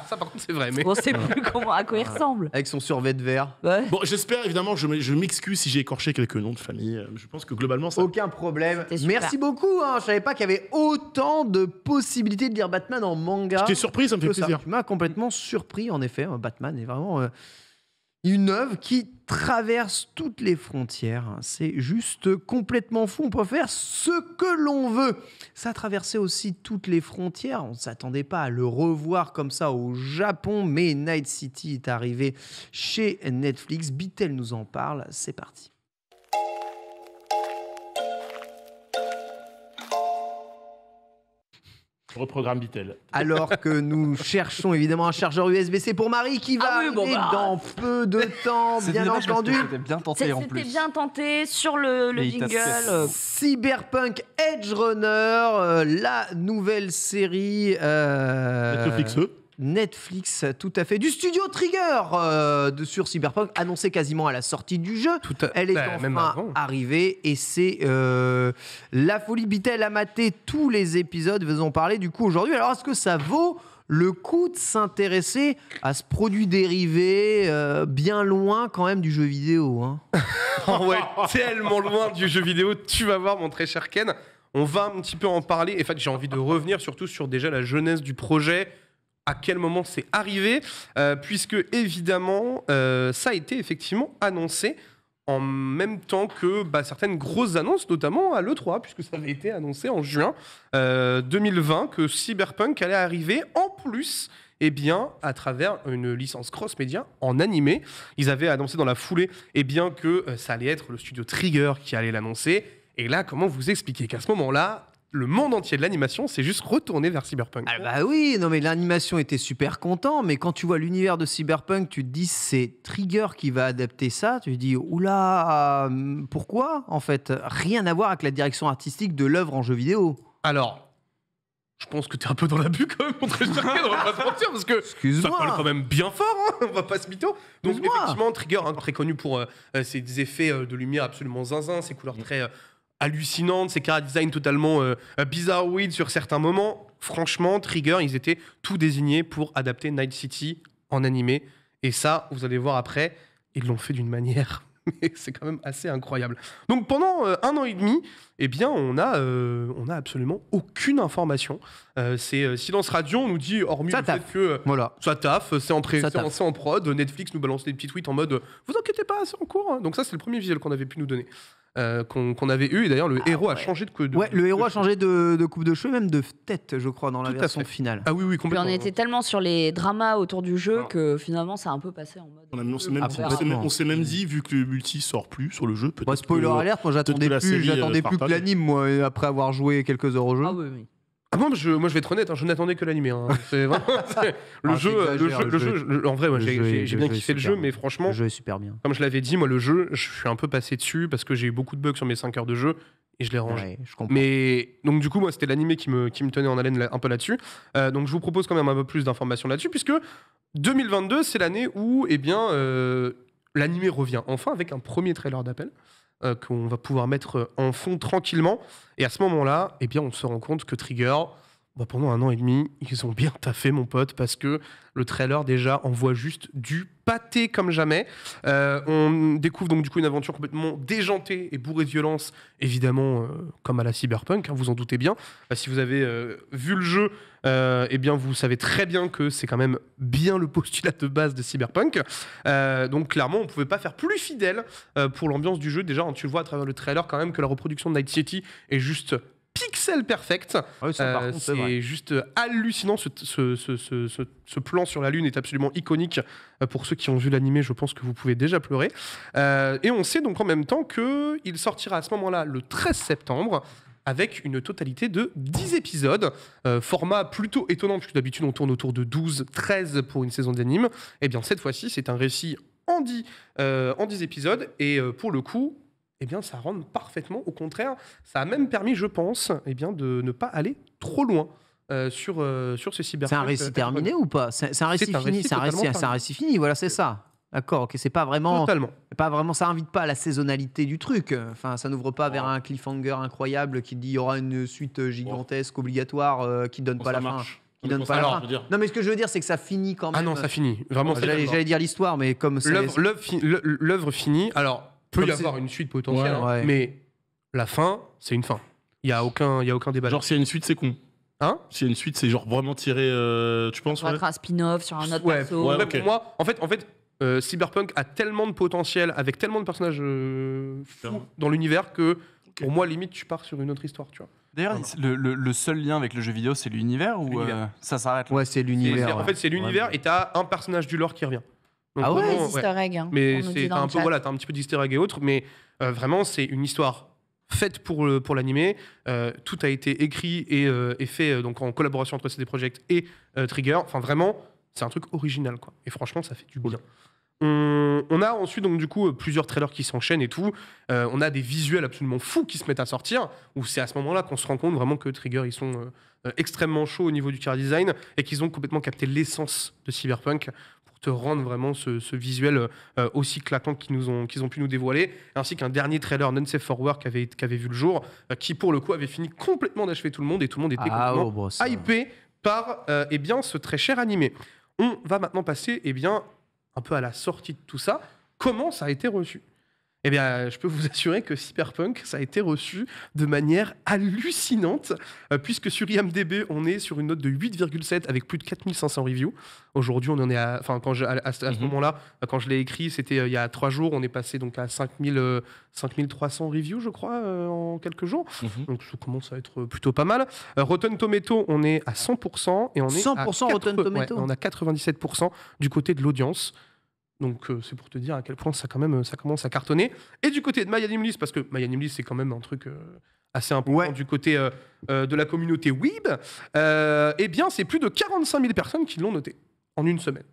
Ça par contre, c'est vrai. Mais On sait plus à quoi il ressemble. Avec son survêt de vert. Ouais. Bon, j'espère évidemment, je m'excuse si j'ai écorché quelques noms de famille. Je pense que globalement, ça. Aucun problème. C'était super. Merci beaucoup. Je savais pas qu'il y avait autant de possibilités de lire Batman en manga. J'étais surpris, ça me fait Que ça. plaisir. Tu m'as complètement surpris, en effet. Batman est vraiment une œuvre qui traverse toutes les frontières. C'est juste complètement fou. On peut faire ce que l'on veut. Ça a traversé aussi toutes les frontières. On ne s'attendait pas à le revoir comme ça au Japon, mais Night City est arrivé chez Netflix. Beatle nous en parle. C'est parti. Reprogramme Beatle. Alors que nous cherchons évidemment un chargeur USB-C pour Marie qui va arriver dans peu de temps, bien entendu. C'était bien tenté en plus. C'était bien tenté sur le jingle. Cyberpunk Edge Runner, la nouvelle série Netflix. Netflix, tout à fait. Du studio Trigger sur Cyberpunk, annoncé quasiment à la sortie du jeu. Elle est enfin arrivée et c'est la folie. Bitel a maté tous les épisodes, vous en parler du coup aujourd'hui. Alors, est-ce que ça vaut le coup de s'intéresser à ce produit dérivé bien loin quand même du jeu vidéo, hein? Ouais, tellement loin du jeu vidéo, tu vas voir mon très cher Ken. On va un petit peu en parler. En fait, j'ai envie de revenir surtout sur déjà la jeunesse du projet, à quel moment c'est arrivé, puisque évidemment, ça a été effectivement annoncé en même temps que certaines grosses annonces, notamment à l'E3, puisque ça avait été annoncé en juin 2020 que Cyberpunk allait arriver en plus, à travers une licence cross-média en animé. Ils avaient annoncé dans la foulée que ça allait être le studio Trigger qui allait l'annoncer. Et là, comment vous expliquer qu'à ce moment-là, le monde entier de l'animation s'est juste retourné vers Cyberpunk? Ah bah oui, non mais l'animation était super content, mais quand tu vois l'univers de Cyberpunk, tu te dis c'est Trigger qui va adapter ça, tu te dis oula, pourquoi en fait? Rien à voir avec la direction artistique de l'œuvre en jeu vidéo. Alors, je pense que t'es un peu dans l'abus quand même, mon très cher Ken, on va pas se mentir, parce que ça parle quand même bien fort, hein, on va pas se mytho. Donc effectivement, Trigger, très connu pour ses effets de lumière absolument zinzin, ses couleurs très hallucinantes, ses chara-design totalement bizarroïdes sur certains moments. Franchement, Trigger, ils étaient tout désignés pour adapter Night City en animé. Et ça, vous allez voir après, ils l'ont fait d'une manière... c'est quand même assez incroyable. Donc pendant 1 an et demi, on a absolument aucune information. C'est silence radio, on nous dit, hormis le fait que ça taffe, c'est en prod, Netflix nous balance des petits tweets en mode « Vous inquiétez pas, c'est en cours ». Donc ça, c'est le premier visuel qu'on avait pu nous donner. Qu'on avait eu, et d'ailleurs le héros a changé de coupe le héros a changé de coupe de cheveux, même de tête, je crois, dans la version finale. Ah oui, complètement. Et on était tellement sur les dramas autour du jeu que finalement ça a un peu passé en mode... On s'est même dit, vu que le multi sort plus sur le jeu, peut-être spoiler alert, moi j'attendais plus que l'anime, moi, après avoir joué quelques heures au jeu. Ah oui. Ah bon, moi je vais être honnête, je n'attendais que l'animé. Hein. C'est vraiment, le jeu, en vrai, moi j'ai bien kiffé le jeu, mais franchement, le jeu est super bien. Comme je l'avais dit, moi le jeu, je suis un peu passé dessus parce que j'ai eu beaucoup de bugs sur mes 5 heures de jeu et je l'ai rangé. Ouais, je comprends. Mais donc du coup, moi c'était l'animé qui me tenait en haleine un peu là-dessus. Donc je vous propose quand même un peu plus d'informations là-dessus, puisque 2022, c'est l'année où l'animé revient enfin avec un premier trailer d'appel. Qu'on va pouvoir mettre en fond tranquillement. Et à ce moment-là, on se rend compte que Trigger, pendant 1 an et demi, ils ont bien taffé, mon pote, parce que le trailer, déjà, envoie juste du pâté comme jamais. On découvre donc du coup une aventure complètement déjantée et bourrée de violence, évidemment, comme à la Cyberpunk, hein, vous en doutez bien. Si vous avez vu le jeu, vous savez très bien que c'est quand même bien le postulat de base de Cyberpunk. Donc clairement, on ne pouvait pas faire plus fidèle pour l'ambiance du jeu. Déjà, tu le vois à travers le trailer quand même que la reproduction de Night City est juste pixel perfect. Ouais, c'est juste hallucinant. Ce plan sur la Lune est absolument iconique. Pour ceux qui ont vu l'animé, je pense que vous pouvez déjà pleurer. Et on sait donc en même temps qu'il sortira à ce moment-là le 13 septembre avec une totalité de 10 épisodes. Format plutôt étonnant, puisque d'habitude on tourne autour de 12-13 pour une saison d'anime. Cette fois-ci, c'est un récit en 10 épisodes. Et pour le coup, ça rentre parfaitement. Au contraire, ça a même permis, je pense, de ne pas aller trop loin sur ce Cyberpunk. C'est un récit terminé ou pas? C'est un récit fini. C'est un récit fini. Voilà, c'est ça. D'accord, ok, c'est pas vraiment. Totalement. Ça invite pas à la saisonnalité du truc. Enfin, ça n'ouvre pas vers un cliffhanger incroyable qui dit il y aura une suite gigantesque obligatoire qui donne pas la fin. Qui donne pas la fin. Non, mais ce que je veux dire, c'est que ça finit quand même. Ah non, ça finit. Vraiment. J'allais dire l'histoire, mais comme l'œuvre finit. Alors, peut y avoir une suite potentielle, mais la fin, c'est une fin. Il y a aucun débat. Genre, s'il y a une suite, c'est con. Hein? S'il y a une suite, c'est genre vraiment tiré. Tu penses? Ça va être un spin-off sur un autre perso. Pour moi, en fait. Cyberpunk a tellement de potentiel, avec tellement de personnages fous dans l'univers que pour moi, limite, tu pars sur une autre histoire, tu vois. D'ailleurs, le seul lien avec le jeu vidéo, c'est l'univers ou ça s'arrête là? Ouais, c'est l'univers. En fait, c'est l'univers et t'as un personnage du lore qui revient. Donc, ah ouais, les easter eggs. Hein, mais t'as un petit peu d'easter egg et autres, mais vraiment, c'est une histoire faite pour l'animé. Tout a été écrit et fait donc en collaboration entre CD Projekt et Trigger. Enfin, vraiment, c'est un truc original, quoi. Et franchement, ça fait du bien. On a ensuite donc du coup plusieurs trailers qui s'enchaînent et tout. On a des visuels absolument fous qui se mettent à sortir, où c'est à ce moment-là qu'on se rend compte vraiment que Trigger ils sont extrêmement chauds au niveau du car design et qu'ils ont complètement capté l'essence de Cyberpunk pour te rendre vraiment ce visuel aussi claquant qu'ils ont pu nous dévoiler, ainsi qu'un dernier trailer Non Safe for Work qui avait vu le jour, qui pour le coup avait fini complètement d'achever tout le monde et tout le monde était complètement hypé par ce très cher animé. On va maintenant passer un peu à la sortie de tout ça. Comment ça a été reçu ? Eh bien, je peux vous assurer que Cyberpunk, ça a été reçu de manière hallucinante, puisque sur IMDb, on est sur une note de 8,7 avec plus de 4500 reviews. Aujourd'hui, on en est à ce moment-là, quand je l'ai écrit, c'était il y a 3 jours, on est passé donc à 5300 reviews, je crois, en quelques jours. Donc ça commence à être plutôt pas mal. Rotten Tomato, on est à 100% et on est 100% Rotten Tomato. On a 97% du côté de l'audience. Donc c'est pour te dire à quel point ça commence à cartonner. Et du côté de My Anime parce que My Anime c'est quand même un truc assez important du côté de la communauté Weeb, c'est plus de 45 000 personnes qui l'ont noté en une semaine.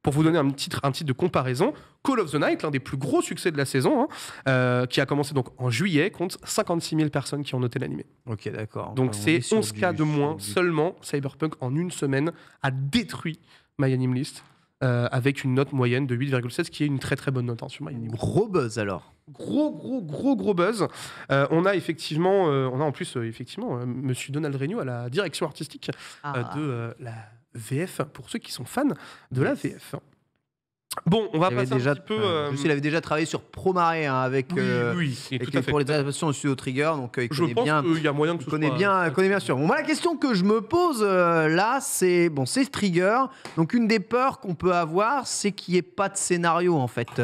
Pour vous donner un titre de comparaison, Call of the Night, l'un des plus gros succès de la saison, qui a commencé donc en juillet, compte 56 000 personnes qui ont noté l'animé. Ok, d'accord. Donc c'est 11K de moins seulement. Cyberpunk en une semaine a détruit My Anime List. Avec une note moyenne de 8,7, ce qui est une très très bonne note sur MyAnimeList. Gros buzz alors. Gros buzz. On a effectivement, Monsieur Donald Regnault à la direction artistique de la VF, pour ceux qui sont fans de la VF. Bon, on va passer un petit peu... Je sais, il avait déjà travaillé sur Promare avec... Oui, tout à fait. Pour les adaptations au studio Trigger, donc il connaît bien... Je pense qu'il y a moyen que ce connaît bien sûr. Bon, moi, la question que je me pose là, c'est Trigger. Donc, une des peurs qu'on peut avoir, c'est qu'il n'y ait pas de scénario, en fait.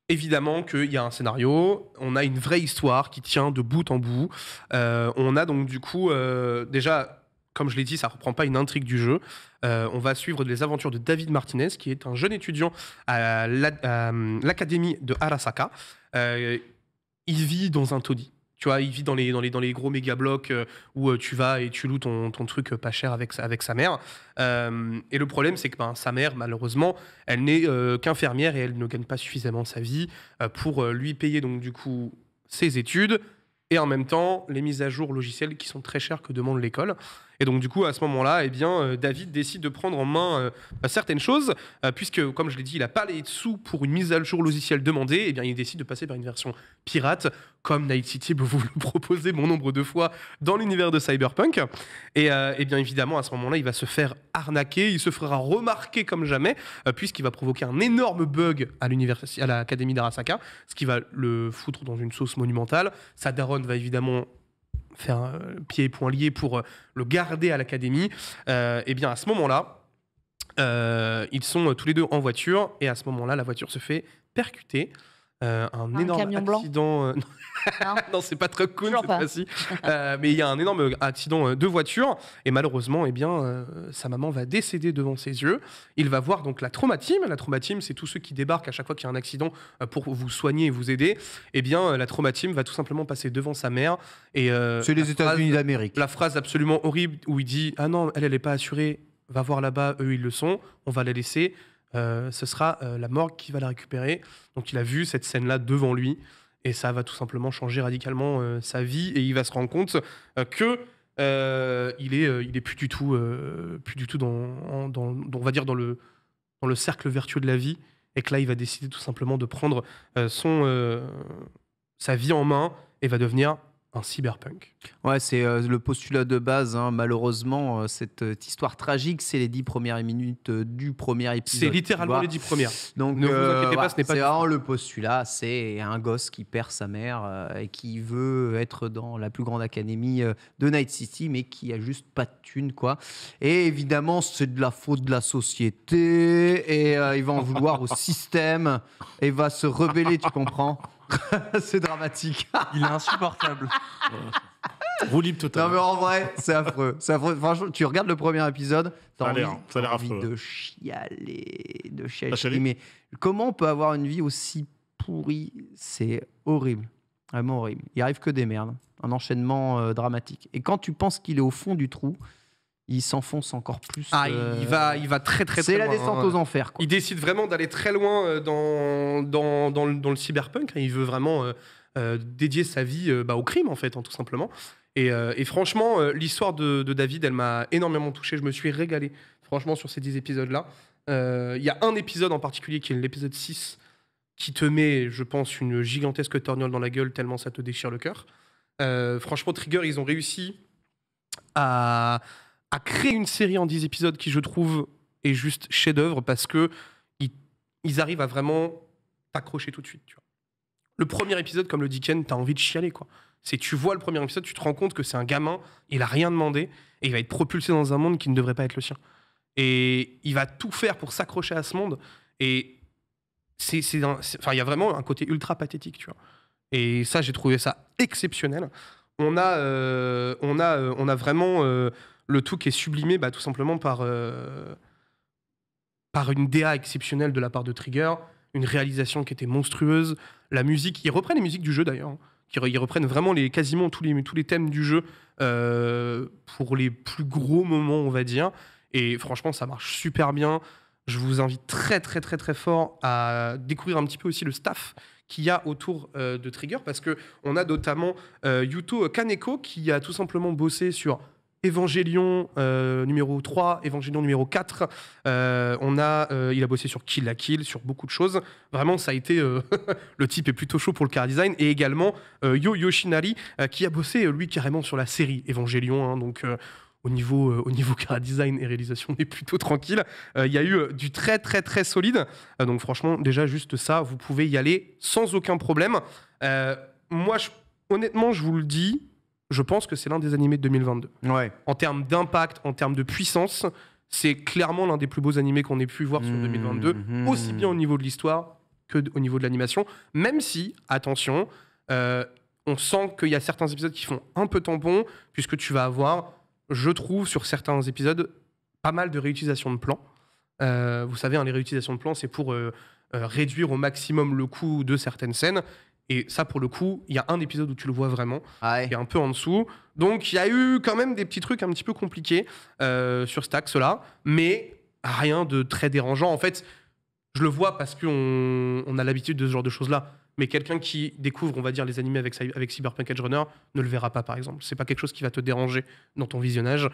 Évidemment qu'il y a un scénario, on a une vraie histoire qui tient de bout en bout. On a donc du coup, déjà... Comme je l'ai dit, ça ne reprend pas une intrigue du jeu. On va suivre les aventures de David Martinez, qui est un jeune étudiant à l'académie de Arasaka. Il vit dans un taudis. Tu vois, il vit dans les gros méga blocs où tu vas et tu loues ton truc pas cher avec sa mère. Et le problème, c'est que sa mère, malheureusement, elle n'est qu'infirmière et elle ne gagne pas suffisamment sa vie pour lui payer donc du coup ses études. Et en même temps, les mises à jour logicielles qui sont très chères que demande l'école. Et donc, du coup, à ce moment-là, David décide de prendre en main certaines choses, puisque, comme je l'ai dit, il n'a pas les sous pour une mise à jour logicielle demandée. Et bien, il décide de passer par une version pirate, comme Night City vous le proposez bon nombre de fois dans l'univers de Cyberpunk. Et bien évidemment, à ce moment-là, il va se faire arnaquer, il se fera remarquer comme jamais, puisqu'il va provoquer un énorme bug à l'académie d'Arasaka, ce qui va le foutre dans une sauce monumentale. Sa daronne va évidemment faire pieds et poings liés pour le garder à l'académie. Et bien à ce moment-là, ils sont tous les deux en voiture, et à ce moment-là, la voiture se fait percuter. Un énorme accident. Non, c'est pas très cool cette fois-ci. Mais il y a un énorme accident de voiture et malheureusement, sa maman va décéder devant ses yeux. Il va voir donc la Trauma Team. La Trauma Team, c'est tous ceux qui débarquent à chaque fois qu'il y a un accident pour vous soigner et vous aider. Et bien, la Trauma Team va tout simplement passer devant sa mère. Et c'est les États-Unis d'Amérique. La phrase absolument horrible où il dit ah non, elle est pas assurée. Va voir là-bas, eux ils le sont. On va la laisser. Ce sera la morgue qui va la récupérer. Donc il a vu cette scène-là devant lui et ça va tout simplement changer radicalement sa vie et il va se rendre compte que il est plus du tout dans on va dire dans le cercle vertueux de la vie et que là il va décider tout simplement de prendre sa vie en main et va devenir un cyberpunk. Ouais, c'est le postulat de base. Hein. Malheureusement, cette histoire tragique, c'est les 10 premières minutes du premier épisode. C'est littéralement les 10 premières. Donc, ne vous inquiétez pas, ce n'est pas. C'est vraiment le postulat. C'est un gosse qui perd sa mère et qui veut être dans la plus grande académie de Night City, mais qui a juste pas de thunes, quoi. Et évidemment, c'est de la faute de la société. Et il va en vouloir au système et va se rebeller, tu comprends? C'est dramatique. Il est insupportable. Roue libre total. Non mais en vrai, c'est affreux. C'est affreux. Franchement, tu regardes le premier épisode, t'as envie affreux. de chialer. Mais comment on peut avoir une vie aussi pourrie? C'est horrible. Vraiment horrible. Il arrive que des merdes. Un enchaînement dramatique. Et quand tu penses qu'il est au fond du trou, il s'enfonce encore plus. Il va très très c'est très la loin. descente aux enfers, quoi. Il décide vraiment d'aller très loin dans le cyberpunk. Il veut vraiment dédier sa vie au crime, en fait, tout simplement. Et franchement, l'histoire de David, elle m'a énormément touché. Je me suis régalé, franchement, sur ces 10 épisodes-là. Il y a un épisode en particulier qui est l'épisode 6 qui te met, je pense, une gigantesque torgnole dans la gueule tellement ça te déchire le cœur. Franchement, Trigger, ils ont réussi à créer une série en 10 épisodes qui, je trouve, est juste chef-d'œuvre parce que ils arrivent à vraiment t'accrocher tout de suite. Tu vois. Le premier épisode, comme le dit Ken, t'as envie de chialer, quoi. Tu vois le premier épisode, tu te rends compte que c'est un gamin, il a rien demandé et il va être propulsé dans un monde qui ne devrait pas être le sien. Et il va tout faire pour s'accrocher à ce monde. Et il y a vraiment un côté ultra pathétique, tu vois. Et ça, j'ai trouvé ça exceptionnel. On a vraiment le tout qui est sublimé, tout simplement par une DA exceptionnelle de la part de Trigger, une réalisation qui était monstrueuse, la musique. Ils reprennent les musiques du jeu d'ailleurs. Ils reprennent vraiment quasiment tous les thèmes du jeu pour les plus gros moments, on va dire. Et franchement, ça marche super bien. Je vous invite très, très, très, très fort à découvrir un petit peu aussi le staff qu'il y a autour de Trigger, parce qu'on a notamment Yuto Kaneko qui a tout simplement bossé sur Evangelion numéro 3, Evangelion numéro 4. Il a bossé sur Kill la Kill, sur beaucoup de choses. Vraiment, ça a été... le type est plutôt chaud pour le chara design. Et également Yo Yoshinari qui a bossé, lui, carrément sur la série Evangelion. Donc... Au niveau chara design et réalisation, on est plutôt tranquille. Il y a eu du très très très solide. Donc franchement, déjà juste ça, vous pouvez y aller sans aucun problème. Moi, honnêtement, je vous le dis, je pense que c'est l'un des animés de 2022. Ouais. En termes d'impact, en termes de puissance, c'est clairement l'un des plus beaux animés qu'on ait pu voir sur 2022, aussi bien au niveau de l'histoire que au niveau de l'animation. Même si, attention, on sent qu'il y a certains épisodes qui font un peu tampon, puisque tu vas avoir... Je trouve sur certains épisodes pas mal de réutilisation de plans. Vous savez, les réutilisations de plans, c'est pour réduire au maximum le coût de certaines scènes. Et ça, pour le coup, il y a un épisode où tu le vois vraiment, qui est un peu en dessous. Donc, il y a eu quand même des petits trucs un petit peu compliqués sur cet axe-là, mais rien de très dérangeant. En fait, je le vois parce qu'on a l'habitude de ce genre de choses-là. Mais quelqu'un qui découvre, on va dire, les animés avec Cyberpunk Edge Runner ne le verra pas, par exemple. C'est pas quelque chose qui va te déranger dans ton visionnage.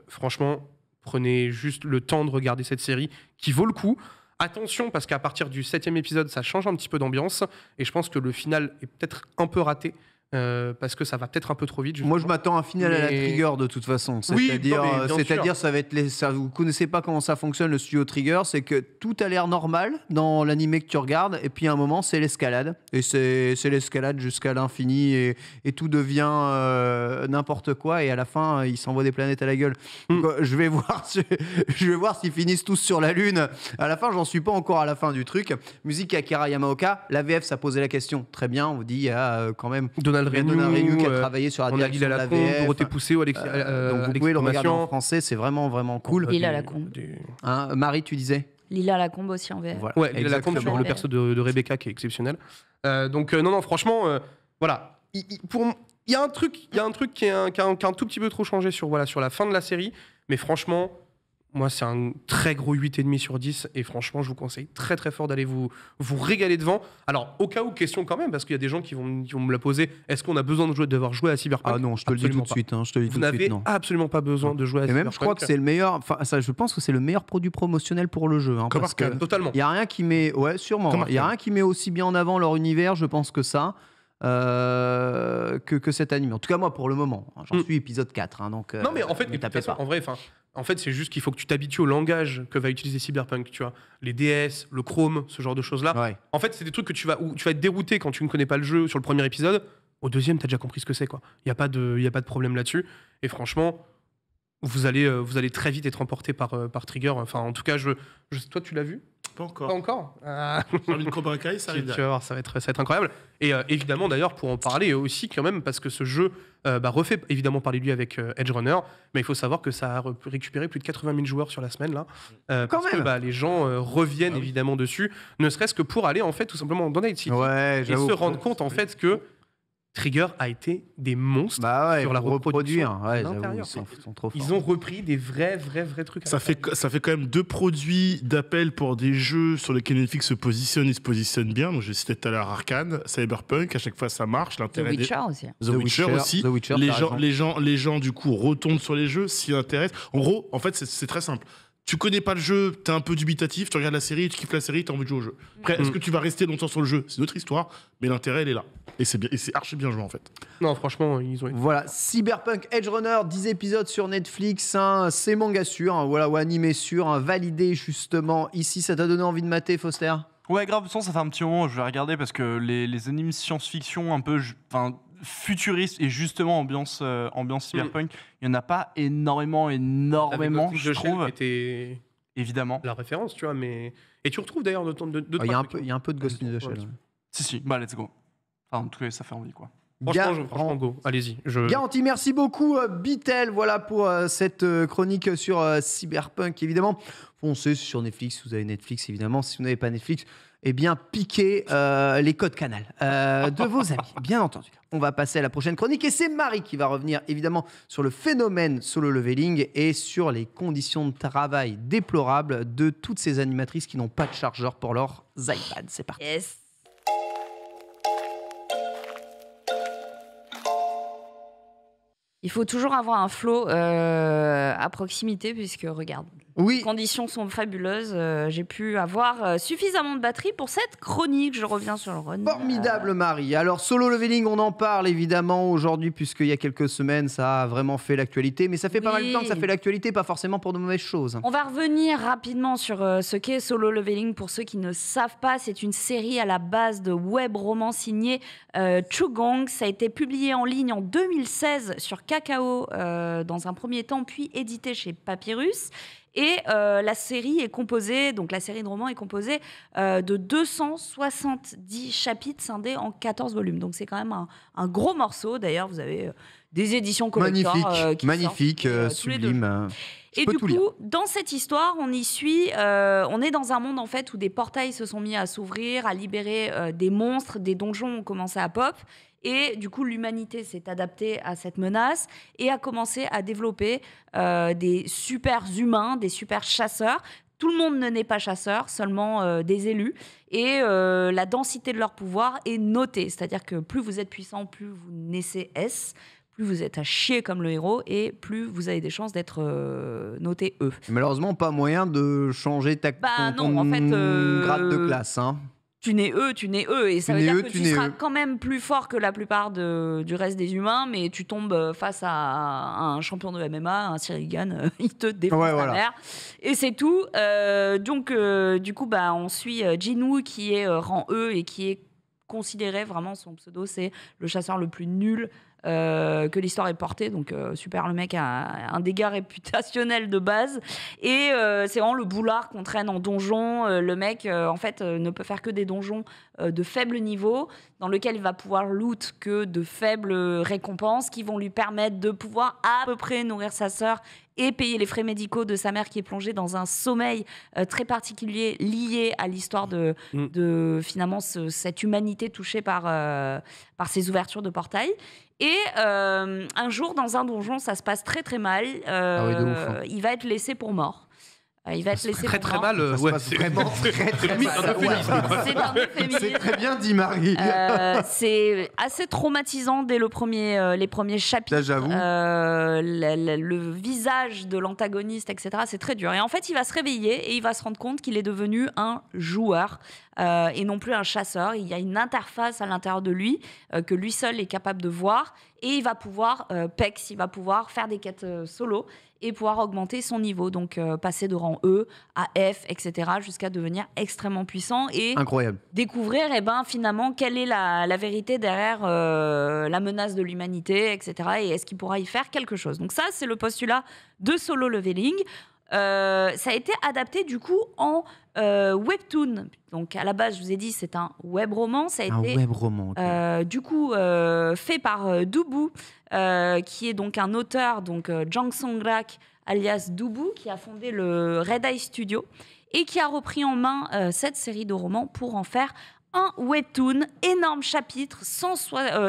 Franchement, prenez juste le temps de regarder cette série qui vaut le coup. Attention, parce qu'à partir du 7e épisode, ça change un petit peu d'ambiance. Et je pense que le final est peut-être un peu raté. Parce que ça va peut-être un peu trop vite. Justement. Moi, je m'attends à un final à la Trigger de toute façon. C'est-à-dire, ça va être vous connaissez pas comment ça fonctionne le studio Trigger, c'est que tout a l'air normal dans l'animé que tu regardes, et puis à un moment, c'est l'escalade, et c'est l'escalade jusqu'à l'infini, et tout devient n'importe quoi, et à la fin, ils s'envoient des planètes à la gueule. Donc, je vais voir s'ils finissent tous sur la Lune. À la fin, j'en suis pas encore à la fin du truc. Musique Akira Yamaoka. La VF, ça posait la question. Très bien, on vous dit, il y a quand même Donald Renew qui a travaillé sur la direction de la VF. Dorothée Poussé ou Alexis. Donc vous pouvez le regarder en français, c'est vraiment vraiment cool. Lila Lacombe. Marie, tu disais Lila Lacombe aussi en VF. Voilà. Ouais, Lila Lacombe sur le perso de Rebecca qui est exceptionnel. Donc non, franchement, voilà. Il y a un truc qui a un tout petit peu trop changé sur la fin de la série, mais franchement. Moi, c'est un très gros 8,5 sur 10. Et franchement, je vous conseille très très fort d'aller vous régaler devant. Alors, au cas où, question quand même, parce qu'il y a des gens qui vont me la poser. Est-ce qu'on a besoin d'avoir joué à Cyberpunk ? Ah non, je te le dis tout de suite. Vous n'avez absolument pas besoin de jouer à Cyberpunk. Et même, je crois que c'est le meilleur. Enfin, je pense que c'est le meilleur produit promotionnel pour le jeu. Parce que totalement. Il y a rien qui met. Ouais, sûrement. Il y a rien qui met aussi bien en avant leur univers, je pense, que ça. Que cet anime. En tout cas, moi, pour le moment. J'en suis épisode 4. Donc, non, mais en fait, en fait, c'est juste qu'il faut que tu t'habitues au langage que va utiliser Cyberpunk, tu vois. Les DS, le Chrome, ce genre de choses-là. Ouais. En fait, c'est des trucs que tu vas être dérouté quand tu ne connais pas le jeu sur le premier épisode. Au deuxième, tu as déjà compris ce que c'est, quoi. Il n'y a pas de problème là-dessus. Et franchement, vous allez très vite être emporté par Trigger. Enfin, en tout cas, toi, tu l'as vu ? Pas encore. Pas encore. J'ai envie de Cobra Kai, ça arrive. Tu vas voir, ça va être incroyable. Et évidemment, d'ailleurs, pour en parler aussi, quand même, parce que ce jeu refait évidemment parler de lui avec Edge Runner, mais il faut savoir que ça a récupéré plus de 80 000 joueurs sur la semaine, là. Parce que les gens reviennent évidemment dessus, ne serait-ce que pour aller, en fait, tout simplement dans Night City. Ouais, et se rendre compte, en fait, que Trigger a été des monstres sur la reproduction. Ouais, ils sont trop forts. Ils ont repris des vrais trucs. Ça fait quand même 2 produits d'appel pour des jeux sur lesquels Netflix se positionne. Ils se positionnent bien. Donc, j'ai cité tout à l'heure Arcane, Cyberpunk. À chaque fois, ça marche. The Witcher aussi. The Witcher aussi. Les gens, du coup, retournent sur les jeux, s'y intéressent. En gros, en fait, c'est très simple. Tu connais pas le jeu, t'es un peu dubitatif, tu regardes la série, tu kiffes la série, t'as envie de jouer au jeu. Après, est-ce que tu vas rester longtemps sur le jeu? C'est une autre histoire, mais l'intérêt, il est là. Et c'est archi bien joué, en fait. Non, franchement, ils ont... Voilà, Cyberpunk Edge Runner, 10 épisodes sur Netflix, c'est manga sûr, ou animé sûr, validé justement. Ici, ça t'a donné envie de mater, Foster? Ouais, grave, ça fait un petit moment, je vais regarder parce que les animes science-fiction un peu... futuriste et justement ambiance cyberpunk, il n'y en a pas énormément, je trouve. Était évidemment la référence, tu vois, mais... Et tu retrouves d'ailleurs il y a un peu de Ghost in the Shell. Si, bah let's go. Enfin, en tout cas, ça fait envie, quoi. Franchement, go, allez-y. Garanti, merci beaucoup, Bitel, voilà pour cette chronique sur Cyberpunk. Évidemment, foncez sur Netflix, si vous avez Netflix, évidemment. Si vous n'avez pas Netflix, eh bien, piquez les codes canal de vos amis, bien entendu. On va passer à la prochaine chronique et c'est Marie qui va revenir, évidemment, sur le phénomène solo leveling et sur les conditions de travail déplorables de toutes ces animatrices qui n'ont pas de chargeur pour leurs iPads. C'est parti. Yes. Il faut toujours avoir un flow à proximité puisque, regarde, les conditions sont fabuleuses. J'ai pu avoir suffisamment de batterie pour cette chronique. Je reviens sur le run. Formidable, Marie. Alors, solo leveling, on en parle évidemment aujourd'hui puisqu'il y a quelques semaines, ça a vraiment fait l'actualité. Mais ça fait pas mal de temps que ça fait l'actualité, pas forcément pour de mauvaises choses. On va revenir rapidement sur ce qu'est solo leveling. Pour ceux qui ne savent pas, c'est une série à la base de web roman signé Chugong. Ça a été publié en ligne en 2016 sur Kakao dans un premier temps, puis édité chez Papyrus. Et la série est composée, donc la série de romans est composée de 270 chapitres scindés en 14 volumes. Donc c'est quand même un gros morceau. D'ailleurs, vous avez des éditions collector magnifique, sublime. Et du coup, dans cette histoire, on y suit. On est dans un monde en fait où des portails se sont mis à s'ouvrir, à libérer des monstres, des donjons ont commencé à pop. Et du coup, l'humanité s'est adaptée à cette menace et a commencé à développer des super humains, des super chasseurs. Tout le monde ne n'est pas chasseur, seulement des élus. Et la densité de leur pouvoir est notée. C'est-à-dire que plus vous êtes puissant, plus vous naissez S, plus vous êtes à chier comme le héros et plus vous avez des chances d'être noté E. Malheureusement, pas moyen de changer ton grade de classe. Hein. Tu nais E, et ça veut dire que tu seras quand même plus fort que la plupart du reste des humains, mais tu tombes face à un champion de MMA, un Cyril Gann, il te défonce ta mère, et c'est tout. Donc, du coup, on suit Jinwoo qui est rang E et qui est considéré vraiment, son pseudo, c'est le chasseur le plus nul que l'histoire ait porté, donc super, le mec a un dégât réputationnel de base et c'est vraiment le boulard qu'on traîne en donjon. Le mec en fait ne peut faire que des donjons de faible niveau dans lequel il va pouvoir loot que de faibles récompenses qui vont lui permettre de pouvoir à peu près nourrir sa sœur et payer les frais médicaux de sa mère qui est plongée dans un sommeil très particulier lié à l'histoire de finalement cette humanité touchée par ces ouvertures de portail. Et un jour, dans un donjon, ça se passe très très mal. Il va être laissé pour mort. Il va être laissé très pour très mort. mal. C'est vraiment très mal. C'est un euphémisme. C'est très bien dit, Marie. C'est assez traumatisant dès les premiers chapitres. Là, j'avoue. Le visage de l'antagoniste, etc. C'est très dur. Et en fait, il va se réveiller et il va se rendre compte qu'il est devenu un joueur et non plus un chasseur. Il y a une interface à l'intérieur de lui que lui seul est capable de voir. Et il va pouvoir PEX, il va pouvoir faire des quêtes solo et pouvoir augmenter son niveau. Donc passer de rang E à F, etc. jusqu'à devenir extrêmement puissant et incroyable. Découvrir finalement quelle est la vérité derrière la menace de l'humanité, etc. Et est-ce qu'il pourra y faire quelque chose. Donc ça, c'est le postulat de solo leveling. Ça a été adapté du coup en webtoon. Donc à la base, je vous ai dit, c'est un web roman. Ça a été web roman. Okay. Du coup fait par Dubu, qui est donc un auteur, donc Jang Song-rak alias Dubu, qui a fondé le Red Eye Studio et qui a repris en main cette série de romans pour en faire un webtoon, énorme chapitre,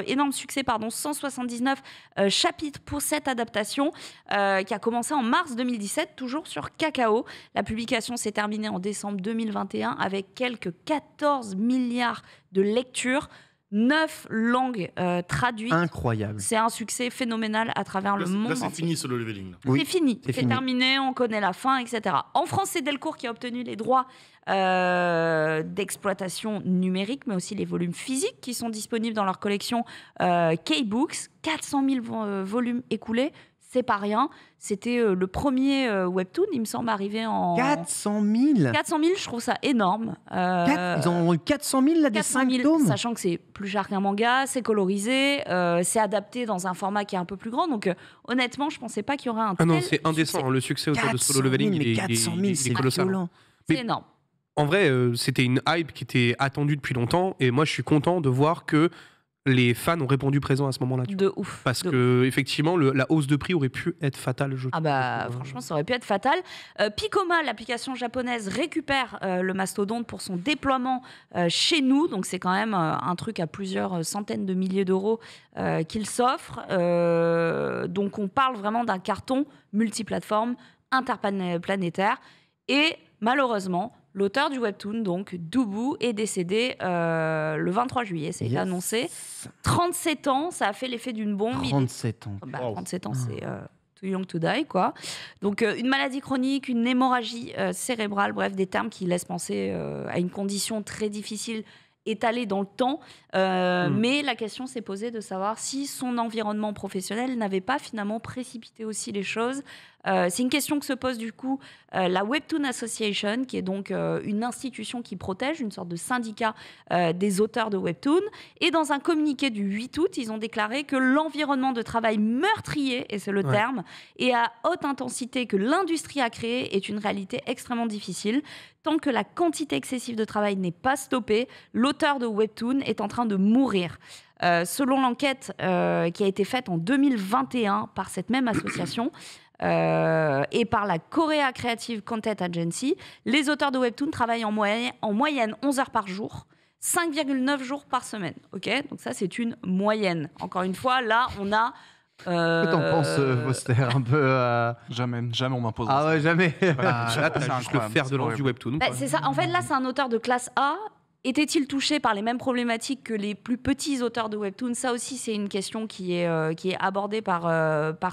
énorme succès, 179 chapitres pour cette adaptation qui a commencé en mars 2017, toujours sur Kakao. La publication s'est terminée en décembre 2021 avec quelques 14 milliards de lectures. 9 langues traduites. Incroyable. C'est un succès phénoménal à travers le monde. Là, c'est entier. fini Solo Leveling. Oui, C'est fini, c'est c'est fini. terminé, on connaît la fin, etc. En France, c'est Delcourt qui a obtenu les droits d'exploitation numérique, mais aussi les volumes physiques qui sont disponibles dans leur collection K-Books. 400 000 volumes écoulés, c'est pas rien. C'était le premier webtoon, il me semble, arrivé en... 400 000 400 000, je trouve ça énorme. Ils ont 400 000 là, des 400 5 000, tomes. sachant que c'est plus cher qu'un manga, c'est colorisé, c'est adapté dans un format qui est un peu plus grand. Donc honnêtement, je pensais pas qu'il y aurait un tel non, c'est indécent. succès. Le succès autour de 400 Solo 000, Leveling, mais il est 400 000, il est c'est colossal. violent. C'est Mais- énorme. En vrai, c'était une hype qui était attendue depuis longtemps. Et moi, je suis content de voir que les fans ont répondu présent à ce moment-là. De ouf. Parce de que, effectivement, la hausse de prix aurait pu être fatale, je Ah bah franchement ça aurait pu être fatal. Picoma, l'application japonaise, récupère le mastodonte pour son déploiement chez nous. Donc c'est quand même un truc à plusieurs centaines de milliers d'euros qu'il s'offre. Donc on parle vraiment d'un carton multiplateforme, interplanétaire. Et malheureusement, l'auteur du webtoon, donc Dubu, est décédé le 23 juillet. Ça a été Yes. annoncé. 37 ans, ça a fait l'effet d'une bombe. Il est 37 ans. Bah, Wow. 37 ans, c'est too young to die, quoi. Donc, une maladie chronique, une hémorragie cérébrale, bref, des termes qui laissent penser à une condition très difficile étalée dans le temps. Mais la question s'est posée de savoir si son environnement professionnel n'avait pas finalement précipité aussi les choses. C'est une question que se pose du coup la Webtoon Association, qui est donc une institution qui protège, une sorte de syndicat des auteurs de Webtoon. Et dans un communiqué du 8 août, ils ont déclaré que l'environnement de travail meurtrier, et c'est le terme, et à haute intensité que l'industrie a créé est une réalité extrêmement difficile. Tant que la quantité excessive de travail n'est pas stoppée, l'auteur de Webtoon est en train de mourir. Selon l'enquête qui a été faite en 2021 par cette même association, et par la Korea Creative Content Agency, les auteurs de Webtoon travaillent en moyenne 11 heures par jour, 5,9 jours par semaine. Okay, donc ça, c'est une moyenne. Encore une fois, là, on a... Qu'est-ce que t'en penses, Foster, un peu Jamais on m'impose. Ah ouais, jamais. Là, c'est t'as juste le incroyable, fer de c'est lance du horrible. webtoon. Bah, quoi. c'est ça. En fait, là, c'est un auteur de classe A. Était-il touché par les mêmes problématiques que les plus petits auteurs de Webtoon? Ça aussi, c'est une question qui est abordée par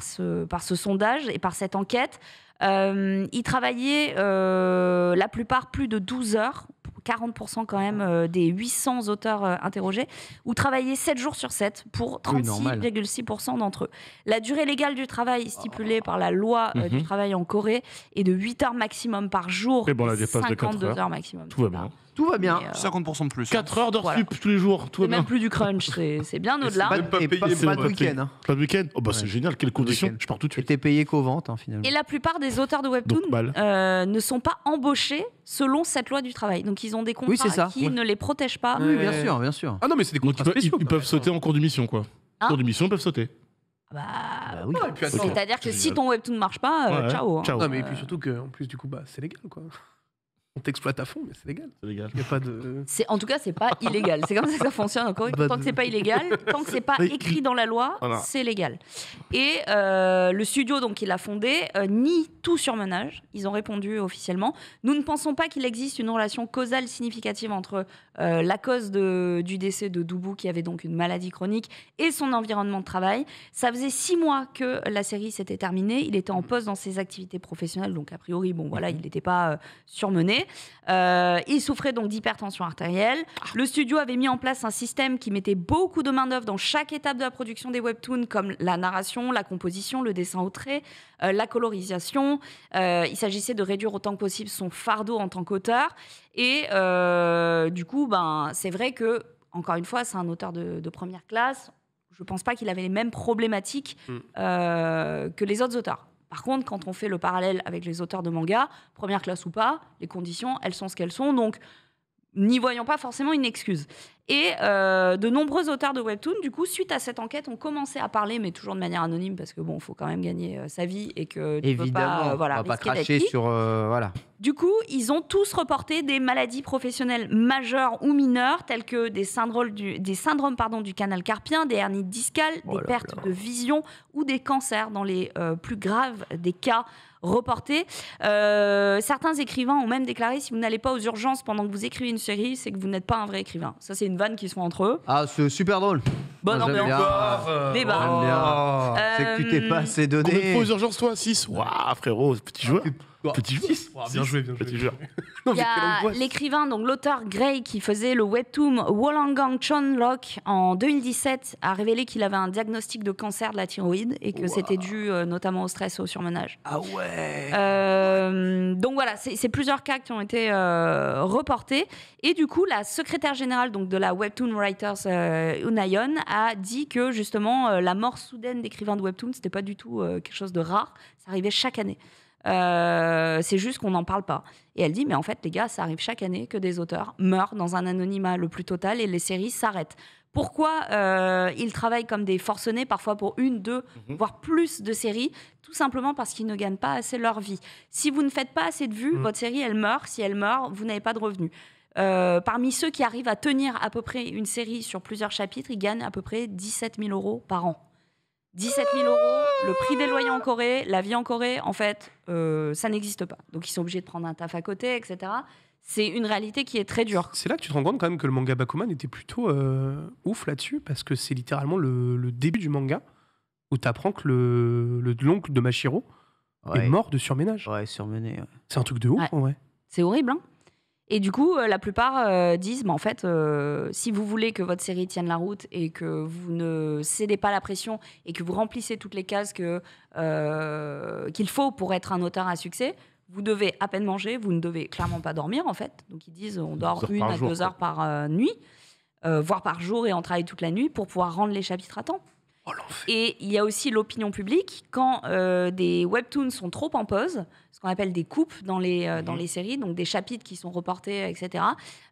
ce sondage et par cette enquête. Ils travaillaient la plupart plus de 12 heures, 40% quand même des 800 auteurs interrogés, ou travaillaient 7 jours sur 7 pour Oui, normal. 36,6% d'entre eux. La durée légale du travail stipulée par la loi du travail en Corée est de 8 heures maximum par jour, Et bon, la dépasse de 4 52 heures. heures maximum. Tout va bien. Tout va bien. Mais, 50% de plus. 4 heures d'heures Voilà. sup tous les jours, tout va C'est même bien. plus du crunch, c'est bien au-delà. Pas, même pas et payé, pas, c'est pas pas de payé. week-end. Hein. Pas de week-end. Oh bah c'est Ouais. génial, quelles conditions. week-end. Je pars tout de Et suite. t'es payé qu'aux ventes, hein, finalement. Et la plupart des auteurs de Webtoon Donc, balle. ne sont pas embauchés selon cette loi du travail. Donc ils ont des contrats Oui, c'est ça. qui Ouais. ne les protègent pas. Oui, bien sûr, bien sûr. Ah non, mais c'est des Donc contrats spéciaux. ils peuvent sauter en cours de mission, quoi. Hein En cours de mission, ils peuvent sauter. Bah, Bah oui. Et puis, attends. c'est-à-dire que c'est si génial. ton Webtoon ne marche pas, Ouais, ciao. hein. ciao. Non, mais et puis surtout qu'en plus, du coup, bah, c'est légal, quoi. On t'exploite à fond, mais c'est légal. C'est légal. Il n'y a pas de. En tout cas, c'est pas illégal. C'est comme ça que ça fonctionne. Encore une fois, tant que c'est pas illégal, tant que c'est pas Oui. écrit dans la loi, Voilà. c'est légal. Et le studio donc qu'il a fondé nie tout surmenage. Ils ont répondu officiellement. Nous ne pensons pas qu'il existe une relation causale significative entre la cause du décès de Dubu, qui avait donc une maladie chronique, et son environnement de travail. Ça faisait 6 mois que la série s'était terminée. Il était en poste dans ses activités professionnelles, donc a priori, bon voilà, il n'était pas surmené. Il souffrait donc d'hypertension artérielle. Le studio avait mis en place un système qui mettait beaucoup de main-d'œuvre dans chaque étape de la production des webtoons, comme la narration, la composition, le dessin au trait, la colorisation. Il s'agissait de réduire autant que possible son fardeau en tant qu'auteur. Et du coup, c'est vrai que, encore une fois, c'est un auteur de première classe. Je ne pense pas qu'il avait les mêmes problématiques que les autres auteurs. Par contre, quand on fait le parallèle avec les auteurs de manga, première classe ou pas, les conditions, elles sont ce qu'elles sont. Donc, n'y voyant pas forcément une excuse. Et de nombreux auteurs de webtoon, du coup, suite à cette enquête, ont commencé à parler, mais toujours de manière anonyme, parce que bon, faut quand même gagner sa vie et que tu peux pas, on va pas risquer d'être cracher pris. sur voilà. Du coup, ils ont tous reporté des maladies professionnelles majeures ou mineures, telles que des syndromes du canal carpien, des hernies discales, des pertes de vision ou des cancers dans les plus graves des cas reportés. Certains écrivains ont même déclaré: si vous n'allez pas aux urgences pendant que vous écrivez une série, c'est que vous n'êtes pas un vrai écrivain. Ça, c'est une vanne qu'ils se font entre eux. Ah, c'est super drôle. Bonne Moi, j'aime ambiance. bien. Débat. J'aime bien. C'est que tu t'es pas assez Combien de donné. fois aux urgences, toi 6. Waouh, frérot, petit joueur. Petit joueur. Bien joué, Petit joueur. Il y a l'écrivain, donc l'auteur Gray, qui faisait le webtoon Wollongong Chonlock en 2017, a révélé qu'il avait un diagnostic de cancer de la thyroïde et que c'était dû notamment au stress et au surmenage. Ah ouais. Donc voilà, c'est plusieurs cas qui ont été reportés. Et du coup, la secrétaire générale donc, de la Webtoon Writers Union a dit que justement la mort soudaine d'écrivains de webtoon, c'était pas du tout quelque chose de rare. Ça arrivait chaque année. C'est juste qu'on n'en parle pas. Et elle dit, mais en fait, les gars, ça arrive chaque année que des auteurs meurent dans un anonymat le plus total et les séries s'arrêtent. Pourquoi ils travaillent comme des forcenés, parfois pour 1, 2, voire plus de séries? Tout simplement parce qu'ils ne gagnent pas assez leur vie. Si vous ne faites pas assez de vues, votre série, elle meurt. Si elle meurt, vous n'avez pas de revenus. Parmi ceux qui arrivent à tenir à peu près une série sur plusieurs chapitres, ils gagnent à peu près 17 000 € par an. 17 000 €, le prix des loyers en Corée, la vie en Corée, en fait, ça n'existe pas. Donc, ils sont obligés de prendre un taf à côté, etc. C'est une réalité qui est très dure. C'est là que tu te rends compte quand même que le manga Bakuman était plutôt ouf là-dessus, parce que c'est littéralement le début du manga où tu apprends que l'oncle de Mashiro est mort de surménage. Ouais, surmené. Ouais. C'est un truc de ouf, en vrai. C'est horrible, hein. Et du coup, la plupart disent, en fait, si vous voulez que votre série tienne la route et que vous ne cédez pas la pression et que vous remplissez toutes les cases qu'il faut pour être un auteur à succès, vous devez à peine manger, vous ne devez clairement pas dormir, en fait. Donc, ils disent, on dort 1 à 2 heures par nuit, voire par jour, et on travaille toute la nuit pour pouvoir rendre les chapitres à temps. Oh, l'enfer. Et il y a aussi l'opinion publique. Quand des webtoons sont trop en pause, ce qu'on appelle des coupes dans les séries, donc des chapitres qui sont reportés, etc.,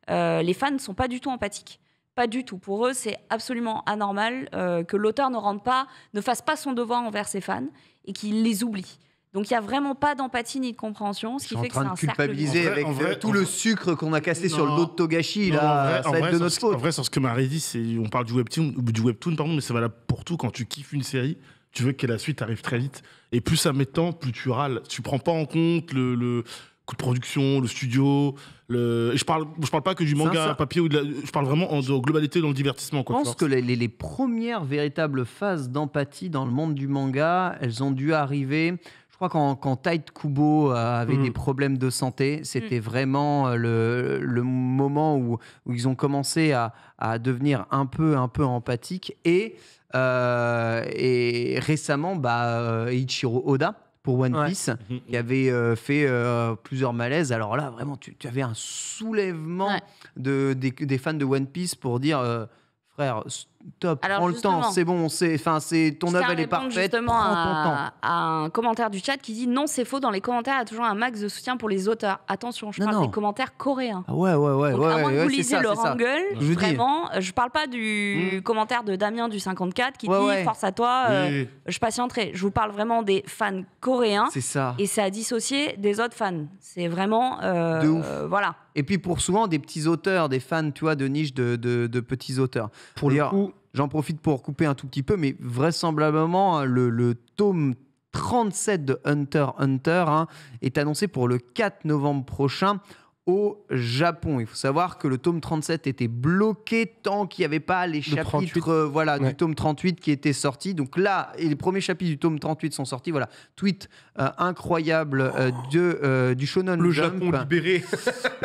les fans ne sont pas du tout empathiques. Pas du tout. Pour eux, c'est absolument anormal que l'auteur ne fasse pas son devoir envers ses fans et qu'il les oublie. Donc, il n'y a vraiment pas d'empathie ni de compréhension, ce qui fait que c'est un cercle culpabiliser avec tout le sucre qu'on a cassé sur le dos de Togashi, là, ça va être de notre faute. En vrai, sur ce que Marie dit, on parle du webtoon, mais c'est valable pour tout. Quand tu kiffes une série, tu veux que la suite arrive très vite. Et plus ça met de temps, plus tu râles. Tu prends pas en compte le coût de production, le studio. Et je parle pas que du manga papier, je parle vraiment en globalité dans le divertissement. Je pense que les premières véritables phases d'empathie dans le monde du manga, elles ont dû arriver... Je crois quand Tite Kubo avait des problèmes de santé, c'était vraiment le moment où ils ont commencé à devenir un peu empathiques. Et récemment, Eiichiro Oda pour One Piece, qui avait fait plusieurs malaises. Alors là, vraiment, tu avais un soulèvement des fans de One Piece pour dire... frère, stop, prends le temps, c'est bon, ton œuvre elle est parfaite, prends ton temps. À un commentaire du chat qui dit non, c'est faux, dans les commentaires, il y a toujours un max de soutien pour les auteurs. Attention, je parle des commentaires coréens. Ah ouais. Donc, à moins que vous lisez le Hangul, vraiment, je parle pas du commentaire de Damien du 54 qui dit force à toi, je patienterai. Je vous parle vraiment des fans coréens. C'est ça. Et c'est à dissocier des autres fans. C'est vraiment. De ouf. Voilà. Et puis pour souvent des petits auteurs, des fans, tu vois, de niche de petits auteurs. Pour le coup, j'en profite pour couper un tout petit peu, mais vraisemblablement, le tome 37 de Hunter x Hunter est annoncé pour le 4 novembre prochain au Japon. Il faut savoir que le tome 37 était bloqué tant qu'il n'y avait pas les chapitres du tome 38 qui étaient sortis. Donc là, les premiers chapitres du tome 38 sont sortis. Voilà, tweet incroyable du Shonen le Jump. Japon libéré.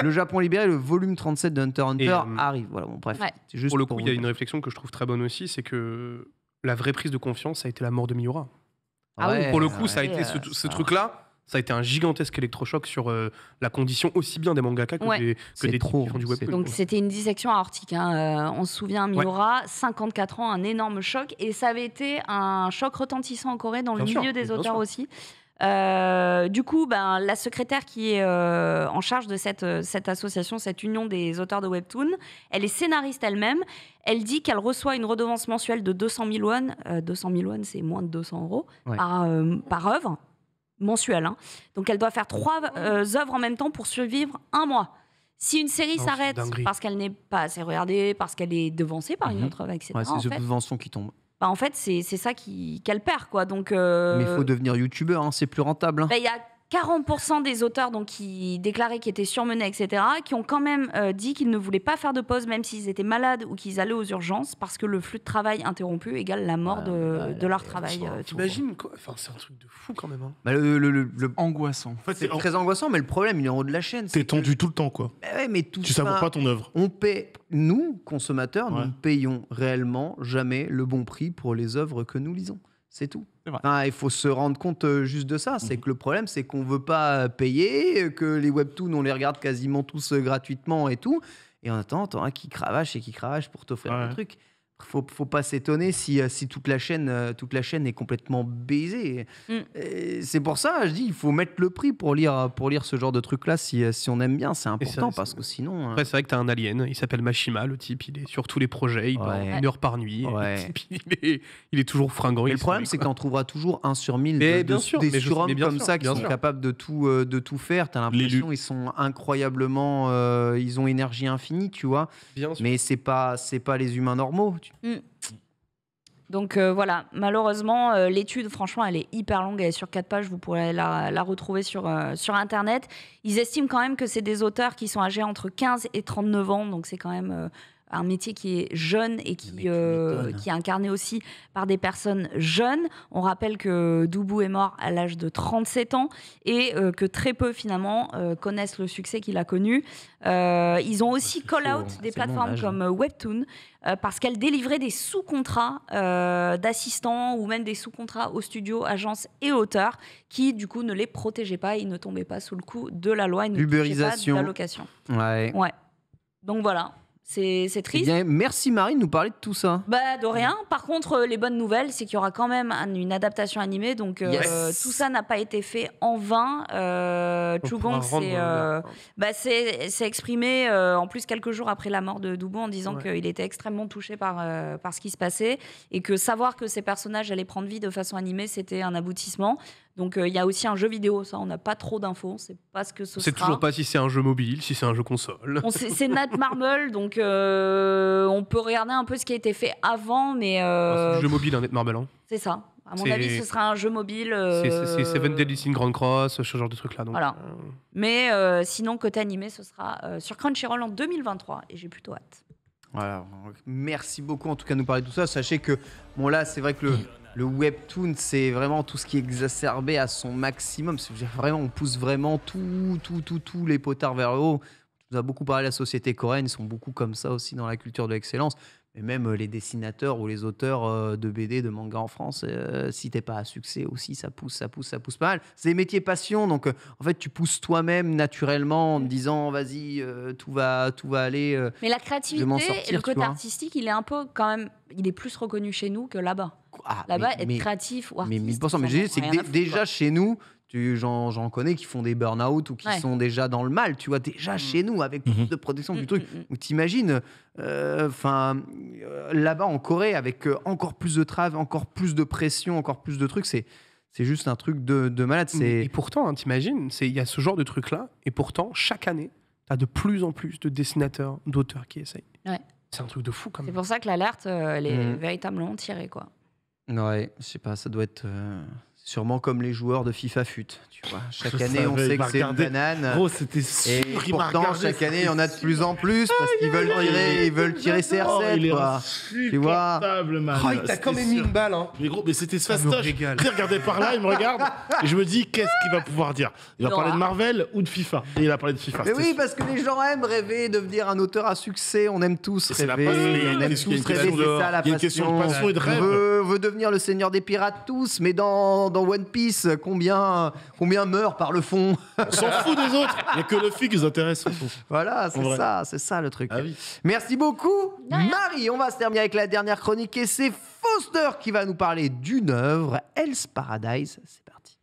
Le Japon libéré, le volume 37 de Hunter x Hunter arrive. Voilà, bon, bref. Ouais. Juste pour le coup, il y a une réflexion que je trouve très bonne aussi, c'est que la vraie prise de confiance, ça a été la mort de Miura. Pour le coup, ça a été ce truc-là. Ça a été un gigantesque électrochoc sur la condition aussi bien des mangaka que des types qui font du webtoon. Donc c'était une dissection aortique. On se souvient, Miura, 54 ans, un énorme choc. Et ça avait été un choc retentissant en Corée, dans le milieu des auteurs aussi. Du coup, la secrétaire qui est en charge de cette association, cette union des auteurs de webtoon, elle est scénariste elle-même. Elle dit qu'elle reçoit une redevance mensuelle de 200 000 won. 200 000 won, c'est moins de 200 euros par œuvre, mensuelle. Hein. Donc, elle doit faire 3 œuvres en même temps pour survivre un mois. Si une série s'arrête parce qu'elle n'est pas assez regardée, parce qu'elle est devancée par une autre œuvre, etc. Ouais, c'est les subventions qui tombent. En fait, c'est ça qu'elle perd, quoi. Donc, mais il faut devenir youtubeur, hein, c'est plus rentable. Il y a 40% des auteurs qui déclaraient qu'ils étaient surmenés, etc., qui ont quand même dit qu'ils ne voulaient pas faire de pause, même s'ils étaient malades ou qu'ils allaient aux urgences, parce que le flux de travail interrompu égale la mort de leur travail. T'imagines quoi? Enfin, c'est un truc de fou quand même. Hein. Le angoissant. En fait, c'est très angoissant, mais le problème, il est en haut de la chaîne. T'es tendu tout le temps, quoi. Mais tout tu savoures pas ton œuvre. On paie, nous, consommateurs, nous ne payons réellement jamais le bon prix pour les œuvres que nous lisons. C'est tout. Enfin, il faut se rendre compte juste de ça. C'est que le problème, c'est qu'on ne veut pas payer, que les webtoons, on les regarde quasiment tous gratuitement et tout. Et en attendant, t'en as qui cravache pour t'offrir le truc. Faut pas s'étonner si toute la chaîne est complètement baisée. C'est pour ça, je dis, il faut mettre le prix pour lire ce genre de truc-là si on aime bien. C'est important parce que sinon. Après, c'est vrai que t'as un alien. Il s'appelle Mashima. Le type, il est sur tous les projets. Il dort 1 heure par nuit. Il est toujours fringant. Et le problème, c'est que t'en trouveras toujours 1 sur 1000 des surhommes comme ça qui sont capables de tout faire. T'as l'impression qu'ils sont incroyablement, ils ont énergie infinie, tu vois. Mais c'est pas les humains normaux. Donc voilà, malheureusement, l'étude, franchement, elle est hyper longue, elle est sur 4 pages, vous pourrez la retrouver sur Internet. Ils estiment quand même que c'est des auteurs qui sont âgés entre 15 et 39 ans, donc c'est quand même un métier qui est jeune et qui est incarné aussi par des personnes jeunes. On rappelle que Doubou est mort à l'âge de 37 ans et que très peu, finalement, connaissent le succès qu'il a connu. Ils ont aussi call-out des plateformes comme Webtoon parce qu'elles délivraient des sous-contrats d'assistants ou même des sous-contrats aux studios, agences et auteurs qui, du coup, ne les protégeaient pas. Ils ne tombaient pas sous le coup de la loi. Ils ne touchaient pas de l'allocation. Ouais. Donc voilà. C'est triste. Eh bien, merci Marie de nous parler de tout ça. De rien. Par contre, les bonnes nouvelles, c'est qu'il y aura quand même une adaptation animée. Donc, tout ça n'a pas été fait en vain. Chugong s'est exprimé en plus quelques jours après la mort de Doubou en disant qu'il était extrêmement touché par ce qui se passait et que savoir que ces personnages allaient prendre vie de façon animée, c'était un aboutissement. Donc il y a aussi un jeu vidéo, ça on n'a pas trop d'infos, on sait pas ce que ce sera. C'est toujours pas si c'est un jeu mobile, si c'est un jeu console. C'est Netmarble, donc on peut regarder un peu ce qui a été fait avant, mais... C'est un jeu mobile, Netmarble. Hein. C'est ça. À mon avis, ce sera un jeu mobile. C'est Seven Deadly Sins Grand Cross, ce genre de truc-là. Donc, voilà. Mais sinon, côté animé, ce sera sur Crunchyroll en 2023, et j'ai plutôt hâte. Voilà. Merci beaucoup en tout cas de nous parler de tout ça. Sachez que, bon là, c'est vrai que le webtoon, c'est vraiment tout ce qui est exacerbé à son maximum. Vraiment, on pousse vraiment tous les potards vers le haut. On nous a beaucoup parlé de la société coréenne, ils sont beaucoup comme ça aussi dans la culture de l'excellence. Mais même les dessinateurs ou les auteurs de BD, de manga en France, si t'es pas à succès aussi, ça pousse pas mal. C'est des métiers passion, donc en fait tu pousses toi-même naturellement en te disant vas-y, tout va aller. Mais la créativité et le côté artistique, il est un peu quand même, il est plus reconnu chez nous que là-bas. Là-bas, être créatif ou artiste. Mais 1000%. Mais c'est que déjà chez nous, j'en connais qui font des burn-out ou qui sont déjà dans le mal, tu vois, déjà chez nous, avec plus de protection du truc. Où t'imagines, là-bas en Corée, avec encore plus de travail, encore plus de pression, encore plus de trucs, c'est juste un truc de malade. Et pourtant, t'imagines, il y a ce genre de truc-là, et pourtant, chaque année, t'as de plus en plus de dessinateurs, d'auteurs qui essayent. Ouais. C'est un truc de fou, quand même. C'est pour ça que l'alerte, elle est véritablement tirée, quoi. Ouais, je sais pas, ça doit être... Sûrement comme les joueurs de FIFA FUT, tu vois. Chaque année, on sait que c'est une banane. Gros, c'était sûr. Et pourtant, chaque année, il y en a de plus en plus parce qu'ils veulent tirer CR7, quoi. Tu vois. Il t'a quand même mis une balle, hein. Mais gros, mais c'était fastoche. Il regardait par là, il me regarde, et je me dis, qu'est-ce qu'il va pouvoir dire? Il va parler de Marvel ou de FIFA? Et il a parlé de FIFA. Mais oui, parce que les gens aiment rêver, devenir un auteur à succès. On aime tous rêver. On aime tous rêver. C'est ça la passion. Il y a une question de passion et de rêve. On veut devenir le seigneur des pirates tous, mais dans One Piece, combien meurent par le fond? On s'en fout des autres. Il n'y a que le film qui nous intéresse. Voilà, c'est ça le truc. Ah oui. Merci beaucoup, Marie. On va se terminer avec la dernière chronique et c'est Foster qui va nous parler d'une œuvre, Hell's Paradise. C'est parti.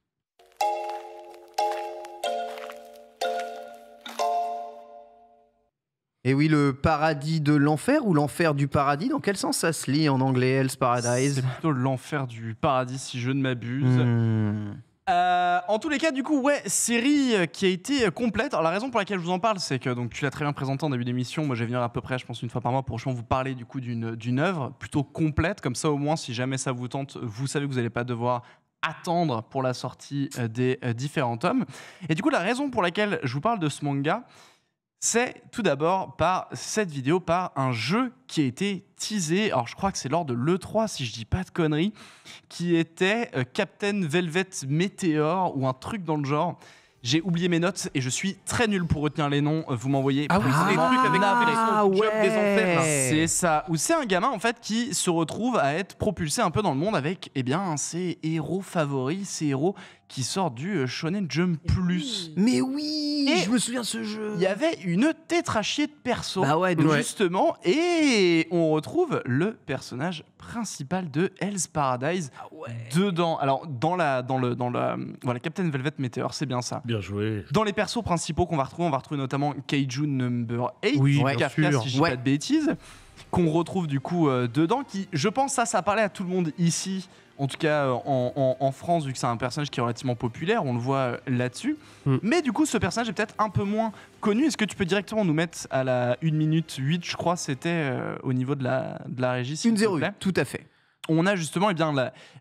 Et oui, le paradis de l'enfer ou l'enfer du paradis, dans quel sens ça se lit en anglais, Hell's Paradise? C'est plutôt l'enfer du paradis, si je ne m'abuse. En tous les cas, du coup, ouais, série qui a été complète. Alors, la raison pour laquelle je vous en parle, c'est que donc, tu l'as très bien présenté en début d'émission. Moi, je vais venir à peu près, je pense, une fois par mois pour vous parler du coup d'une œuvre plutôt complète. Comme ça, au moins, si jamais ça vous tente, vous savez que vous n'allez pas devoir attendre pour la sortie des différents tomes. Et du coup, la raison pour laquelle je vous parle de ce manga, c'est tout d'abord par cette vidéo, par un jeu qui a été teasé, alors je crois que c'est lors de l'E3 si je dis pas de conneries, qui était Captain Velvet Meteor ou un truc dans le genre. J'ai oublié mes notes et je suis très nul pour retenir les noms. Vous m'envoyez. Ah oui, c'est les trucs avec les jump des enfers. C'est ça. Où c'est un gamin en fait qui se retrouve à être propulsé un peu dans le monde avec ses héros favoris, ces héros qui sortent du Shonen Jump Plus. Mais oui, Et je me souviens de ce jeu. Il y avait une tétrachie de persos, Bah ouais, justement, et on retrouve le personnage principal de Hell's Paradise dedans. Alors dans la Captain Velvet Meteor, c'est bien ça. Bien joué. Dans les persos principaux qu'on va retrouver, on va retrouver notamment Kaiju Number 8, Oui, bien Kafka, sûr. si je dis pas de bêtises, qu'on retrouve du coup dedans, qui, je pense, ça parlait à tout le monde ici, en tout cas en France, vu que c'est un personnage qui est relativement populaire, on le voit là-dessus. Mais du coup, ce personnage est peut-être un peu moins connu. Est-ce que tu peux directement nous mettre à la 1 minute 8, je crois, c'était au niveau de la régie, s'il te plaît. 1-0, tout à fait. On a justement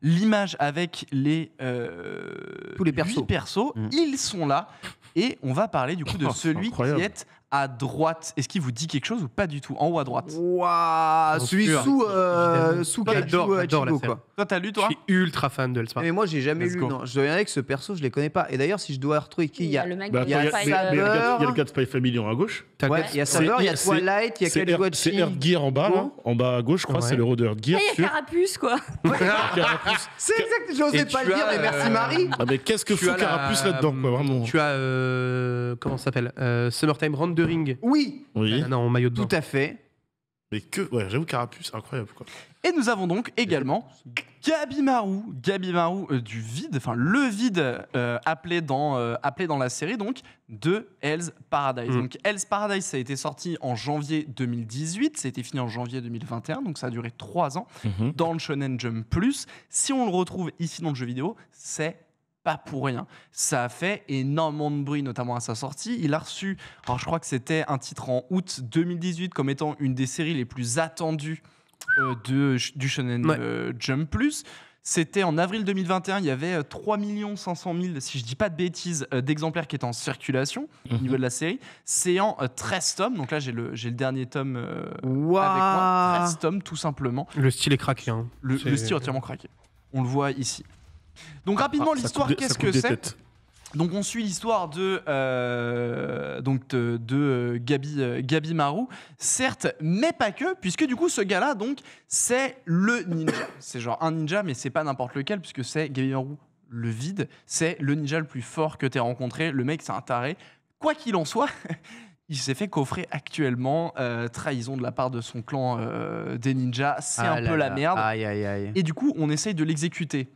l'image avec les tous les persos. 8 persos. Ils sont là et on va parler du coup de celui qui est à droite. Est-ce qu'il vous dit quelque chose ou pas du tout? En haut à droite. Waouh, celui sous Kaiju Ichigo, quoi. Toi, t'as lu, toi? Je suis ultra fan de Hell's Mais moi, j'ai jamais lu. Non. Je dois dire que ce perso, je les connais pas. Et d'ailleurs, si je dois retrouver qui, il y a le mec Bah, de attends, Spy il y a Family. le gars de Spy Family en à gauche. Ouais, il y a Saber, il y a Twilight, il y a C'est Kajuachi. Earth Gear en bas, là. En bas à gauche, je crois, Ouais. c'est le héros de Earth Gear. Il y a Carapuce, quoi. Carapuce. C'est exact, j'osais Et pas tu le dire, as, mais merci Marie. Ah, mais qu'est-ce que Tu fout as Carapuce là-dedans, quoi, vraiment. Tu as comment ça s'appelle Summertime Rendering. Oui, Oui. Non, en maillot de bain. tout à fait. Mais ouais, j'avoue, Carapuce, incroyable, quoi. Et nous avons donc également Gabimaru du vide, enfin le vide appelé dans la série donc de Hell's Paradise. Donc Hell's Paradise, ça a été sorti en janvier 2018, ça a été fini en janvier 2021, donc ça a duré 3 ans dans le Shonen Jump Plus. Si on le retrouve ici dans le jeu vidéo, c'est pas pour rien. Ça a fait énormément de bruit, notamment à sa sortie. Il a reçu, alors je crois que c'était un titre en août 2018 comme étant une des séries les plus attendues du Shonen Jump Plus. C'était en avril 2021, il y avait 3 500 000, si je dis pas de bêtises, d'exemplaires qui étaient en circulation au niveau de la série. C'est en 13 tomes, donc là j'ai le dernier tome avec moi. 13 tomes tout simplement. Le style est craqué. Hein. Le style est entièrement craqué. On le voit ici. Donc rapidement, l'histoire, qu'est-ce que c'est? Donc on suit l'histoire de Gabimaru, certes, mais pas que, puisque du coup ce gars-là, donc, c'est le ninja. C'est genre un ninja, mais c'est pas n'importe lequel, puisque c'est Gabimaru le vide. C'est le ninja le plus fort que t'aies rencontré. Le mec, c'est un taré. Quoi qu'il en soit, il s'est fait coffrer actuellement trahison de la part de son clan des ninjas. C'est un peu la merde. Aïe, aïe, aïe. Et du coup, on essaye de l'exécuter.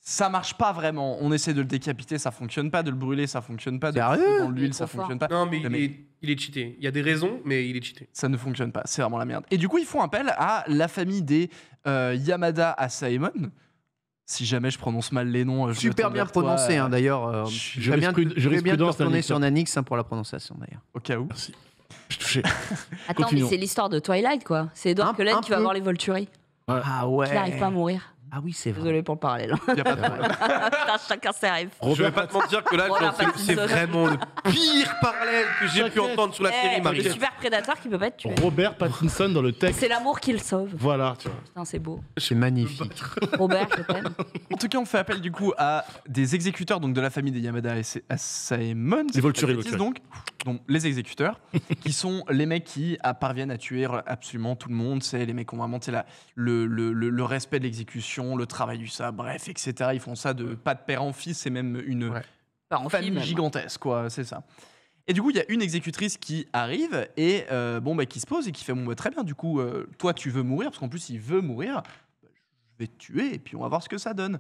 Ça marche pas vraiment. On essaie de le décapiter, ça fonctionne pas. De le brûler, ça fonctionne pas. De le Sérieux foutre dans Il l'huile, est ça trop fonctionne fort. pas. Non, mais Le mec, il est cheaté. Il y a des raisons, mais il est cheaté. ça ne fonctionne pas. C'est vraiment la merde. Et du coup, ils font appel à la famille des Yamada Asaemon. Si jamais je prononce mal les noms, je Super me bien tourne vers toi, prononcé, hein, d'ailleurs. Très bien de jurisprudence retourner d'Anix. sur Nanix pour la prononciation, d'ailleurs. au cas où. Merci. Je suis touché. Attends, Continuons. mais c'est l'histoire de Twilight, quoi. C'est Edward Cullen qui va peu. voir les Volturi. Ah ouais. Qui n'arrive pas à mourir. Ah oui, c'est vrai. Désolé pour le parallèle. Y a pas de problème. Putain, chacun ses rêves. Je vais pas te mentir que là, Robert c'est Pattinson. vraiment le pire parallèle que j'ai pu entendre sur la série, Le Marie. super prédateur qui peut pas être tué. Robert Pattinson dans le texte. C'est l'amour qui le sauve. Voilà, tu vois. Putain, c'est beau. C'est magnifique. Robert, je t'aime. En tout cas, on fait appel du coup à des exécuteurs donc de la famille des Yamada Asaemon. Les Volturi, donc les exécuteurs, qui sont les mecs qui parviennent à tuer absolument tout le monde. C'est les mecs qui ont vraiment le respect de l'exécution, le travail du sabre, bref, etc. Ils font ça de pas de père en fils, c'est même une Pas en famille film, même. gigantesque, quoi. C'est ça. Et du coup, il y a une exécutrice qui arrive et qui se pose et qui fait très bien. Du coup, toi, tu veux mourir parce qu'en plus, il veut mourir. Je vais te tuer et puis on va voir ce que ça donne.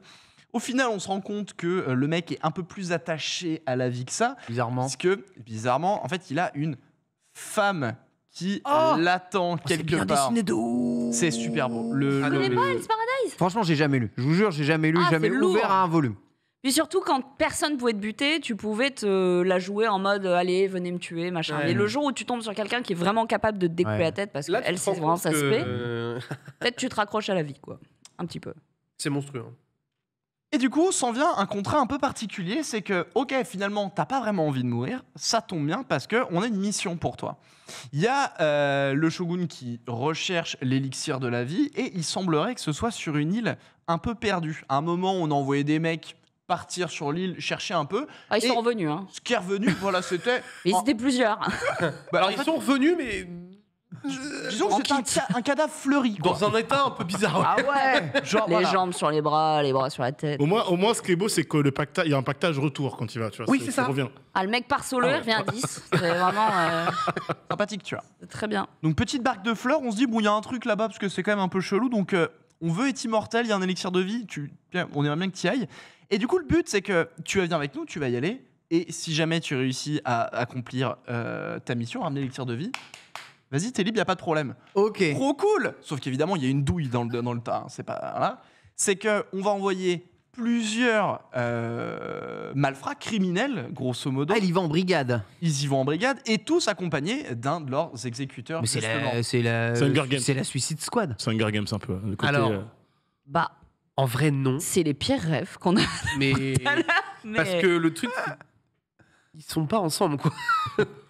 Au final, on se rend compte que le mec est un peu plus attaché à la vie que ça. Bizarrement. Parce que, bizarrement, en fait, il a une femme qui l'attend quelque bien part. dessiné de ouf. C'est super beau. Tu connais pas Alice Paradise? Franchement, j'ai jamais lu. Je vous jure, j'ai jamais lu, jamais c'est lourd. ouvert à un volume. Puis surtout, quand personne pouvait te buter, tu pouvais te la jouer en mode allez, venez me tuer, machin. Ouais. Et le jour où tu tombes sur quelqu'un qui est vraiment capable de te découper Ouais. la tête parce Là, tu qu'elle, te c'est rends vraiment compte sa que, spé, peut-être tu te raccroches à la vie, quoi. Un petit peu. c'est monstrueux. hein. Et du coup, s'en vient un contrat un peu particulier, c'est que, ok, finalement, t'as pas vraiment envie de mourir, ça tombe bien parce que on a une mission pour toi. Il y a le shogun qui recherche l'élixir de la vie et il semblerait que ce soit sur une île un peu perdue. À un moment, on a envoyé des mecs partir sur l'île, chercher un peu. Ah, ils Et- sont revenus, hein. Ce qui est revenu, voilà, c'était... Mais ils étaient plusieurs. Bah, Alors, en ils fait, sont revenus, mais disons que c'était un cadavre fleuri, quoi. dans un état un peu bizarre. ouais. Ah ouais. Genre, Les voilà. jambes sur les bras sur la tête. Au moins, ce qui est beau, c'est que il y a un pactage retour quand il va. Tu vois, Oui, c'est ça. revient. Ah, le mec part solo, il revient à 10. C'est vraiment Sympathique, tu vois. c'est très bien. Donc petite barque de fleurs, on se dit bon il y a un truc là-bas parce que c'est quand même un peu chelou donc on veut être immortel, il y a un élixir de vie, on aimerait bien que tu y ailles. Et du coup le but c'est que tu vas venir avec nous, tu vas y aller et si jamais tu réussis à accomplir ta mission, ramener l'élixir de vie, vas-y t'es libre, y a pas de problème. Ok. Trop cool. Sauf qu'évidemment il y a une douille dans le tas, hein, c'est pas voilà. C'est que on va envoyer plusieurs malfrats criminels grosso modo. Ah, il y va en brigade. Ils y vont en brigade et tous accompagnés d'un de leurs exécuteurs. Mais c'est justement. C'est Hunger Games. c'est la Suicide Squad. C'est Hunger Games un peu. Le côté, Alors, Bah, En vrai, non. c'est les pires rêves qu'on a. Mais Mais... parce que le truc, c'est- ils sont pas ensemble, quoi.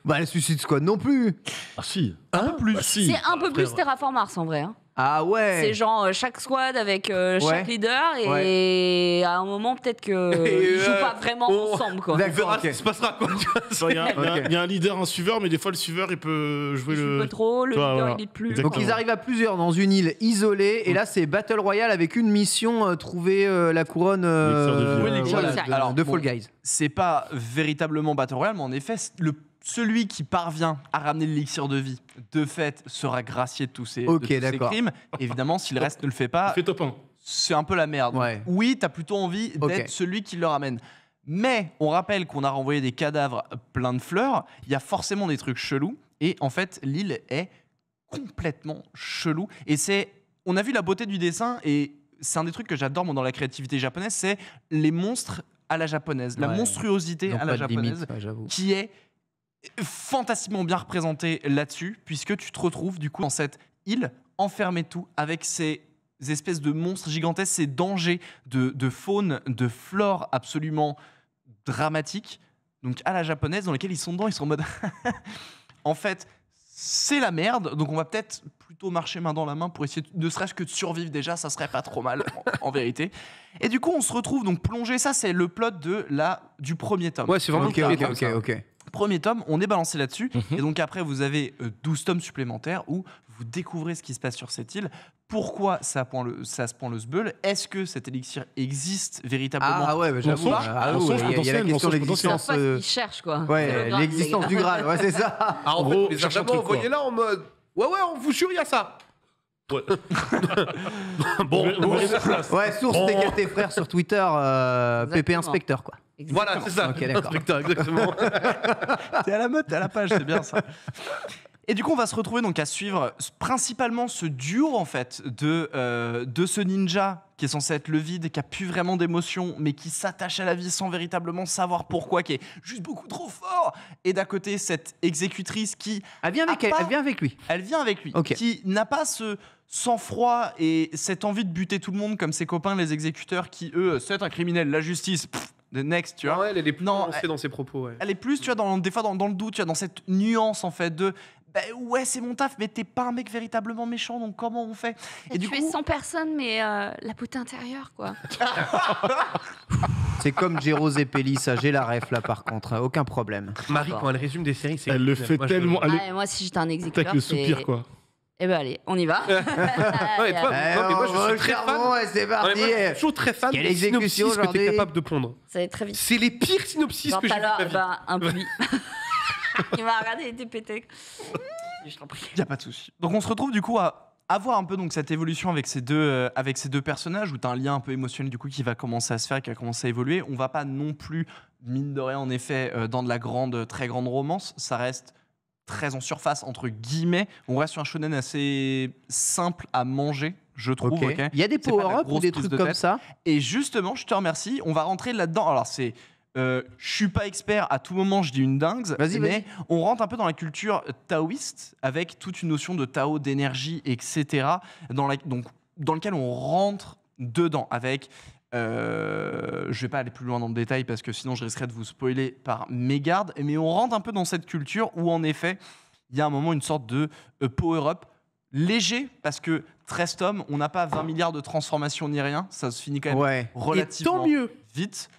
Bah, la Suicide Squad non plus. Ah si. Un peu plus. Bah, si. c'est un peu Après, plus Terraform Mars en vrai. Hein. Ah ouais. C'est genre chaque squad avec chaque Ouais. leader et à un moment peut-être qu'ils jouent pas vraiment ensemble quoi. On D'accord, verra ok. ce qui se passera, quoi. tu vois. Il y a un leader, un suiveur, mais des fois le suiveur il peut jouer Je joue le. pas trop, le Toi, leader voilà. il est plus. Exactement. Donc ils arrivent à plusieurs dans une île isolée et là c'est Battle Royale avec une mission trouver la couronne L'élixir de vie. Oui, l'élixir de vie. Alors, de bon, Fall Guys. C'est pas véritablement Battle Royale, mais en effet, celui qui parvient à ramener l'élixir de vie, de fait, sera gracié de tous ses, Ok, de tous ses d'accord. crimes. Évidemment, si le reste ne le fait pas, Fait top 1. c'est un peu la merde. Ouais. Oui, t'as plutôt envie d'être Ok. celui qui le ramène. Mais on rappelle qu'on a renvoyé des cadavres pleins de fleurs. Il y a forcément des trucs chelous. Et en fait, l'île est complètement chelou. Et on a vu la beauté du dessin. Et c'est un des trucs que j'adore moi, dans la créativité japonaise. C'est les monstres à la japonaise. La Ouais. monstruosité Ils ont à la pas de limite, japonaise. ouais, j'avoue. Qui est fantastiquement bien représenté là-dessus, puisque tu te retrouves du coup dans cette île enfermée tout avec ces espèces de monstres gigantesques, ces dangers de faune, de flore absolument dramatiques, donc à la japonaise, dans lesquels ils sont dedans, ils sont en mode en fait c'est la merde, donc on va peut-être plutôt marcher main dans la main pour essayer ne serait-ce que de survivre déjà, ça serait pas trop mal en vérité. Et du coup on se retrouve donc plongé, ça c'est le plot du premier tome. Ouais, c'est vraiment Ok, carré ok, comme ok, ça. ok. Premier tome, on est balancé là-dessus. Mhm. Et donc après, vous avez 12 tomes supplémentaires où vous découvrez ce qui se passe sur cette île. Pourquoi ça se prend le sbeul? Est-ce que cet élixir existe véritablement? Ah ouais, bah, j'avoue. Mensonge, il mensonge y a la potentiel, question de mensonge l'existence. Pas ce qu'ils cherchent quoi. C'est le Ouais, Graal, l'existence les du gars. Graal, ouais, c'est ça. Ah, en En fait, gros, les cherche un Japonais truc, quoi. envoyés là en mode. Ouais, on vous jure, il y a ça. Bon, Ouais, source Oh. t'es tes frères sur Twitter, PP Exactement. Inspecteur, quoi. Voilà, c'est ça. Ok, d'accord. Inspecteur, exactement. T'es à la mode, t'es à la page, c'est bien ça. Et du coup, on va se retrouver donc à suivre principalement ce duo en fait de ce ninja qui est censé être le vide, qui a plus vraiment d'émotions, mais qui s'attache à la vie sans véritablement savoir pourquoi, qui est juste beaucoup trop fort. Et d'à côté, cette exécutrice qui Elle vient avec, Ah, pas- elle vient avec lui. elle vient avec lui, Ok. qui n'a pas ce sang-froid et cette envie de buter tout le monde comme ses copains les exécuteurs qui eux, c'est un criminel, la justice, the next, tu vois. Ouais, elle est plus Non, nuancée dans ses propos. Ouais. Elle est plus, tu vois, des fois dans le doute, tu vois, dans cette nuance en fait de ben ouais, c'est mon taf, mais t'es pas un mec véritablement méchant, donc comment on fait? Et tu es 100 personnes, mais la beauté intérieure, quoi. C'est comme Jero Zepeli, ça, j'ai la ref là par contre, aucun problème. Marie, quand elle résume des séries, c'est. Elle le fait Moi, je- tellement. Elle Ah, est et moi, si j'étais un exécuteur, avec le c'est... soupir, quoi. Eh ben allez, on y va. Ouais, toi, non, mais moi, je suis très fan. Ouais, c'est Ouais, parti. moi, je suis toujours très fan Quelle des exécution synopsis que t'es aujourd'hui. capable de pondre. Ça va être très vite. C'est les pires synopsis Genre, que j'ai tout vu à de l'heure, ma vie. un pluie. Il m'a regardé, il était pété. Je t'en prie. Y a pas de souci. Donc on se retrouve du coup à avoir un peu donc cette évolution avec ces deux personnages où t'as un lien un peu émotionnel du coup qui va commencer à se faire, qui va commencer à évoluer. On va pas non plus mine de rien en effet dans de la très grande romance. Ça reste très en surface, entre guillemets. On reste sur un shonen assez simple à manger, je trouve. Ok. ok. Il y a des C'est pas la power-up ou grosse des prise trucs de comme tête. ça? Et justement, je te remercie. On va rentrer là-dedans. Alors, je suis pas expert, à tout moment je dis une dingue, Vas-y, mais vas-y. on rentre un peu dans la culture taoïste avec toute une notion de Tao, d'énergie, etc. dans lequel on rentre dedans avec. Je vais pas aller plus loin dans le détail parce que sinon je risquerais de vous spoiler par mégarde, mais on rentre un peu dans cette culture où en effet il y a un moment une sorte de power-up léger parce que 13 tomes, on n'a pas 20 milliards de transformations ni rien, ça se finit quand même Ouais. relativement tant mieux. vite.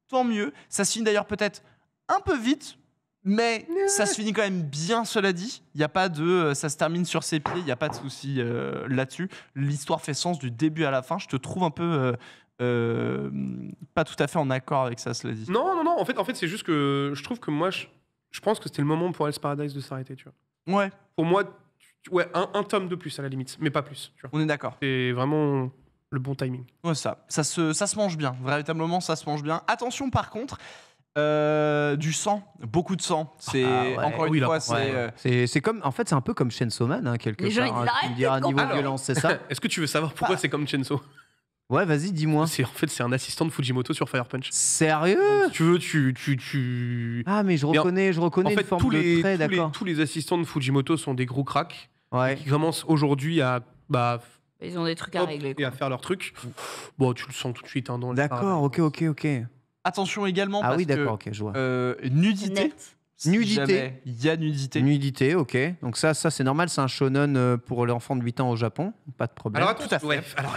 Tant mieux. Ça se finit d'ailleurs peut-être un peu vite, mais ça se finit quand même bien, cela dit. Il y a pas de, ça se termine sur ses pieds, il n'y a pas de souci là-dessus. L'histoire fait sens du début à la fin. Je te trouve un peu pas tout à fait en accord avec ça, cela dit. Non. En fait, c'est juste que je trouve que moi, je pense que c'était le moment pour Hell's Paradise de s'arrêter, tu vois. Ouais, Pour moi, ouais, un tome de plus à la limite, mais pas plus, tu vois. on est d'accord. C'est vraiment le bon timing. Ouais, ça se mange bien. Véritablement, ça se mange bien. Attention, par contre, du sang, beaucoup de sang. C'est ouais. encore Oui, une là, fois, Ouais. c'est C'est comme, en fait, c'est un peu comme Chainsaw Man, hein, quelque Les gens, part. ils Tu me arrêtent diras de niveau comparer. violence, c'est ça? Est-ce que tu veux savoir pourquoi c'est comme Chainsaw? Ouais, vas-y, dis-moi. C'est un assistant de Fujimoto sur Fire Punch. Sérieux? Si tu veux, tu... Ah, mais je Mais reconnais En une fait, forme de trait, d'accord. tous les assistants de Fujimoto sont des gros cracks Ouais. qui commencent aujourd'hui à Ils ont des trucs à hop, régler. et à faire leur truc. Bon, tu le sens tout de suite. Hein, dans le D'accord, ok. attention également Ah parce oui, que d'accord, ok, je vois. nudité. Net. Si Nudité. jamais il y a nudité. Nudité, ok. Donc ça c'est normal, c'est un shonen pour l'enfant de 8 ans au Japon, pas de problème. Alors, Tout à fait. ouais, alors,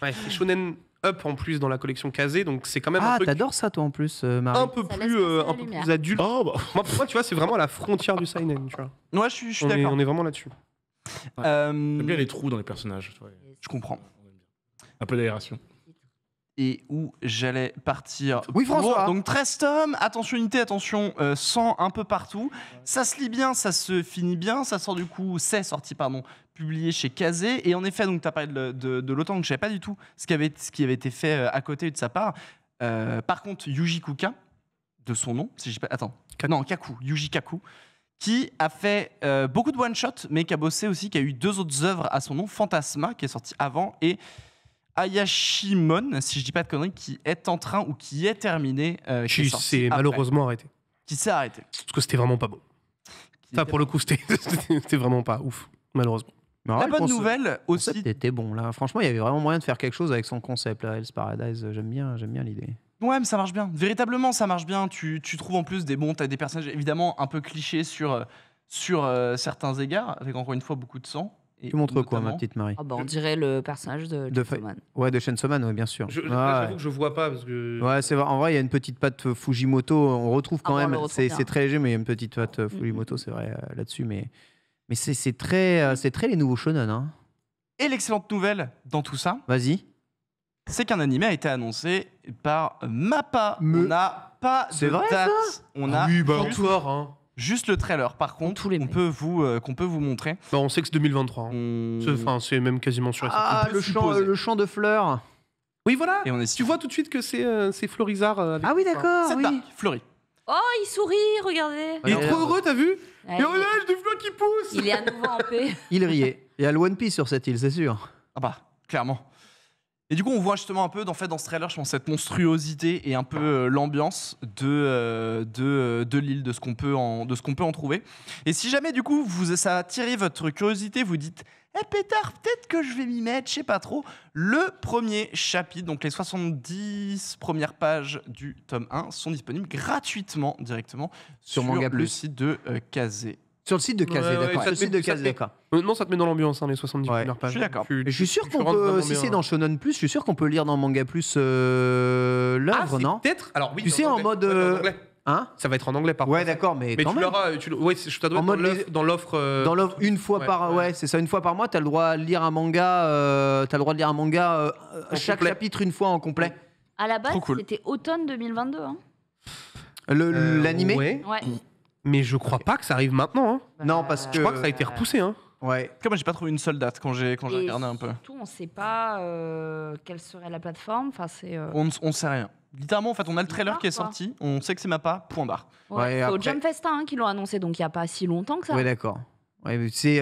ouais, c'est Shonen Up en plus dans la collection Kazé, donc c'est quand même un Ah, truc t'adores ça toi en plus, Marie? un peu Ça plus, laisse passer la un peu lumière. plus adulte. Oh, bah. Moi, pour moi, tu vois, c'est vraiment à la frontière du seinen, tu vois. Ouais, je suis On est, d'accord. on est vraiment là-dessus. J'aime bien les trous dans les personnages. tu vois. Je comprends. Un peu d'aération. Et où j'allais partir. Oui, François. Donc 13 tomes, attention unité, attention sang un peu partout. Ça se lit bien, ça se finit bien, ça sort du coup, c'est sorti, pardon, publié chez Kazé. Et en effet, donc tu as parlé de l'OTAN, donc je savais pas du tout ce qui avait été fait à côté de sa part. Par contre, Yuji Kuka, de son nom, si j'ai pas. Attends, non, Kaku, Yuji Kaku, qui a fait beaucoup de one-shot, mais qui a bossé aussi, qui a eu 2 autres œuvres à son nom, Fantasma, qui est sorti avant, et Ayashimon, si je dis pas de conneries, qui est en train ou qui est terminé, qui est Qui sorti s'est après, malheureusement arrêté. qui s'est arrêté. Parce que c'était vraiment pas beau. Qui Ça, était- pour le coup, c'était vraiment pas ouf, malheureusement. Mais en La vrai, le bonne concept- nouvelle le concept aussi. était bon là. Franchement, il y avait vraiment moyen de faire quelque chose avec son concept là, Hell's Paradise. J'aime bien l'idée. Ouais, mais ça marche bien. Véritablement, ça marche bien. Tu trouves en plus t'as des personnages évidemment un peu clichés sur certains égards, avec encore une fois beaucoup de sang. Et Tu montres quoi, ma notamment- petite Marie? Ah bah, on dirait le personnage de De Chainsaw Man. Ouais, de Chainsaw Man, ouais, bien sûr. Là, Ouais. j'avoue que je vois pas parce que. Ouais, c'est vrai. En vrai, il y a une petite patte Fujimoto. On retrouve quand Ah, on même. le retrouve C'est bien. très léger, mais il y a une petite patte Fujimoto, c'est vrai là-dessus. Mais c'est très les nouveaux shonen. Hein. Et l'excellente nouvelle dans tout ça, Vas-y. c'est qu'un animé a été annoncé par Mappa. Me- On n'a pas C'est de vrai, date. On a oui, bah juste, encore, hein. juste le trailer. Par contre, tous les qu'on mecs. peut vous montrer. Bah, on sait que c'est 2023. Hein. On- Enfin, c'est même quasiment sûr. et certain. Ah, peut le supposer. champ de fleurs. Oui, voilà. Et on est Tu vois tout de suite que c'est Florizard. Avec Ah oui, d'accord. Cette Oui. barque, fleurie. Oh, il sourit, regardez. Il est Ouais, trop ouais. heureux, t'as vu? Ouais, Et regarde, des fleurs qui poussent. il est à nouveau en paix. Il riait. Il y a le One Piece sur cette île, c'est sûr. Ah bah, clairement. Et du coup, on voit justement un peu, dans ce trailer, je pense, cette monstruosité et un peu l'ambiance de l'île, de ce qu'on peut en trouver. Et si jamais, du coup, ça a attiré votre curiosité, vous dites « Eh pétard, peut-être que je vais m'y mettre, je sais pas trop », le premier chapitre, donc les 70 premières pages du tome 1, sont disponibles gratuitement, directement, sur Manga le Plus. site de Kazé. Sur le site de Kazé, Ouais, ouais, d'accord. ça Sur le te site met- de ça te Kazé, met- d'accord. Honnêtement, ça te met dans l'ambiance, hein, les 70 Ouais. premières pages. Je suis d'accord. Et je suis sûr tu qu'on rentres peut, vraiment si bien, c'est hein. dans Shonen Plus, je suis sûr qu'on peut lire dans Manga Plus Ah, l'œuvre, c'est non? peut-être. Alors oui. Tu mais sais, en anglais. mode, Ouais, mais en anglais. Hein? Ça va être en anglais, par Ouais, contre. d'accord, mais Mais quand tu même. l'auras. Ouais, je dois En mode dans l'offre. Dans l'offre, une fois ouais, par ouais. ouais, c'est ça, une fois par mois, t'as le droit de lire un manga. T'as le droit de lire un manga chaque complet. chapitre une fois en complet. À la base, Trop cool. c'était automne 2022. Hein. L'animé. Ouais. Ouais. Mais je crois pas que ça arrive maintenant. Hein. Non, parce que Je crois que ça a été repoussé. Hein. Ouais. Comme moi, j'ai pas trouvé une seule date quand j'ai regardé un peu. Surtout, on sait pas quelle serait la plateforme. Enfin, c'est. On sait rien. Littéralement, en fait, on a le trailer Mappa, qui est quoi. sorti. On sait que c'est Mappa. Point barre. Ouais, c'est au après- Jump Festa qu'ils l'ont annoncé, donc il n'y a pas si longtemps que ça. Ouais, d'accord. Ouais, mais c'est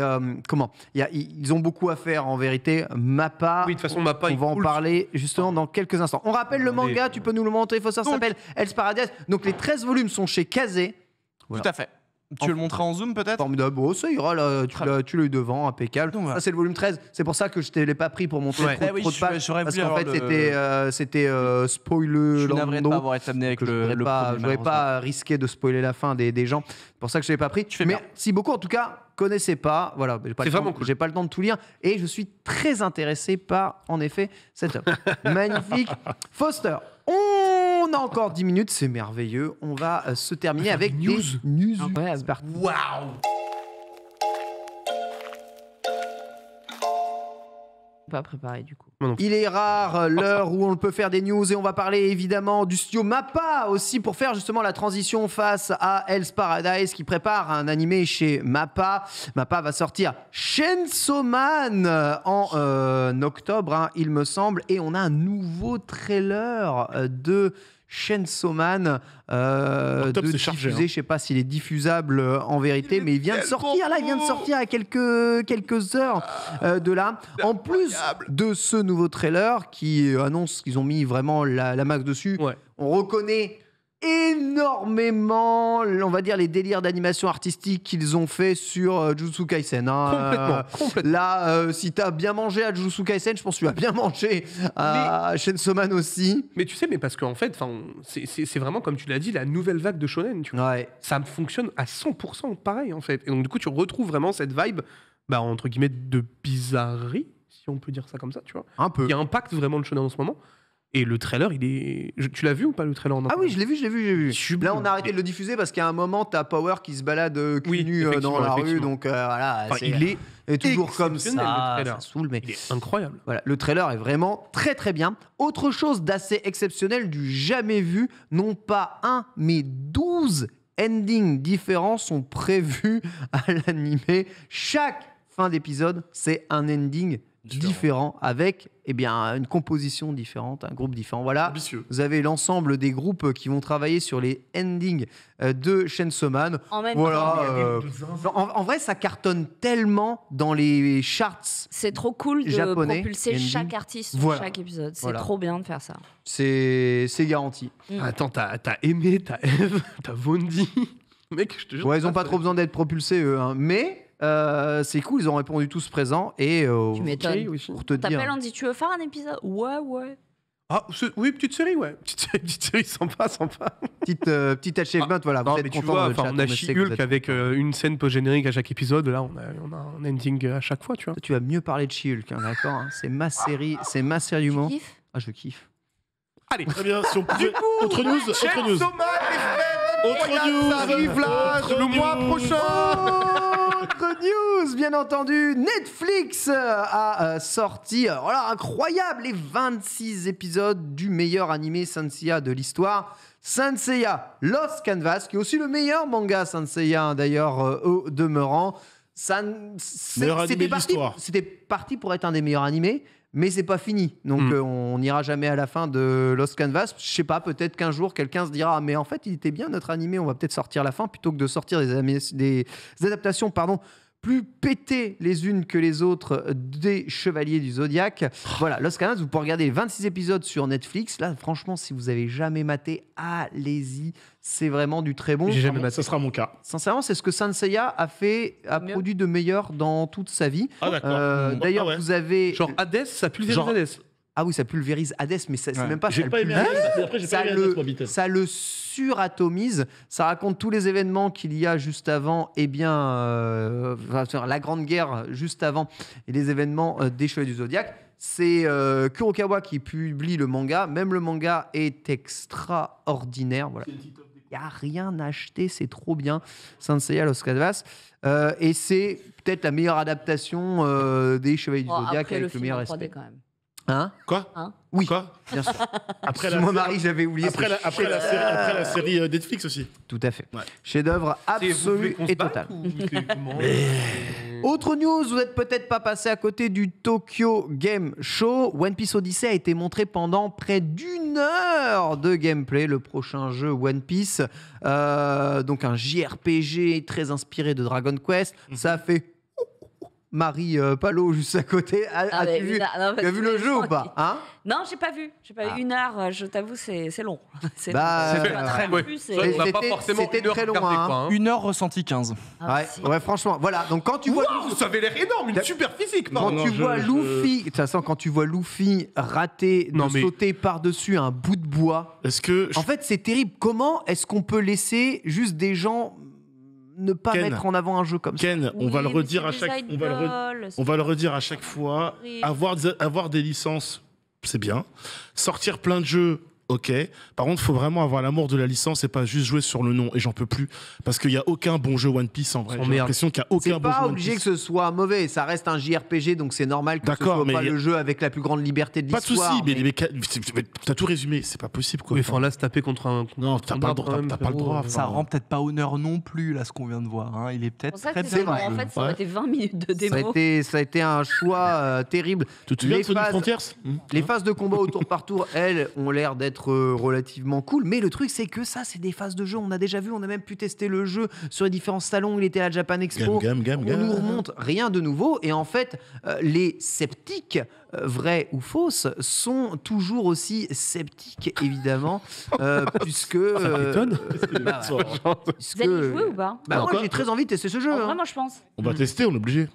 comment ils ont beaucoup à faire en vérité. Mappa. Oui, de toute façon, Mappa, On il va en coule. parler justement dans quelques instants. On rappelle le Attendez, manga, tu peux nous le montrer, ça Donc- s'appelle Hell's Paradise. Donc les 13 volumes sont chez Kazé. Voilà. Tout à fait. Tu veux le montrer en zoom peut-être? Formidable, oh, ça ira là, tu l'as eu devant, impeccable. Donc, voilà. Ça c'est le volume 13, c'est pour ça que je ne l'ai pas pris pour montrer Ouais. trop, Eh oui, trop de pages. j'aurais Parce voulu qu'en fait avoir c'était spoiler. Je suis navré de lando, pas avoir été amené avec que je le voudrais pas, premier, je voudrais pas risquer de spoiler la fin des gens. C'est pour ça que je ne l'ai pas pris. Tu fais Mais bien. si beaucoup en tout cas connaissaient pas, voilà, j'ai pas, C'est le temps, vraiment cool. j'ai pas le temps de tout lire et je suis très intéressé par en effet cette œuvre. Magnifique. Foster. On a encore 10 minutes, c'est merveilleux. On va se terminer avec news. des news. Ouais, C'est parti. Waouh. Pas préparé du coup. Il est rare l'heure où on peut faire des news et on va parler évidemment du studio Mappa aussi pour faire justement la transition face à Hell's Paradise qui prépare un animé chez Mappa. Mappa va sortir Chainsaw Man en octobre, hein, il me semble, et on a un nouveau trailer de Chainsaw Man Octobre, de c'est chargé, diffusé. hein. Je sais pas s'il est diffusable en vérité, mais il vient de sortir là, il vient de sortir à quelques heures de là. En plus de ce nouveau trailer qui annonce qu'ils ont mis vraiment la max dessus, Ouais. on reconnaît énormément, on va dire, les délires d'animation artistique qu'ils ont fait sur Jujutsu Kaisen. Hein. Complètement. Là, si t'as bien mangé à Jujutsu Kaisen, je pense que tu as bien mangé à Chainsaw Man aussi. Mais tu sais, mais parce qu'en fait, c'est vraiment, comme tu l'as dit, la nouvelle vague de shonen. Tu vois. Ouais. Ça fonctionne à 100% pareil, en fait. Et donc, du coup, tu retrouves vraiment cette vibe, bah, entre guillemets, de bizarrerie, si on peut dire ça comme ça, tu vois. Un peu. Qui impacte vraiment le shonen en ce moment. Et le trailer, il est... Tu l'as vu ou pas, le trailer en Ah oui, je l'ai vu. Sublime. Là, on a arrêté de le diffuser parce qu'à un moment, t'as Power qui se balade cul Oui, nu dans la rue. effectivement. Donc voilà, Enfin, c'est il est et toujours comme ça. exceptionnel, le trailer. Ça saoule, mais Il est incroyable. voilà, le trailer est vraiment très très bien. Autre chose d'assez exceptionnel, du jamais vu, non pas un, mais 12 endings différents sont prévus à l'animé. Chaque fin d'épisode, c'est un ending différent avec une composition différente, un groupe différent. Voilà. Ambitieux. Vous avez l'ensemble des groupes qui vont travailler sur les endings de Chainsaw Man. En même Voilà. temps, En vrai, ça cartonne tellement dans les charts. c'est trop cool de Japonais, propulser ending. chaque artiste sur Voilà. chaque épisode. C'est Voilà. trop bien de faire ça. C'est garanti. Attends, t'as aimé, t'as Eve, t'as Vondi. Mec, je te jure. Ouais, ils ont ça, pas ça- trop besoin d'être propulsés, eux. Hein. Mais c'est cool, ils ont répondu tous présents. Et Tu m'étonnes. Ok, aussi. pour te dire. T'appelles, on dit tu veux faire un épisode? Ouais. Ah, oui, petite série, ouais. Petite série sympa. Petite achievement, voilà. Non, Vous mais êtes tu contents vois, dans le enfin, chat, on a je sais que vous She-Hulk êtes avec contents. une scène post-générique à chaque épisode. Là, on a un ending à chaque fois, tu vois. Toi, tu vas mieux parler de She-Hulk, hein, d'accord hein. C'est ma série du Tu moment. kiffes? Ah, je kiffe. Allez, Très bien, si on pouvait. Autre news. Autre news. Autre news. ça arrive là, Autre le mois news. prochain. Autre news, bien entendu, Netflix a sorti, voilà, incroyable, les 26 épisodes du meilleur animé Saint Seiya de l'histoire. Saint Seiya Lost Canvas, qui est aussi le meilleur manga Saint Seiya, hein, d'ailleurs, au demeurant. Meilleur animé de l'histoire. C'était parti pour être un des meilleurs animés. Mais c'est pas fini, donc on n'ira jamais à la fin de Lost Canvas. Je sais pas, peut-être qu'un jour quelqu'un se dira, mais en fait il était bien notre animé, on va peut-être sortir la fin plutôt que de sortir des adaptations, plus pétées les unes que les autres des Chevaliers du Zodiaque. Voilà, Lost Canvas, vous pouvez regarder les 26 épisodes sur Netflix. Là, franchement, si vous avez jamais maté, allez-y, c'est vraiment du très bon. J'ai jamais maté. Ça sera mon cas. Sincèrement, c'est ce que Saint Seiya a Mieux. produit de meilleur dans toute sa vie. Ah, d'accord. D'ailleurs, Ah ouais. vous avez... Genre Hades, ça pulvérise Genre- Hades. Ah oui, ça pulvérise Hades, mais c'est Ouais. même pas ça. J'ai le pas aimé pulvérise. Hades, mais après, j'ai pas ça, aimé Hades, moi, Beatles. ça le suratomise. Ça raconte tous les événements qu'il y a juste avant, la Grande Guerre juste avant, et les événements des Chevaliers du Zodiaque. C'est Kurokawa qui publie le manga. Même le manga est extraordinaire. Voilà. Il n'y a rien à acheter, c'est trop bien. Saint Seiya Lost Canvas. Et c'est peut-être la meilleure adaptation des Chevaliers du Bon, Zodiaque après le avec le film meilleur en 3D respect. quand même. Hein Quoi Oui, Quoi bien sûr. Après la Moi, Marie, j'avais oublié. Après la série Netflix aussi. Tout à fait. Ouais. Chef-d'œuvre absolu et total. Autre news, vous n'êtes peut-être pas passé à côté du Tokyo Game Show. One Piece Odyssey a été montré pendant près d'1 heure de gameplay. Le prochain jeu One Piece, donc un JRPG très inspiré de Dragon Quest. Ça a fait Marie Palot juste à côté. As-tu vu, tu as vu le jeu ou pas hein? Non, j'ai pas vu. J'ai pas vu 1 heure. Je t'avoue, c'est long. C'est très long. C'était très long. Hein. 1 heure ressenti 15. Ouais, franchement. Voilà. Donc quand tu vois, ça avait l'air énorme, une super physique. Quand tu vois Luffy, de toute façon, quand tu vois Luffy rater de sauter par-dessus un bout de bois. En fait, c'est terrible. Comment est-ce qu'on peut laisser juste des gens ne pas mettre en avant un jeu comme ça. On va le redire à chaque on va le redire à chaque fois. Avoir des licences, c'est bien. Sortir plein de jeux, ok. Par contre, il faut vraiment avoir l'amour de la licence et pas juste jouer sur le nom. Et j'en peux plus. Parce qu'il n'y a aucun bon jeu One Piece en vrai. J'ai l'impression qu'il n'y a aucun bon jeu One Piece. C'est pas obligé que ce soit mauvais. Ça reste un JRPG, donc c'est normal que ce soit pas le jeu avec la plus grande liberté de l'histoire. Pas de soucis, mais t'as tout résumé. C'est pas possible, quoi. Mais enfin, là, se taper contre un. Non, t'as pas le droit. Ça rend peut-être pas honneur non plus, là, ce qu'on vient de voir. Hein. Il est peut-être très bien. En fait, ça aurait été 20 minutes de démo. Ça a été un choix terrible. Tu te souviens de Sonic Frontiers ? Les phases de combat au tour par tour, elles, ont l'air d'être relativement cool, mais le truc c'est que ça c'est des phases de jeu, on a déjà vu, on a même pu tester le jeu sur les différents salons, il était à la Japan Expo, on nous remonte rien de nouveau et en fait les sceptiques vrais ou fausses sont toujours aussi sceptiques évidemment puisque ça m'étonne. Vous allez y jouer ou pas? Moi j'ai très envie de tester ce jeu. Vraiment je pense. On va tester, on est obligé.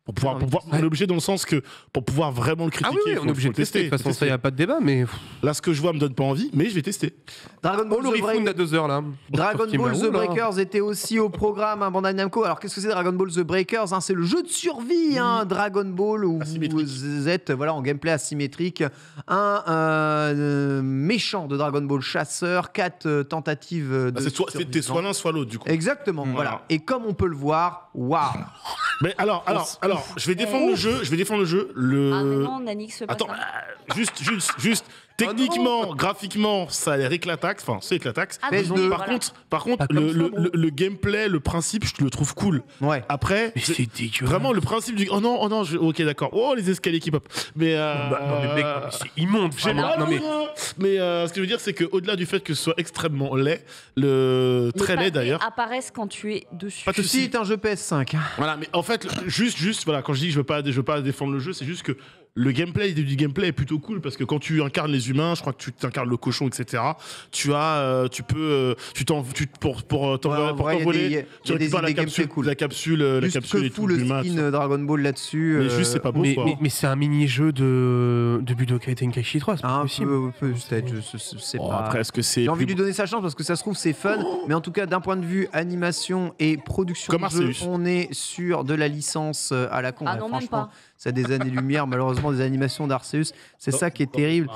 On est obligé dans le sens que pour pouvoir vraiment le critiquer, on est obligé de tester. De toute façon, ça, il n'y a pas de débat. Mais là, ce que je vois me donne pas envie, mais je vais tester. Dragon Ball à 2 heures là. Dragon Ball The Breakers était aussi au programme, Bandai Namco. Alors qu'est-ce que c'est Dragon Ball The Breakers C'est le jeu de survie, Dragon Ball où vous êtes en gameplay asymétrique. Un méchant de Dragon Ball chasseur, 4 tentatives de survie. T'es soit l'un, soit l'autre du coup. Exactement. Voilà. Et comme on peut le voir, waouh. Mais alors, je vais défendre le jeu. Ah mais non, Nanix fait pas Attends, ça. juste. Techniquement, graphiquement, ça a l'air éclataxe. Enfin, c'est éclataxe. Par contre, le gameplay, le principe, je le trouve cool. Ouais. Après, c'est dégueulasse. Vraiment, le principe du. Oh non, ok, d'accord. Oh, les escaliers qui pop. Mais. Non, mais mec, c'est immonde. Mais ce que je veux dire, c'est qu'au-delà du fait que ce soit extrêmement laid, le très laid d'ailleurs. Apparaissent quand tu es dessus. Pas de souci. C'est un jeu PS5. Voilà, mais en fait, juste, voilà, quand je dis que je veux pas défendre le jeu, c'est juste que le gameplay du gameplay est plutôt cool parce que quand tu incarnes les humains, je crois que tu incarnes le cochon, etc. Pour t'envoler, tu récupères la capsule et tout le l'humain. skin Dragon Ball là-dessus. Mais juste c'est pas beau. Mais c'est un mini-jeu de Budokai Tenkaichi 3, c'est pas possible. Peut-être, je sais pas. Après, est-ce que c'est J'ai envie de lui donner sa chance parce que ça se trouve c'est fun, mais en tout cas d'un point de vue animation et production de jeu, on est sur de la licence à la con. Non, même pas. Ça a des années-lumière, malheureusement, des animations d'Arceus. C'est ça qui est terrible.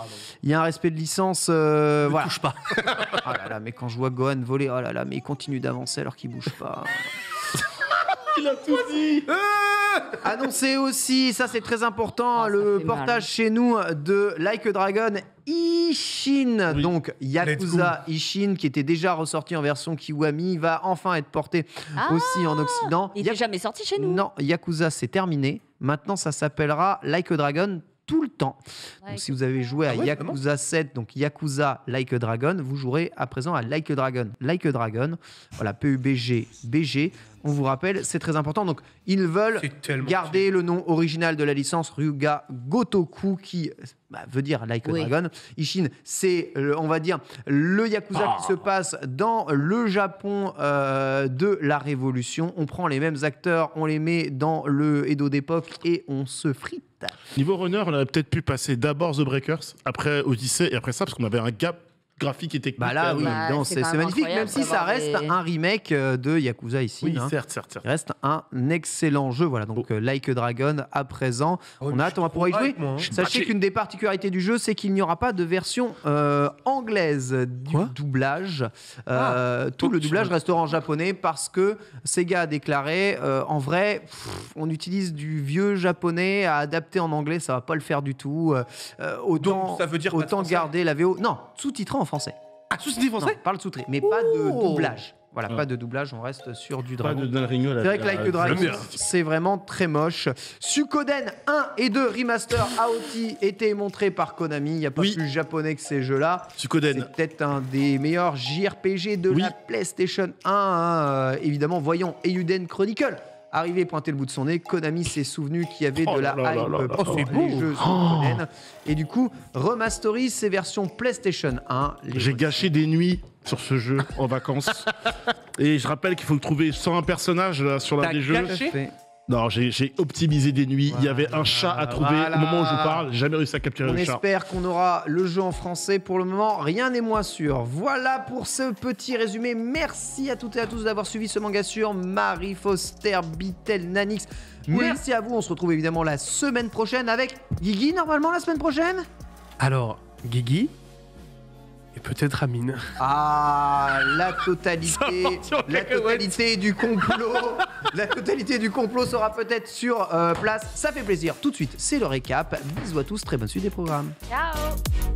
Il y a un respect de licence. Voilà. Touche pas. Oh là là, mais quand je vois Gohan voler, oh là là, mais il continue d'avancer alors qu'il bouge pas. Il a tout dit. Annoncé aussi, ça c'est très important, le portage chez nous de Like a Dragon Ishin. Oui. Donc Yakuza Ishin qui était déjà ressorti en version Kiwami va enfin être porté aussi en Occident. Il n'est jamais sorti chez nous. Non, Yakuza c'est terminé. Maintenant ça s'appellera Like a Dragon tout le temps. Donc, si vous avez joué à Yakuza 7, donc Yakuza Like a Dragon, vous jouerez à présent à Like a Dragon. Like a Dragon, voilà, PUBG, BG. On vous rappelle, c'est très important. Donc, ils veulent garder le nom original de la licence, Ryuga Gotoku, qui veut dire Like a Dragon. Ishin, c'est, on va dire, le Yakuza qui se passe dans le Japon de la Révolution. On prend les mêmes acteurs, on les met dans le Edo d'époque et on se frite. Niveau runner, on aurait peut-être pu passer d'abord The Breakers, après Odyssey et après ça, parce qu'on avait un gap graphique et technique. Là, oui, c'est magnifique, même si ça reste un remake de Yakuza ici. Oui, certes. Ça reste un excellent jeu. Voilà, donc Like a Dragon à présent. On a hâte, on va pouvoir y jouer. Sachez qu'une des particularités du jeu, c'est qu'il n'y aura pas de version anglaise du doublage. Tout le doublage restera en japonais parce que Sega a déclaré, en vrai, on utilise du vieux japonais à adapter en anglais, ça va pas le faire du tout. Donc, ça veut dire autant garder la VO. Non, sous-titrant en français. Sous-titré français? Non, parle sous-titré, mais pas de doublage. Voilà, pas de doublage, on reste sur du dragon. Pas de Dan Rigno, là. C'est vrai que Like a Dragon, c'est vraiment très moche. Suikoden 1 et 2 Remaster AOT étaient montrés par Konami. Il n'y a pas plus japonais que ces jeux-là. Suikoden. C'est peut-être un des meilleurs JRPG de la PlayStation 1. Évidemment, voyons Eiyuden Chronicle. Arrivé, pointer le bout de son nez, Konami s'est souvenu qu'il y avait de la hype pour les jeux Suikoden. Et du coup, remasterise ces versions PlayStation 1. J'ai gâché des nuits sur ce jeu en vacances. Et je rappelle qu'il faut trouver 101 personnages là, sur l'un des jeux. Non, j'ai optimisé des nuits. Il y avait un chat à trouver au moment où je vous parle. J'ai jamais réussi à capturer le chat. On espère qu'on aura le jeu en français. Pour le moment, rien n'est moins sûr. Voilà pour ce petit résumé. Merci à toutes et à tous d'avoir suivi ce manga sur Marie Foster, Bitel, Nanix. Merci à vous. On se retrouve évidemment la semaine prochaine avec Guigui, normalement la semaine prochaine. Alors, Guigui et peut-être Amine. Ah, la totalité du complot. La totalité du complot sera peut-être sur place. Ça fait plaisir. Tout de suite, c'est le récap. Bisous à tous. Très bonne suite des programmes. Ciao.